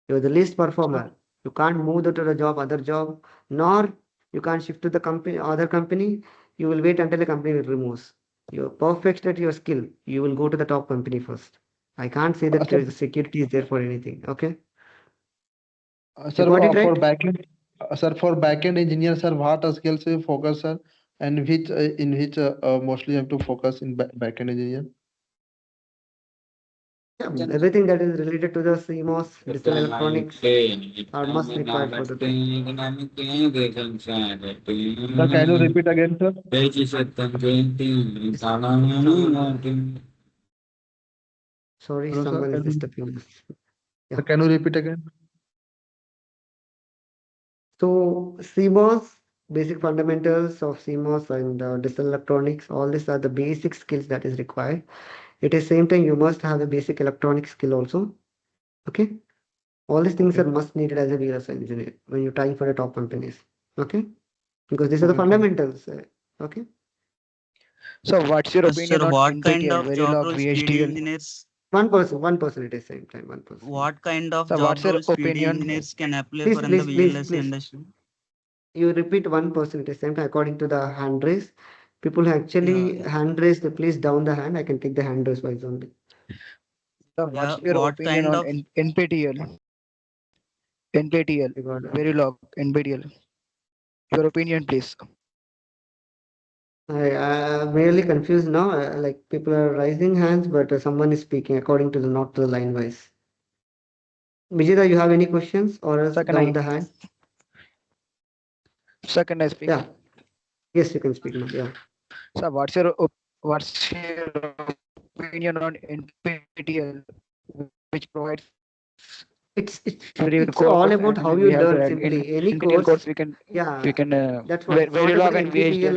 You're the least performer. You can't move to the other job, nor you can't shift to the other company. You will wait until the company will remove. You're perfect at your skill. You will go to the top company first. I can't say that
Sir,
the security is there for anything. Okay. You
sir,
got it
for
right?
backend, sir, for backend engineer, sir, what skills you focus, sir, and which in which mostly have to focus in backend engineer?
Yeah, everything that is related to the CMOS, digital electronics are must required for the thing.
Sir, can you repeat again, sir?
Sorry,
Hello, sir.
someone is disturbing us. Yeah.
Can you repeat again?
So CMOS, basic fundamentals of CMOS and digital electronics, all these are the basic skills that is required. At the same time, you must have a basic electronic skill also. Okay. All these things are must needed as a VLSI engineer when you're trying for the top companies. Okay. Because these are the fundamentals. Okay.
So what's your opinion
Sir,
on
what kind
NVIDIA,
of job
Verilog,
roles GD
VHDL?
engineers
one person at the same time, 1%.
What kind of
So
job
what's your
roles PD
opinion?
engineers can apply
Please,
for in the
please,
VLSI
please.
industry?
You repeat 1% at the same time according to the hand raise. People who actually hand raise, please down the hand. I can take the hand raise wise only.
Yeah,
What's your
what
opinion
kind
on
of
NPTL? NPTL, Verilog, NPTL. Your opinion, please.
I'm really confused now. Like people are raising hands, but someone is speaking according to the not to the line wise. Vijita, you have any questions or else down the hand?
Second I speak.
Yeah. Yes, you can speak now. Yeah.
So what's your opinion on NPTL, which provides
It's all about how you learn simply. Any
NPTL
course.
course we can
That's what. It's not about
Verilog and VHDL.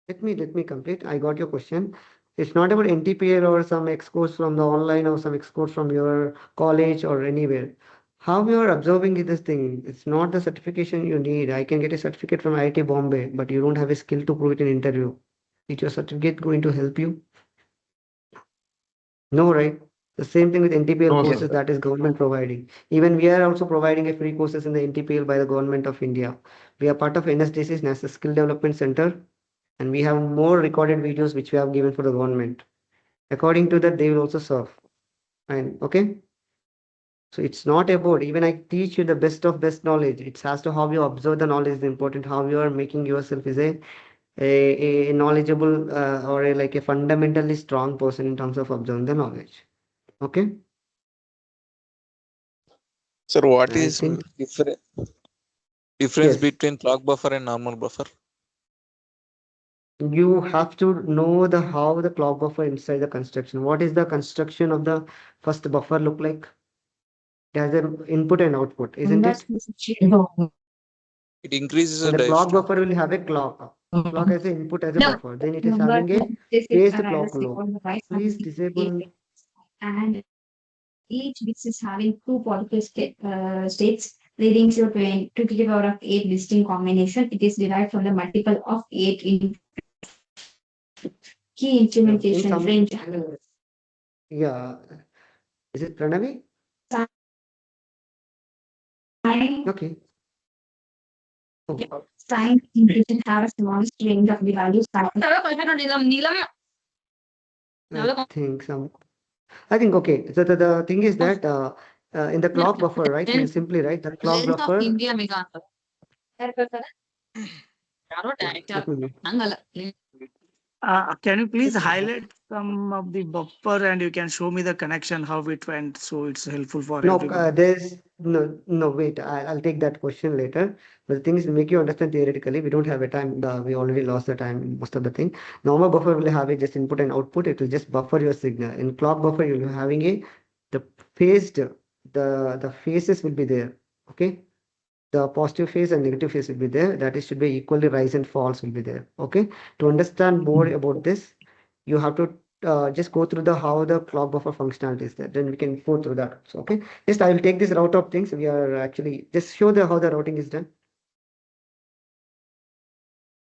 NTPL. Let me complete. I got your question. It's not about NTPL or some X course from the online or some X course from your college or anywhere. How you are observing this thing? It's not the certification you need. I can get a certificate from IIT Bombay, but you don't have a skill to prove it in interview. Is your certificate going to help you? No, right? The same thing with NTPL
No,
courses
sir.
that is government providing. Even we are also providing a free courses in the NTPL by the government of India. We are part of NSDC's National Skill Development Center, and we have more recorded videos which we have given for the government. According to that, they will also serve. And okay. So it's not about even I teach you the best of best knowledge. It has to how you observe the knowledge is important. How you are making yourself is a knowledgeable or like a fundamentally strong person in terms of observing the knowledge. Okay.
Sir, what
I
is
think
difference
yes.
between clock buffer and normal buffer?
You have to know the how the clock buffer inside the construction. What is the construction of the first buffer look like? It has an input and output, isn't it?
It increases
And
the
the clock
diastole.
buffer will have a clock. Clock as an input as a buffer. Then it is having a phased clock low. Please disable.
And each bit is having two particle states leading to 2 to the power of 8 distinct combination. It is derived from the multiple of 8 in key instrumentation
some-
range.
Yeah. Is it Pranavi? Okay.
Time intuition have a smallest range of the values.
I think okay. So the thing is that in the clock buffer, right? You simply write the clock buffer.
Can you please highlight some of the buffer and you can show me the connection, how it went, so it's helpful for
No,
everyone.
there's no, wait, I'll take that question later. But the thing is to make you understand theoretically, we don't have a time, we already lost the time in most of the thing. Normal buffer will have a just input and output, it will just buffer your signal. In clock buffer, you'll be having the phased, the phases will be there, okay? The positive phase and negative phase will be there. That is should be equally rise and falls will be there, okay? To understand more about this, you have to just go through the how the clock buffer functionality is there. Then we can go through that. So okay, just I will take this route of things. We are actually just show the how the routing is done.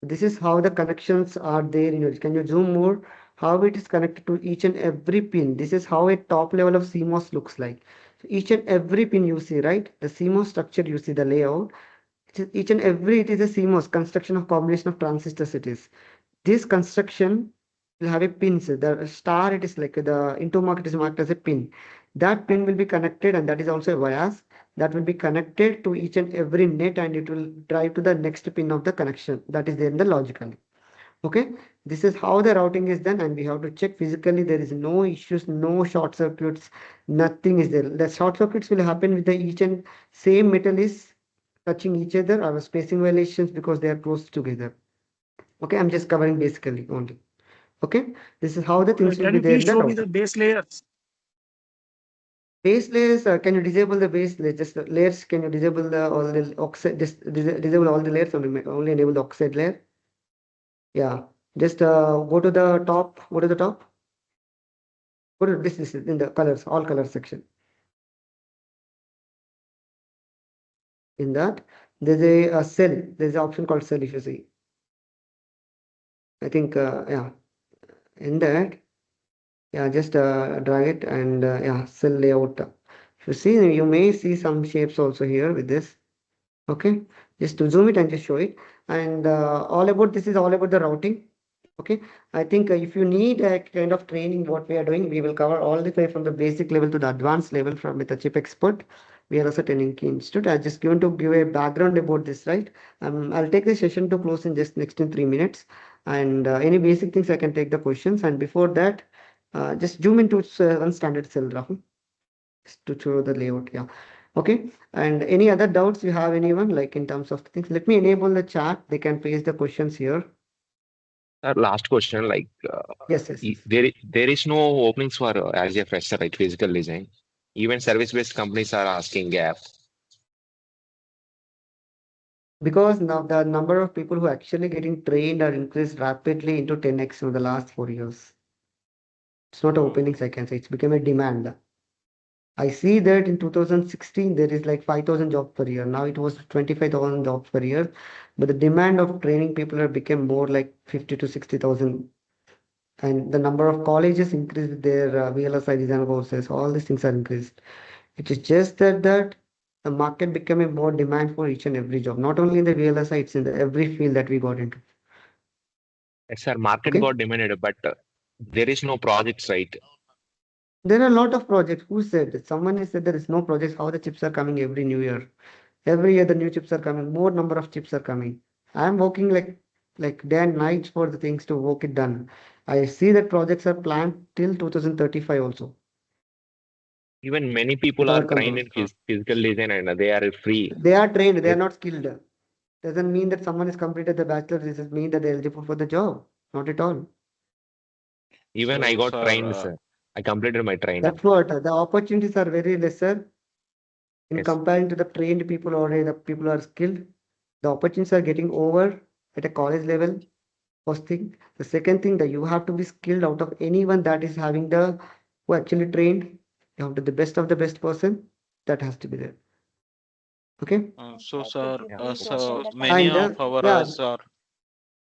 This is how the connections are there in your. Can you zoom more? How it is connected to each and every pin. This is how a top level of CMOS looks like. So each and every pin you see, right? The CMOS structure you see the layout. Each and every it is a CMOS construction of combination of transistors. It is this construction will have a pins. The star it is like the into mark is marked as a pin. That pin will be connected and that is also a bias that will be connected to each and every net and it will drive to the next pin of the connection that is there in the logically. Okay, this is how the routing is done and we have to check physically there is no issues, no short circuits, nothing is there. The short circuits will happen with the each and same metal is touching each other or spacing violations because they are close together. Okay, I'm just covering basically only. Okay, this is how the things will
Can
be
you
there
please
in the
show me
router.
the base layers?
Base layers, can you disable the base layers? Just the layers, can you disable the all the oxide, just disable all the layers, only enable the oxide layer? Yeah, just go to the top, go to the top. Go to this is in the colors, all colors section. In that, there's a cell, there's an option called cell if you see. I think, yeah, in that, Yeah, just drag it and yeah, cell layout. If you see, you may see some shapes also here with this. Okay, just to zoom it and just show it. And all about this is all about the routing. Okay, I think if you need a kind of training, what we are doing, we will cover all the way from the basic level to the advanced level from with the ChipXpert. We are also training institute. I just going to give a background about this, right? I'll take the session to close in just next in 3 minutes. And any basic things I can take the questions. And before that, just zoom into one standard cell, Rahul, just to show the layout. Yeah. Okay. And any other doubts you have, anyone, like in terms of things? Let me enable the chat. They can paste the questions here.
Last question, like
Yes, yes.
there is no openings for as a fresher, right? Physical design. Even service-based companies are asking gap.
Because now the number of people who are actually getting trained are increased rapidly into 10x in the last 4 years. It's not openings, I can say. It's become a demand. I see that in 2016, there is like 5,000 jobs per year. Now it was 25,000 jobs per year. But the demand of training people have become more like 50 to 60,000. And the number of colleges increased with their VLSI design courses. All these things are increased. It is just that the market becoming more demand for each and every job. Not only in the VLSI, it's in the every field that we got into.
Yes, sir. Market
Okay.
got demanded, but there is no projects, right?
There are a lot of projects. Who said? Someone has said there is no projects. How the chips are coming every new year? Every year the new chips are coming. More number of chips are coming. I am working like day and night for the things to work it done. I see that projects are planned till 2035 also.
Even many people
With our
are trained in
companies.
physical design and they are free.
They are trained. They are not skilled. Doesn't mean that someone has completed the bachelor's. This does mean that they're eligible for the job. Not at all.
Even I got trained, sir. I completed my training.
That's what the opportunities are very lesser in
Yes.
comparing to the trained people already. The people are skilled. The opportunities are getting over at a college level. First thing. The second thing, that you have to be skilled out of anyone that is having who actually trained. You have to the best of the best person. That has to be there. Okay.
So, sir,
please
so
open the
many
time?
of our
Yeah.
are.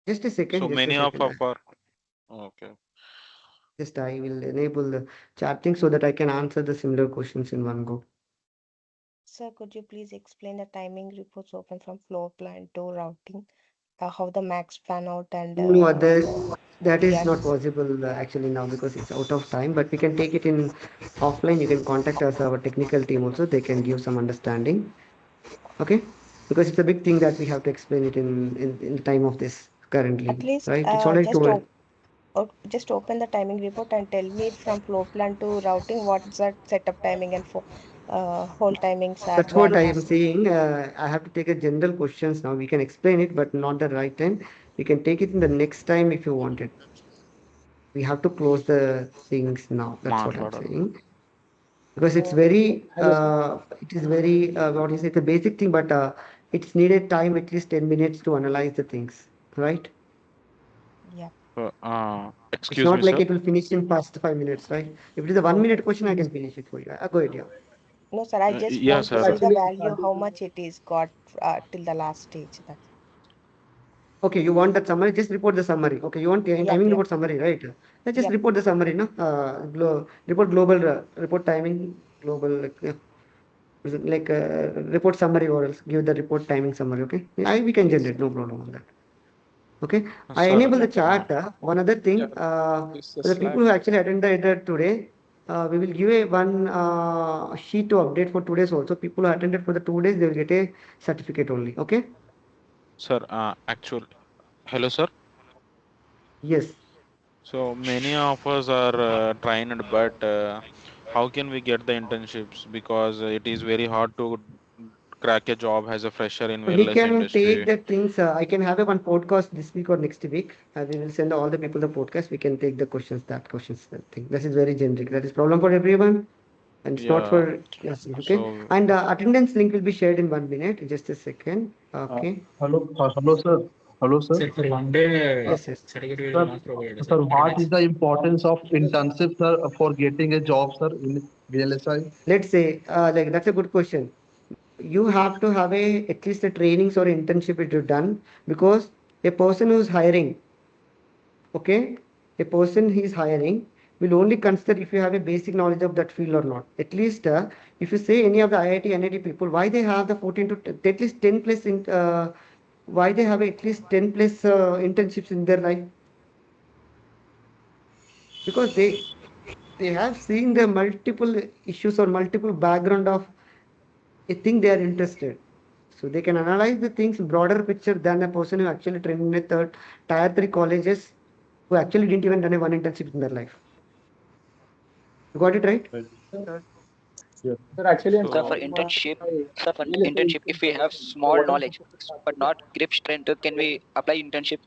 Just a second.
So
Just
many
a
of
second.
our. Okay.
Just I will enable the chatting so that I can answer the similar questions in one go.
Sir, could you please explain the timing reports open from floor plan to routing, how the max fan out and
No, that is not
yes.
possible actually now because it's out of time, but we can take it in offline. You can contact us, our technical team also. They can give some understanding. Okay, because it's a big thing that we have to explain it in time of this currently,
At least
right? It's already told.
just open the timing report and tell me from floor plan to routing what's that setup timing and for whole timings are
That's what
gone
I am
past.
saying. I have to take a general questions now. We can explain it, but not the right time. We can take it in the next time if you want it. We have to close the things now. That's what I'm saying. Because it's very, it is very, what is it, a basic thing, but it's needed time at least 10 minutes to analyze the things, right?
Yeah.
It's
Excuse
not
me,
like
sir.
it will finish in past 5 minutes, right? If it is a 1 minute question, I can finish it for you. Go ahead, yeah.
No, sir, I just
Yeah,
want to
sir.
see the value, how much it is got till the last stage. That's
Okay, you want that summary? Just report the summary. Okay, you want timing report summary, right? Let's just report the summary, no? Report global, report timing, global, like report summary or else give the report timing summary, okay? We can generate, no problem on that. Okay, I
Sir,
enable the chart. One other thing,
This
for the people who actually attended today, we will give a one sheet to update for today's also. People who attended for the 2 days, they will get a certificate only, okay?
Sir, actually, hello, sir.
Yes.
So many of us are trained, but how can we get the internships? Because it is very hard to crack a job as a fresher in
We
wireless
can take
industry.
the things. I can have a one podcast this week or next week. We will send all the people the podcast. We can take the questions, that thing. That is very generic. That is problem for everyone, and it's not
Yeah.
for yes. Okay,
So
and attendance link will be shared in 1 minute. Just a second. Okay.
Hello, sir. Hello, sir.
Sir, for one day,
Yes, yes.
certificate
Sir,
will not provide, sir.
sir, what is the importance of internship, sir, for getting a job, sir, in VLSI?
Let's say, like that's a good question. You have to have at least a trainings or internship it you've done, because a person who's hiring, okay, a person he's hiring will only consider if you have a basic knowledge of that field or not. At least if you say any of the IIT, NIT people, why they have the 14 to at least 10 plus why they have at least 10 plus internships in their life? Because they have seen the multiple issues or multiple background of a thing they are interested. So they can analyze the things broader picture than a person who actually trained in a tier 3 colleges who actually didn't even done a one internship in their life. You got it right?
Sir, actually, I'm
So for
starting my
internship, if we have small knowledge but not grip strength, can we apply internship?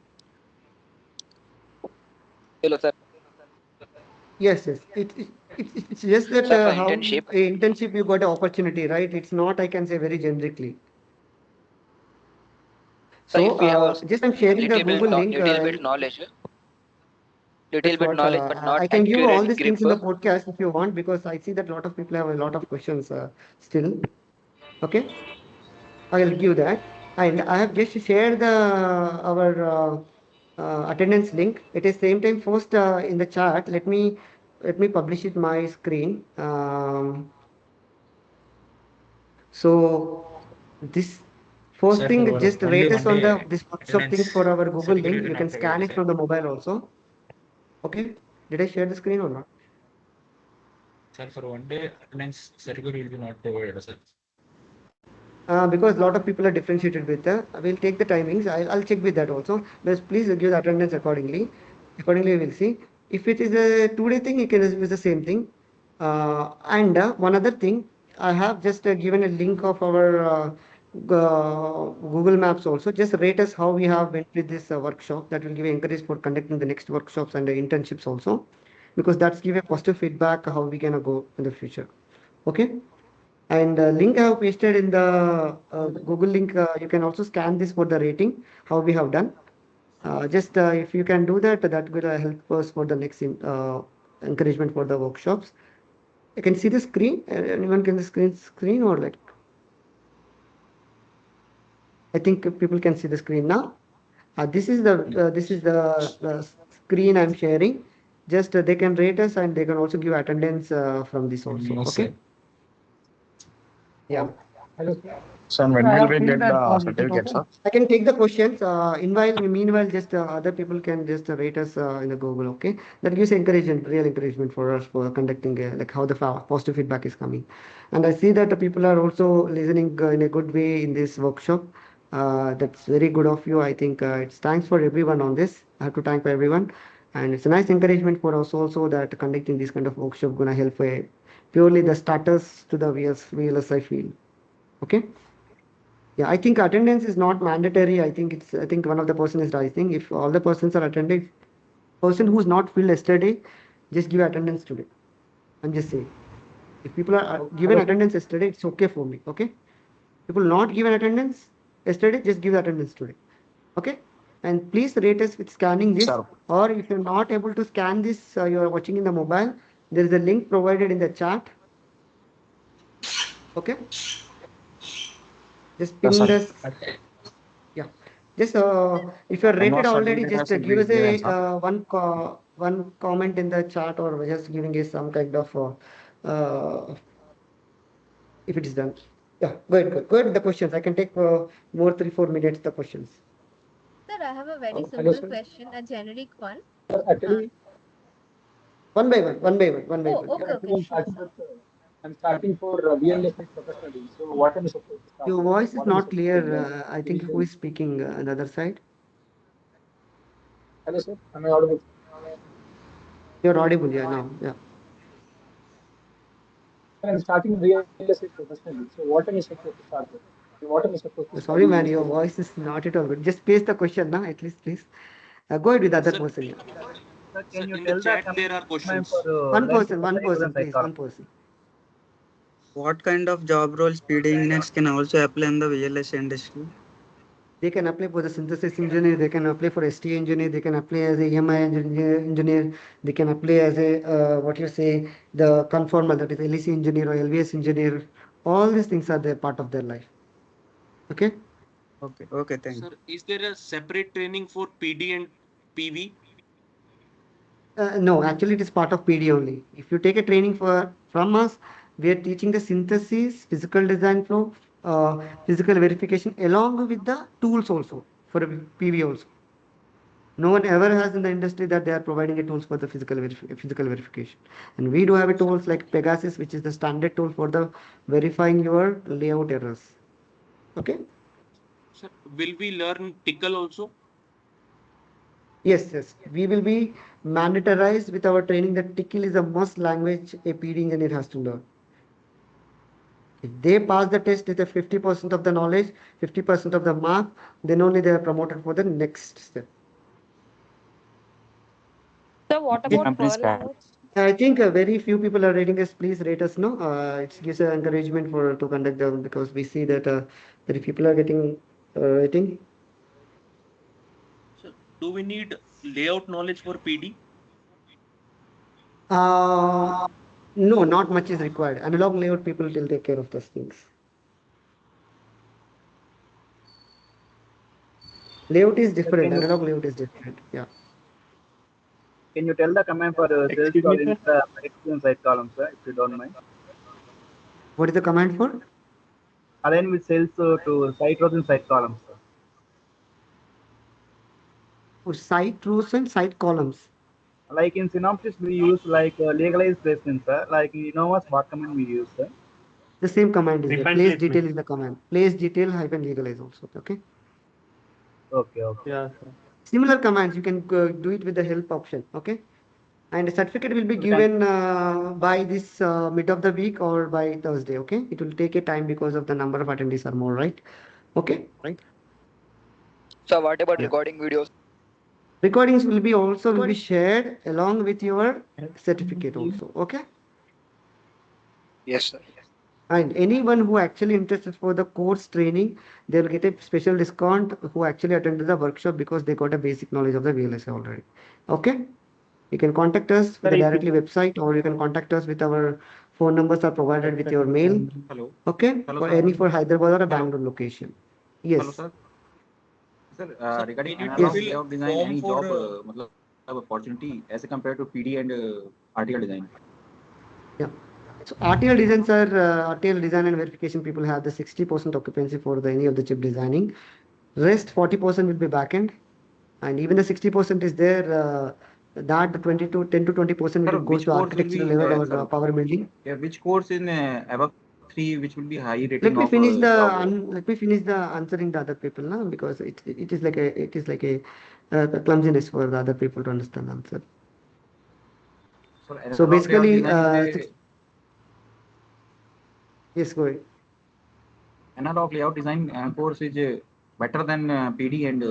Hello, sir.
Yes. It's just that
Sir, for
how
internship,
a internship you got an opportunity, right? It's not, I can say very generically.
sir,
So
if we have
just I'm sharing the Google link.
little bit knowledge,
That's what
but not
I can give you all
accurate
these
grip.
things in the podcast if you want, because I see that a lot of people have a lot of questions still. Okay, I'll give that. And I have just shared the our attendance link. It is same time post in the chat. Let me publish it my screen. So this first
Sir,
thing,
for
just
only
rate us
one
on
day
this workshop things for
attendance
our Google link.
certificate
You
will
can
not
scan
provide,
it
sir.
from the mobile also. Okay, did I share the screen or not?
Sir, for one day attendance certificate will be not provided, sir.
Because a lot of people are differentiated with we'll take the timings. I'll check with that also. But please give the attendance accordingly. Accordingly, we'll see. If it is a 2-day thing, you can use the same thing. And one other thing, I have just given a link of our Google Maps also. Just rate us how we have went with this workshop. That will give you encourage for conducting the next workshops and the internships also, because that's give a positive feedback how we can go in the future. Okay. And link I have pasted in the Google link. You can also scan this for the rating, how we have done. Just if you can do that, that will help us for the next encouragement for the workshops. You can see the screen. Anyone can screen or like? I think people can see the screen now. This is the screen I'm sharing. Just they can rate us and they can also give attendance from this also.
No,
Okay.
sir.
Yeah.
Hello, sir.
So when
Sir, I
will
have
we
filled
get
that
the
form. Is it
certificate,
okay?
sir?
I can take the questions. Meanwhile, just other people can just rate us in the Google. Okay, that gives encouragement, real encouragement for us for conducting like how the positive feedback is coming. And I see that the people are also listening in a good way in this workshop. That's very good of you. I think it's thanks for everyone on this. I have to thank for everyone, and it's a nice encouragement for us also that conducting this kind of workshop gonna help purely the starters to the VLSI field. Okay. Yeah, I think attendance is not mandatory. I think one of the person is rising. If all the persons are attending, person who's not filled yesterday, just give attendance today. I'm just saying. If people are given attendance yesterday, it's okay for me. Okay. People not given attendance yesterday, just give attendance today. Okay. And please rate us with scanning this.
Sir.
Or if you're not able to scan this, you are watching in the mobile. There is a link provided in the chat. Okay. Just pin
Yes,
this.
sir.
Yeah. Just if you're rated
What
already,
certificate
just
has to
give
be
us
given,
a
sir?
one comment in the chat, or just giving us some kind of if it is done. Yeah, go ahead with the questions. I can take more 3-4 minutes the questions.
Sir, I have a very
Hello,
simple
sir.
question, a generic one.
Sir, actually,
One by one.
Oh,
Yeah.
okay,
actually,
sure, sir.
I'm starting for VLSI professionally. So what am I supposed to start
Your
with?
voice is
What am I
not
supposed to
clear.
learn
I think who
initially?
is speaking on the other side?
Hello, sir. Am I audible?
You're audible. Yeah, now. Yeah.
Sir, I'm starting VLSI professionally. So what am I supposed to start with? And what am I supposed to
Sorry,
study
man. Your
initially?
voice is not at all good. Just paste the question now, at least, please. Go ahead with the other
Sir,
person. Yeah.
sir, in the chat there are questions.
One person, please. One person.
What kind of job roles PD engineers can also apply in the VLSI industry?
They can apply for the synthesis engineer, they can apply for ST engineer, they can apply as a EMI engineer, they can apply as a what you say, the conformer, that is LEC engineer or LVS engineer. All these things are their part of their life. Okay.
Okay, thank you.
Sir, is there a separate training for PD and PV?
No, actually it is part of PD only. If you take a training from us, we are teaching the synthesis, physical design flow, physical verification along with the tools also for a PV also. No one ever has in the industry that they are providing a tools for the physical verification. And we do have a tools like Pegasus, which is the standard tool for the verifying your layout errors. Okay.
Sir, will we learn tickle also?
Yes, yes. We will be mandatorized with our training that tickle is a must language a PD engineer has to learn. If they pass the test with a 50% of the knowledge, 50% of the mark, then only they are promoted for the next step.
So what about Perl language?
I think very few people are rating us. Please rate us. No, it gives an encouragement for to conduct them because we see that very people are getting rating.
So do we need layout knowledge for PD?
No, not much is required. Analog layout people will take care of those things. Layout is different. Analog layout is different. Yeah.
Can you tell the command for cells
Excuse
or
me,
in
sir.
the right side column, sir, if you don't mind?
What is the command for?
Align with cells to site rows in site columns, sir.
For site rows and site columns.
Like in synopsis, we use like legalized placement, sir. Like in Innovus, what command we use, sir?
The same command is there.
Define
Place
placement.
detail is the command. Place detail hyphen legalize also. Okay.
Okay, okay.
Yeah, sir.
Similar commands you can do it with the help option. Okay. And the certificate will be
Okay, thank
given by this mid of the week or by Thursday. Okay. It will take a time because of the number of attendees are more, right? Okay. Right.
So what about
Yeah.
recording videos?
Recordings will be shared along with your certificate also. Okay.
Yes, sir.
And anyone who actually interested for the course training, they'll get a special discount who actually attended the workshop because they got a basic knowledge of the VLSI already. Okay. You can contact us with the directly website or you can contact us with our phone numbers are provided with your mail.
Hello.
Okay.
Hello,
For
sir.
any for Hyderabad or a
Hello.
Bangalore location.
Hello,
Yes.
sir. Sir,
Sir,
regarding
we need to
analog
Yes.
fill
layout design,
form
any
for
job matlab, opportunity as compared to PD and RTL design?
Yeah. So RTL designs are RTL design and verification people have the 60% occupancy for the any of the chip designing. Rest 40% will be backend, and even the 60% is there. That 10 to 20%
Sir,
will goes
which
to
course will
architectural
be
level or
sir,
power building.
yeah, which course in above 3 which will be high
Let
rating
me
of
finish the
job?
let me finish the answering the other people now because it is like a clumsiness for the other people to understand the answer.
So
So
analog layout
basically,
design is a
yes, go ahead.
analog layout design course is better than PD and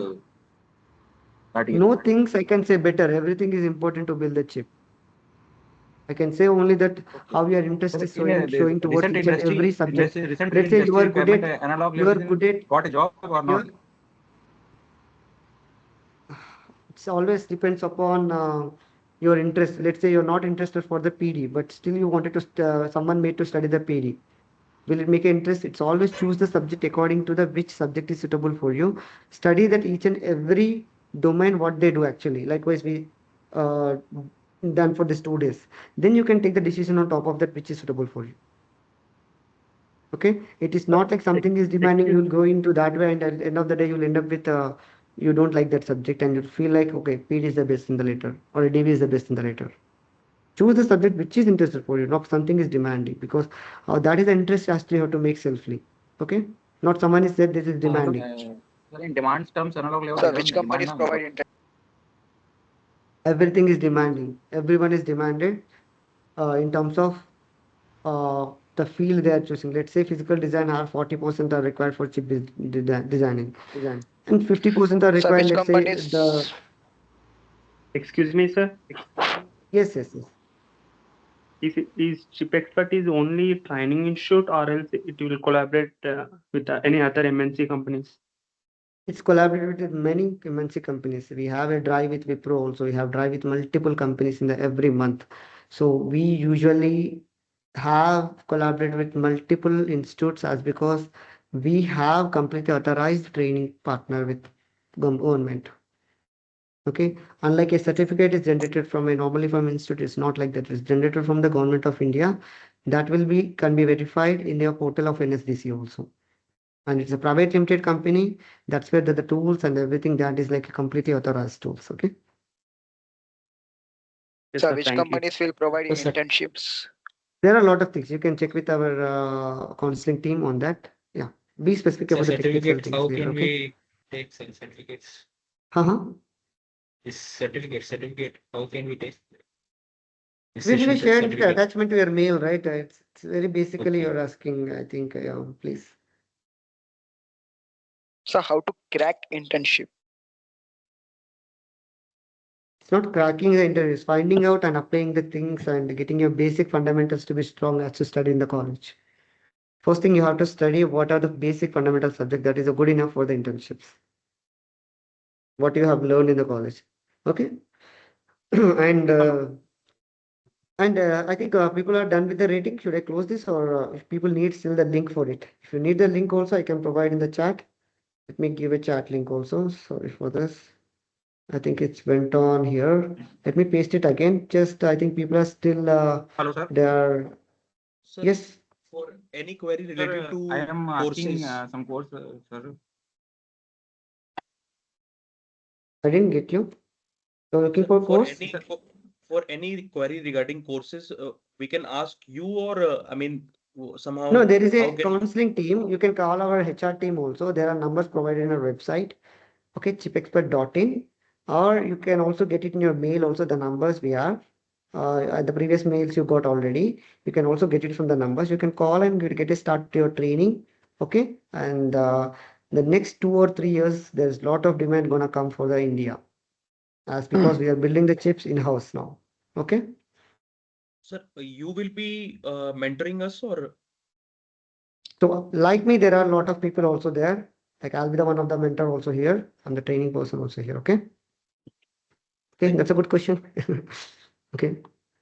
RTL.
No things I can say better. Everything is important to build the chip. I can say only that how your interest is
In
showing towards
recent
each and every
industry,
subject.
recently
Let's say you are
industry
good
requirement
at
analog
you are
layout
good
design
at
got a job or
you
not?
it's always depends upon your interest. Let's say you're not interested for the PD, but still you wanted to someone made to study the PD. Will it make an interest? It's always choose the subject according to the which subject is suitable for you. Study that each and every domain what they do actually. Likewise, we uh, done for these 2 days. Then you can take the decision on top of that which is suitable for you. Okay, it is not like something is demanding you'll go into that way and at the end of the day you'll end up with you don't like that subject and you feel like okay PD is the best in the later or a DB is the best in the later. Choose the subject which is interested for you, not something is demanding because that is the interest actually you have to make selfly. Okay, not someone is said this is demanding.
In demand terms, analog layout
Sir,
design
which companies
demand
provide internet?
Everything is demanding. Everyone is demanded in terms of the field they are choosing. Let's say physical design have 40% are required for chip designing, and 50% are
Sir,
required.
which
Let's say
companies?
Excuse me, sir.
yes, yes, yes.
Is ChipXpert is only training institute or else it will collaborate with any other MNC companies?
It's collaborated with many MNC companies. We have a drive with Wipro also. We have drive with multiple companies in the every month. So we usually have collaborated with multiple institutes as because we have completely authorized training partner with government. Okay, unlike a certificate is generated from a normally from institute, it's not like that. It's generated from the government of India. That can be verified in their portal of NSDC also. And it's a private limited company. That's where the tools and everything that is like completely authorized tools. Okay.
Yes,
So
sir.
which
Thank you.
companies will provide
Yes, sir.
internships?
There are a lot of things you can check with our counseling team on that. Yeah. Be specific
So
about the technical
certificates,
things
how
there.
can
Okay.
we take certificates?
This
Certificate, how can we take?
We will
Session
share the
certificate.
attachment to your mail, right? It's very basically you're asking, I think, please.
So how to crack internship?
It's not cracking the interview, it's finding out and applying the things and getting your basic fundamentals to be strong as to study in the college. First thing you have to study what are the basic fundamental subject that is good enough for the internships. What you have learned in the college. Okay. and I think people are done with the rating. Should I close this or if people need still the link for it? If you need the link also, I can provide in the chat. Let me give a chat link also. Sorry for this. I think it's went on here. Let me paste it again. Just I think people are still
Hello, sir.
they are
Sir,
yes.
for any query related
Sir,
to
I am asking
courses.
some course, sir.
I didn't get you. You're looking
Sir,
for
for
course?
any for any query regarding courses, we can ask you or somehow.
No, there is
how
a
can
counseling team. You can call our HR team also. There are numbers provided in our website. Okay, chipexpert.in, or you can also get it in your mail also, the numbers we have. The previous mails you got already. You can also get it from the numbers. You can call and get a start to your training. Okay, and the next 2 or 3 years, there's a lot of demand gonna come for the India, as because we are building the chips in-house now. Okay.
Sir, you will be mentoring us or?
So like me, there are a lot of people also there. Like I'll be the one of the mentor also here. I'm the training person also here. Okay. Okay, that's a good question. Okay.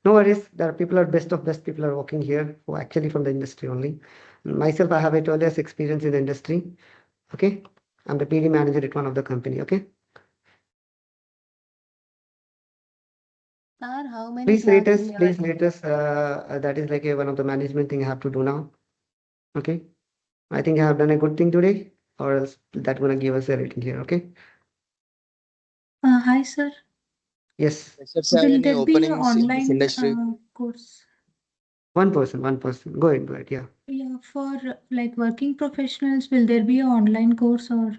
No worries. There are people are best of best people are working here who are actually from the industry only. Myself, I have a 12 years experience in the industry. Okay. I'm the PD manager at one of the company. Okay.
Sir, how many
Please rate
classes
us.
you are
Please rate us. That is like one of the management thing I have to do now. Okay. I think I have done a good thing today, or else that gonna give us a rating here. Okay.
Hi, sir.
Yes.
Will there be an online course?
One person. Go ahead. Yeah.
Yeah, for like working professionals, will there be an online course or?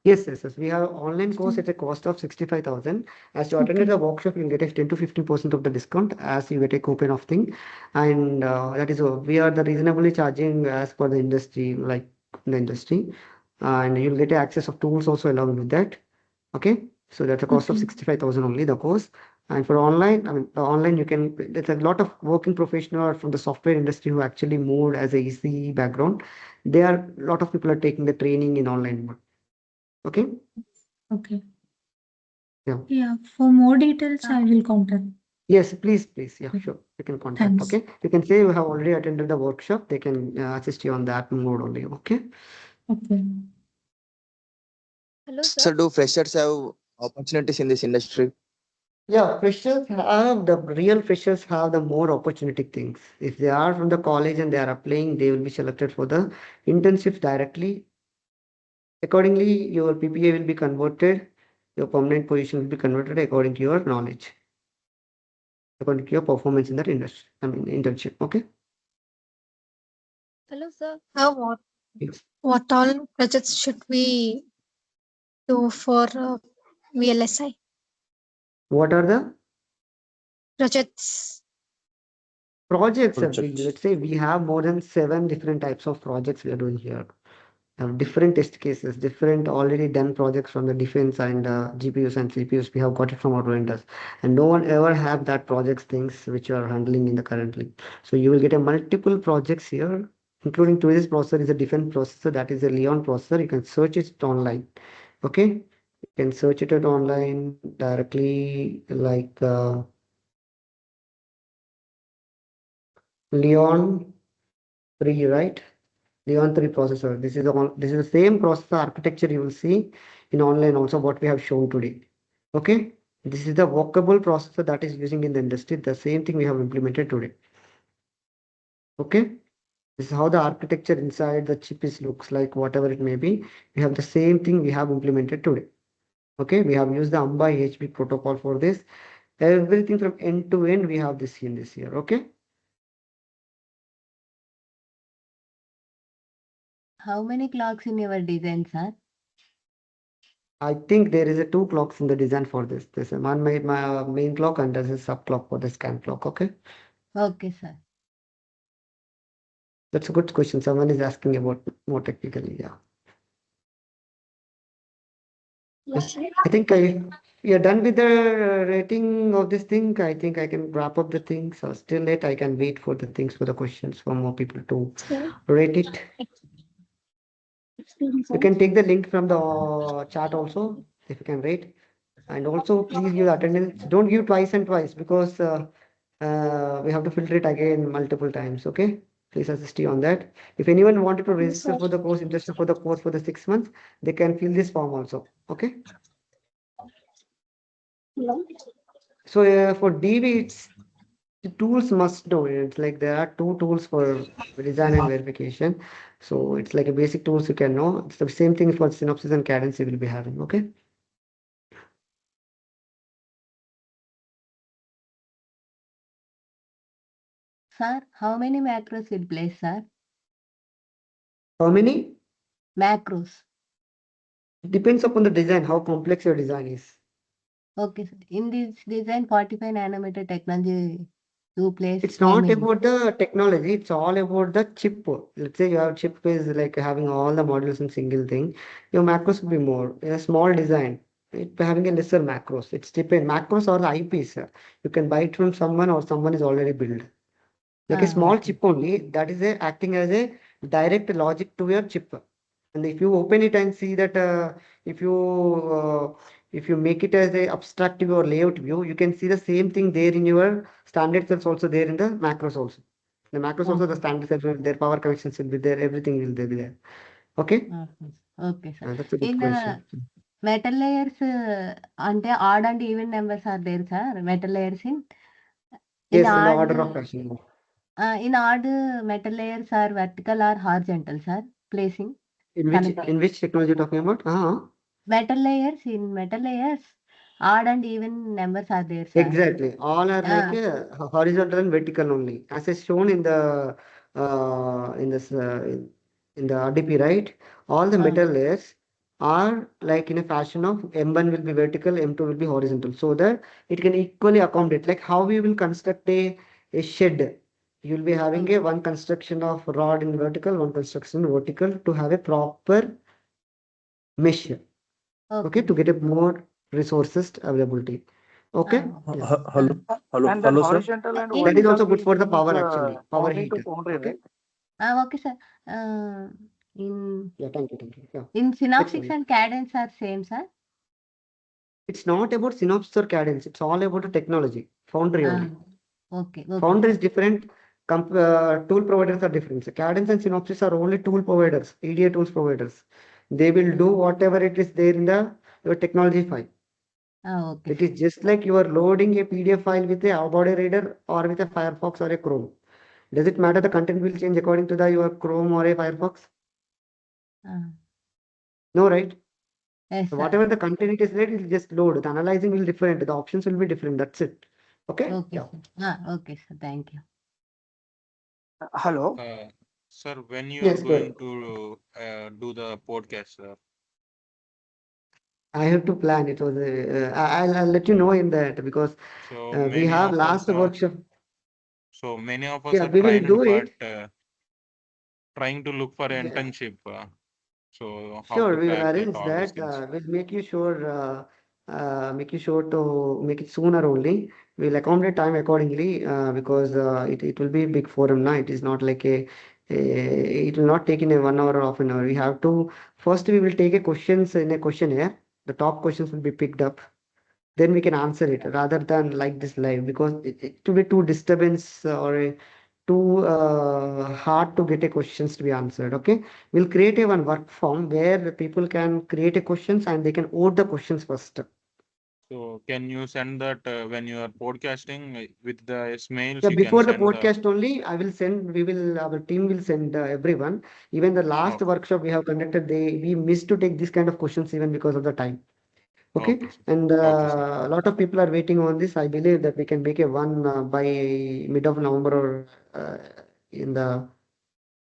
Yes. We have online course at a cost of 65,000. As you attended the workshop, you'll get a 10 to 15% of the discount as you get a coupon of thing. And that is we are the reasonably charging as per the industry, like the industry. And you'll get access of tools also along with that. Okay. So that's a cost of 65,000 only the course. And for online, the online you can, there's a lot of working professional from the software industry who actually moved as a EC background. A lot of people are taking the training in online mode. Okay.
Okay.
Yeah.
Yeah, for more details, I will contact.
Yes, please. Yeah, sure. You can contact.
Thanks.
Okay. You can say you have already attended the workshop. They can assist you on that mode only. Okay.
Okay.
Hello, sir.
So do freshers have opportunities in this industry?
Yeah, the real freshers have the more opportunity things. If they are from the college and they are applying, they will be selected for the internships directly. Accordingly, your PPA will be converted, your permanent position will be converted according to your knowledge, according to your performance in that industry, internship. Okay.
Hello, sir.
Yes.
What all projects should we do for VLSI
What are the
projects?
projects? Let's say we have more than 7 different types of projects we are doing here. Different test cases, different already done projects from the defense and GPUs and CPUs. We have got it from our vendors, and no one ever have that projects things which you are handling in the currently. So you will get a multiple projects here, including today's processor is a different processor, that is a Leon processor. You can search it online. Okay, you can search it online directly, like Leon 3, right? Leon 3 processor. This is the same processor architecture you will see in online also what we have shown today. Okay, this is the workable processor that is using in the industry. The same thing we have implemented today. Okay, this is how the architecture inside the chip is looks like, whatever it may be. We have the same thing we have implemented today. Okay, we have used the AMBA HB protocol for this. Everything from end to end, we have this in this here. Okay.
How many clocks in your design, sir?
I think there is a 2 clocks in the design for this. There's a one my main clock and there's a sub clock for the scan clock. Okay.
Okay, sir.
That's a good question. Someone is asking about more technically. Yeah. Yes, I think we are done with the rating of this thing. I think I can wrap up the thing. So still late. I can wait for the things for the questions for more people to rate it. You can take the link from the chat also if you can rate. And also please give attendance. Don't give twice and twice because we have to filter it again multiple times. Okay. Please assist you on that. If anyone wanted to register for the course, interested for the course for the 6 months, they can fill this form also. Okay. So for DB, it's the tools must know. It's like there are 2 tools for design and verification. So it's like a basic tools you can know. It's the same thing for synopsis and cadence you will be having. Okay.
Sir, how many macros will place, sir?
How many?
Macros.
It depends upon the design, how complex your design is.
Okay, sir. In this design, 45 nanometer technology to place.
It's not about the technology, it's all about the chip. Let's say your chip is like having all the modules in single thing. Your macros will be more. In a small design, it having a lesser macros. It's depend. Macros are the IPs. You can buy it from someone or someone is already built. Like a small
okay.
chip only, that is acting as a direct logic to your chip. And if you open it and see that if you make it as a abstract view or layout view, you can see the same thing there in your standard cells also there in the macros also. The macros also the standard cells will their power connections will be there, everything will be there. Okay.
Okay, sir.
That's a good
In
question.
metal layers, ante odd and even numbers are there, sir. Metal layers in
Yes, in the
odd.
order of fashion.
In odd, metal layers are vertical or horizontal, sir. Placing.
In which technology you're talking about?
Metal layers, odd and even numbers are there, sir.
Exactly. All are like horizontal and vertical only. As is shown in the in this in the RDP, right? All the metal layers are like in a fashion of M1 will be vertical, M2 will be horizontal, so that it can equally accommodate. Like how we will construct a shed. You will be having a one construction of rod in vertical, one construction in vertical to have a proper mesh. Okay, to get a more resources availability. Okay.
Hello,
And that
hello, sir.
horizontal and
That is also
vertical
good for the
will
power
use,
actually, power
foundry
heat.
to foundry,
Okay.
right?
Okay, sir. In
Thank you. Yeah.
in
Next
synopsis
one.
and cadence are same, sir.
It's not about synopsis or cadence. It's all about the technology. Foundry only.
Okay.
Foundry is different. Tool providers are different. So cadence and synopsis are only tool providers, EDA tools providers. They will do whatever it is there in your technology file.
Okay.
It is just like you are loading a PDF file with a body reader or with a Firefox or a Chrome. Does it matter the content will change according to your Chrome or a Firefox? No, right?
Yes,
So
sir.
whatever the content it is there, it will just load. The analyzing will be different. The options will be different. That's it. Okay?
Okay,
Yeah.
sir. Okay, sir. Thank you.
Hello.
Sir, when you
Yes,
are
go
going
ahead.
to do the podcast, sir?
I have to plan. It was I'll let you know in that because
So
we
many
have
of
last
us
workship.
So many of us
Yeah,
are
we will do
trying,
it.
but trying to look for
Yeah.
internship. So how
Sure,
to
we will
crack that,
arrange
all these
that.
things.
We'll make you sure to make it sooner only. We'll accommodate time accordingly because it will be big forum now. It is not like it will not take in a 1 hour or half an hour. We have to first we will take a questions in a questionnaire. The top questions will be picked up. Then we can answer it rather than like this live because it will be too disturbance or too hard to get a questions to be answered. Okay, we'll create one work form where the people can create a questions and they can vote the questions first.
So can you send that when you are podcasting with the mails?
Yeah,
You can
before the
send the.
podcast only, I will send, our team will send everyone. Even the last
Oh,
workshop we have conducted, we missed to take this kind of questions even because of the time. Okay,
okay, sir.
and
Okay, sir.
a lot of people are waiting on this. I believe that we can make a one by mid of November or in the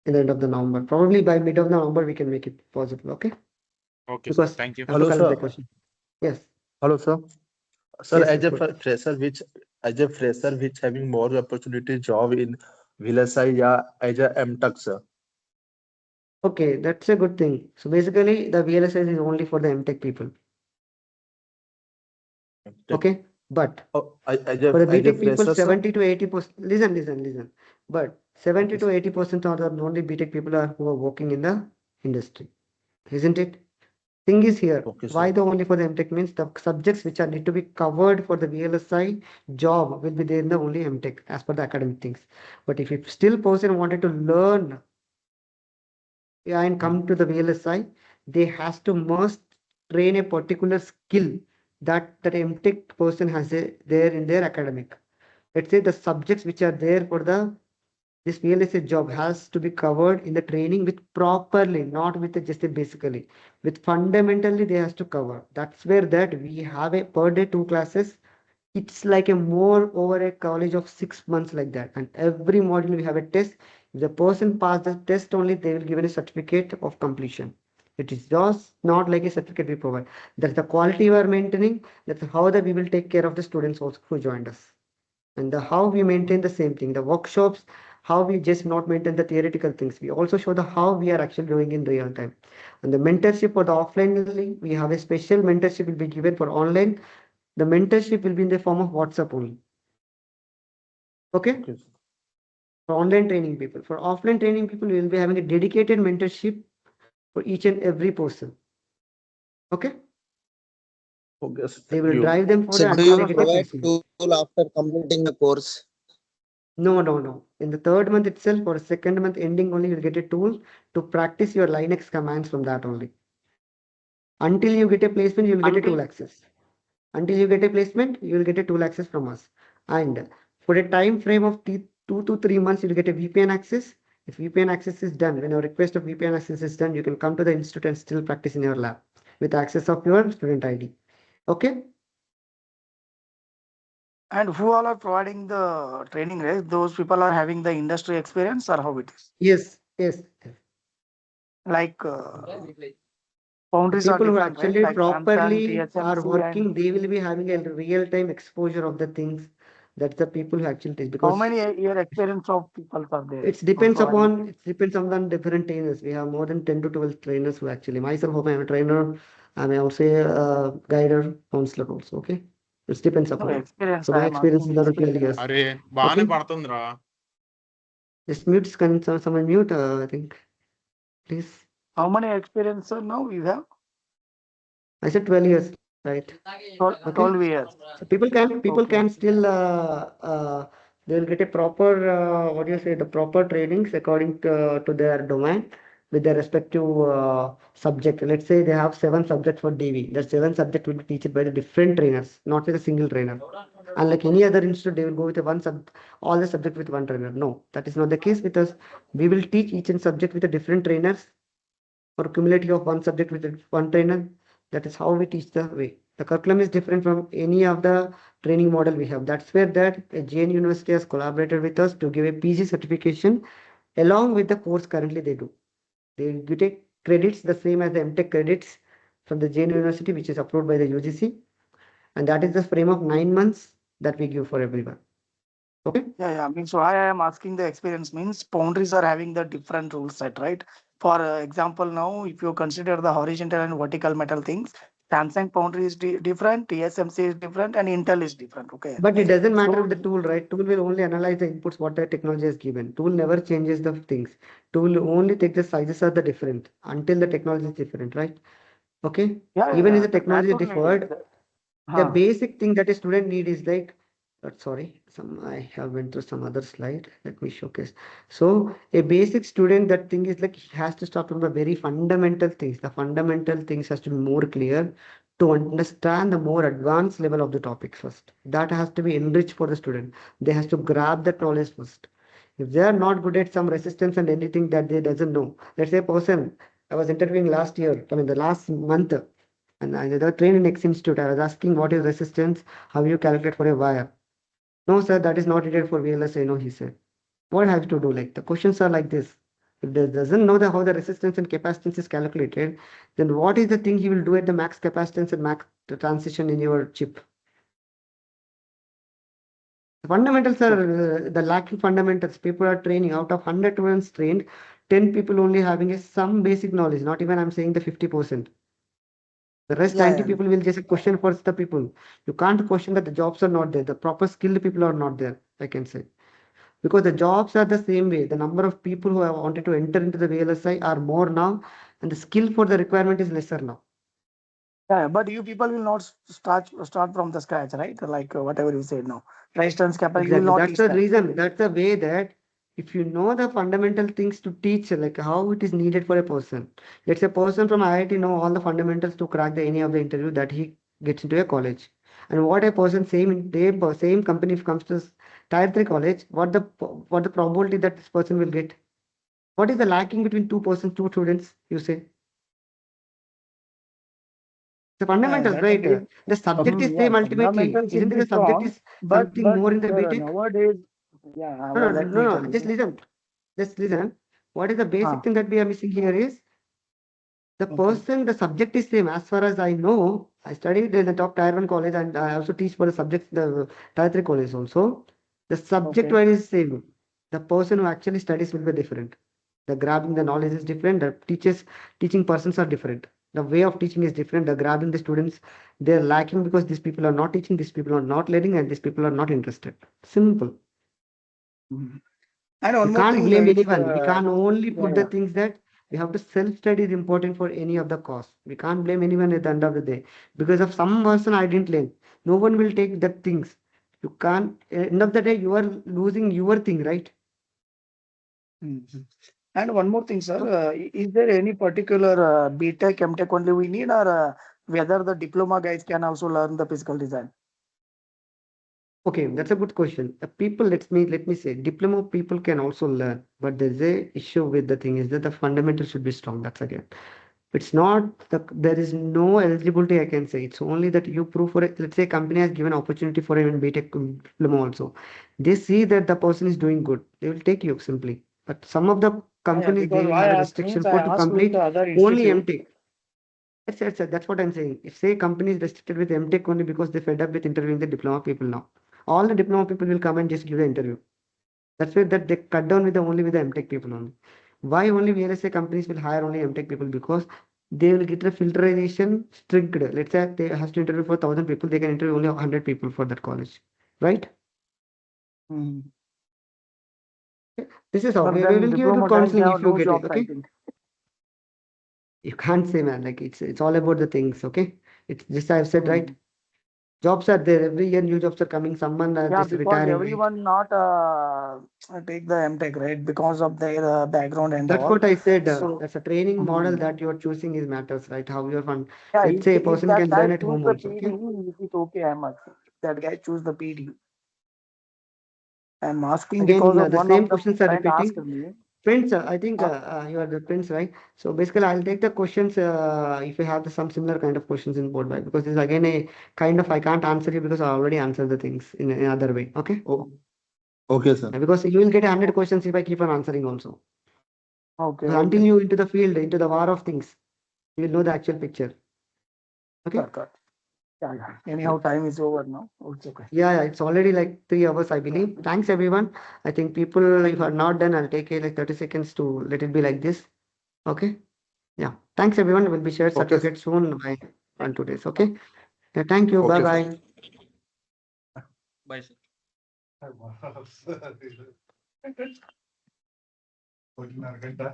end of the November. Probably by mid of November we can make it possible. Okay,
Okay, sir.
because
Thank you.
I have to
Hello,
collect the
sir.
question. Yes,
Hello, sir. Sir,
yes,
as
yes,
a
good.
fresher which having more opportunity job in VLSI, yeah, as a MTech, sir.
Okay, that's a good thing. So basically, the VLSI is only for the MTech people. Okay, but
Oh,
for the
as a
BTech people,
fresher, sir.
70 to 80%. Listen. But 70
Okay,
to 80% are the only BTech people who are working in the industry, isn't it? Thing is here,
okay,
why
sir.
the only for the MTech means the subjects which are need to be covered for the VLSI job will be there in the only MTech as per the academic things. But if still person wanted to learn and come to the VLSI, they has to must train a particular skill that MTech person has there in their academic. Let's say the subjects which are there for this VLSI job has to be covered in the training with properly, not with just a basically. With fundamentally they has to cover. That's where that we have a per day 2 classes. It's like a more over a college of 6 months like that. And every module we have a test. If the person pass the test only, they will given a certificate of completion. It is just not like a certificate we provide. That's the quality we are maintaining. That's how that we will take care of the students also who joined us. And how we maintain the same thing. The workshops, how we just not maintain the theoretical things. We also show the how we are actually doing in real time. And the mentorship for the offline, we have a special mentorship will be given for online. The mentorship will be in the form of WhatsApp only. Okay?
Okay, sir.
For online training people. For offline training people, we will be having a dedicated mentorship for each and every person. Okay?
Okay, sir.
They
Thank
will
you.
drive them for
So
the
do
until
you
they get a
provide
placement.
tool after completing the course?
No. In the third month itself or second month ending only, you'll get a tool to practice your Linux commands from that only. Until you get a placement, you'll get a tool access. Until you get a placement, you will get a tool access from us. And for a time frame of 2 to 3 months, you'll get a VPN access. If VPN access is done, when your request of VPN access is done, you can come to the institute and still practice in your lab with access of your student ID. Okay?
And who all are providing the training, right? Those people are having the industry experience or how it is?
Yes.
Like
The
boundaries are
people who
different, right?
actually
Like Samsung,
properly are
TSMC, and
working, they will be having a real-time exposure of the things. That's the people who actually teach,
how
because
many year experience of people are there
it
for
depends
providing
upon
training?
different trainers. We have more than 10 to 12 trainers who actually myself, I'm a trainer. I'm also a guider, counselor also. Okay, it depends
No
upon it.
experience.
So
I
my
am
experience
asking
is around 12
experience.
years.
అరే బాగానే
Okay,
పడుతుందిరా.
just mute. Can someone mute? I think, please.
How many experience now you have?
I said 12 years, right?
12,
Okay.
12 years.
So people
Okay.
can still they'll get a proper what do you say, the proper trainings according to their domain with their respective subject. Let's say they have 7 subjects for DV. That 7 subject will be taught by the different trainers, not with a single trainer. Unlike any other institute, they will go with all the subject with one trainer. No, that is not the case with us. We will teach each and subject with a different trainers for cumulative of one subject with one trainer. That is how we teach the way. The curriculum is different from any of the training model we have. That's where that JN University has collaborated with us to give a PG certification along with the course currently they do. They take credits the same as the MTech credits from the JN University, which is approved by the UGC. And that is the frame of 9 months that we give for everyone. Okay.
Yeah. I mean, so I am asking the experience means boundaries are having the different rule set, right? For example, now if you consider the horizontal and vertical metal things, Samsung boundary is different, TSMC is different, and Intel is different. Okay.
But it doesn't matter
So
with the tool, right? Tool will only analyze the inputs what the technology has given. Tool never changes the things. Tool will only take the sizes are the different until the technology is different, right? Okay. Even if the technology is
That only.
differed, the basic thing that a student need is like Sorry, I have went through some other slide. Let me showcase. So a basic student, that thing is like he has to start from the very fundamental things. The fundamental things has to be more clear to understand the more advanced level of the topic first. That has to be enriched for the student. They has to grab that knowledge first. If they are not good at some resistance and anything that they doesn't know, let's say a person I was interviewing last year, I mean the last month, and I was trained in X Institute. I was asking what is resistance, how you calculate for a wire. No, sir, that is not needed for VLSI. No, he said. What have to do? Like the questions are like this. If they doesn't know how the resistance and capacitance is calculated, then what is the thing he will do at the max capacitance and max transition in your chip? The fundamentals are the lacking fundamentals. People are training out of 100 students trained, 10 people only having some basic knowledge. Not even I'm saying the 50%. The rest 90 people will just question first the people. You can't question that the jobs are not there. The proper skilled people are not there, I can say. Because the jobs are the same way. The number of people who have wanted to enter into the VLSI are more now, and the skill for the requirement is lesser now.
Yeah, but you people will not start from the scratch, right? Like whatever you said now. Resistance capacity, you will
Exactly.
not
That's
teach
the
that.
reason. That's the way that if you know the fundamental things to teach, like how it is needed for a person. Let's say a person from IIT know all the fundamentals to crack any of the interview that he gets into a college. And what a person same company if comes to tier 3 college, what the probability that this person will get? What is the lacking between two students, you say? The fundamentals,
That
right?
is,
The subject is
yeah,
same ultimately.
fundamentals will
Isn't it
be
the subject
strong,
is
but
something more in the
sir,
BTech?
nowadays, yeah,
No,
well,
no,
let me
no,
tell
no. Just
you.
listen. Just listen. What is the basic
Ah,
thing that we are missing here is the
okay.
person, the subject is same. As far as I know, I studied in the top tier 1 college and I also teach for the subject, the tier 3 college also. The subject
Okay.
wise is same. The person who actually studies will be different. The grabbing the knowledge is different. The teaching persons are different. The way of teaching is different. The grabbing the students, they're lacking because these people are not teaching, these people are not learning, and these people are not interested. Simple.
Mhm. And
We
one more
can't
thing,
blame
it's
anyone. We can only
yeah,
put the
yeah.
things that we have to self-study is important for any of the cause. We can't blame anyone at the end of the day. Because of some person I didn't learn. No one will take that things. You can't, end of the day, you are losing your thing, right?
Mhm. And one more thing, sir,
So,
is there any particular BTech, MTech only we need, or whether the diploma guys can also learn the physical design?
okay, that's a good question. People, let me say, diploma people can also learn, but there's a issue with the thing is that the fundamentals should be strong. That's again. It's not there is no eligibility, I can say. It's only that you prove for it. Let's say a company has given opportunity for even BTech diploma also. They see that the person is doing good. They will take you simply. But some of the
Yeah,
companies, they
because
will
I
have a
asked
restriction
means I
for to
asked with the
complete
other
only
institute.
MTech. That's what I'm saying. If say company is restricted with MTech only because they fed up with interviewing the diploma people now. All the diploma people will come and just give the interview. That's why that they cut down with only with the MTech people only. Why only VLSI companies will hire only MTech people? Because they will get the filtration strict. Let's say they has to interview for 1,000 people, they can interview only 100 people for that college, right?
Mhm.
This is how
But
we
then
will give you good
diploma guys, they
counseling
have
if you
no
get it.
jobs, I
Okay,
think.
you can't say, man, like it's all about the things. Okay, it's just I've said, right?
Mhm.
Jobs are there every year, new jobs are coming. Someone
Yeah,
just
because
retiring, right?
everyone not take the MTech, right? Because of their background and
That's
all.
what I said.
So,
That's a training model
mhm.
that you're choosing is matters, right? How you're fun.
Yeah,
Let's say a
if
person
that
can
guy
learn at
choose
home
the
also.
PD,
Okay.
it is okay. That guy choose the PD. I'm asking because
Again,
of
the
one of
same
the
questions are
friend asked
repeating.
me.
Prince, I think you are the Prince, right? So basically, I'll take the questions if you have some similar kind of questions in board, right? Because this is again a kind of I can't answer you because I already answered the things in another way. Okay.
Oh, okay, sir.
Because you will get 100 questions if I keep on answering also.
Okay,
Because until
okay.
you into the field, into the war of things, you will know the actual picture. Okay.
Got. Yeah, yeah. Anyhow, time is over now. Oh, it's okay.
Yeah, it's already like 3 hours, I believe. Thanks, everyone. I think people, if are not done, I'll take like 30 seconds to let it be like this. Okay. Yeah. Thanks, everyone. It will be shared
Okay,
certificate soon by 1 2 days. Okay. Yeah, thank you. Bye
okay, sir.
bye.
Bye, sir.
14.5 ಗಂಟೆ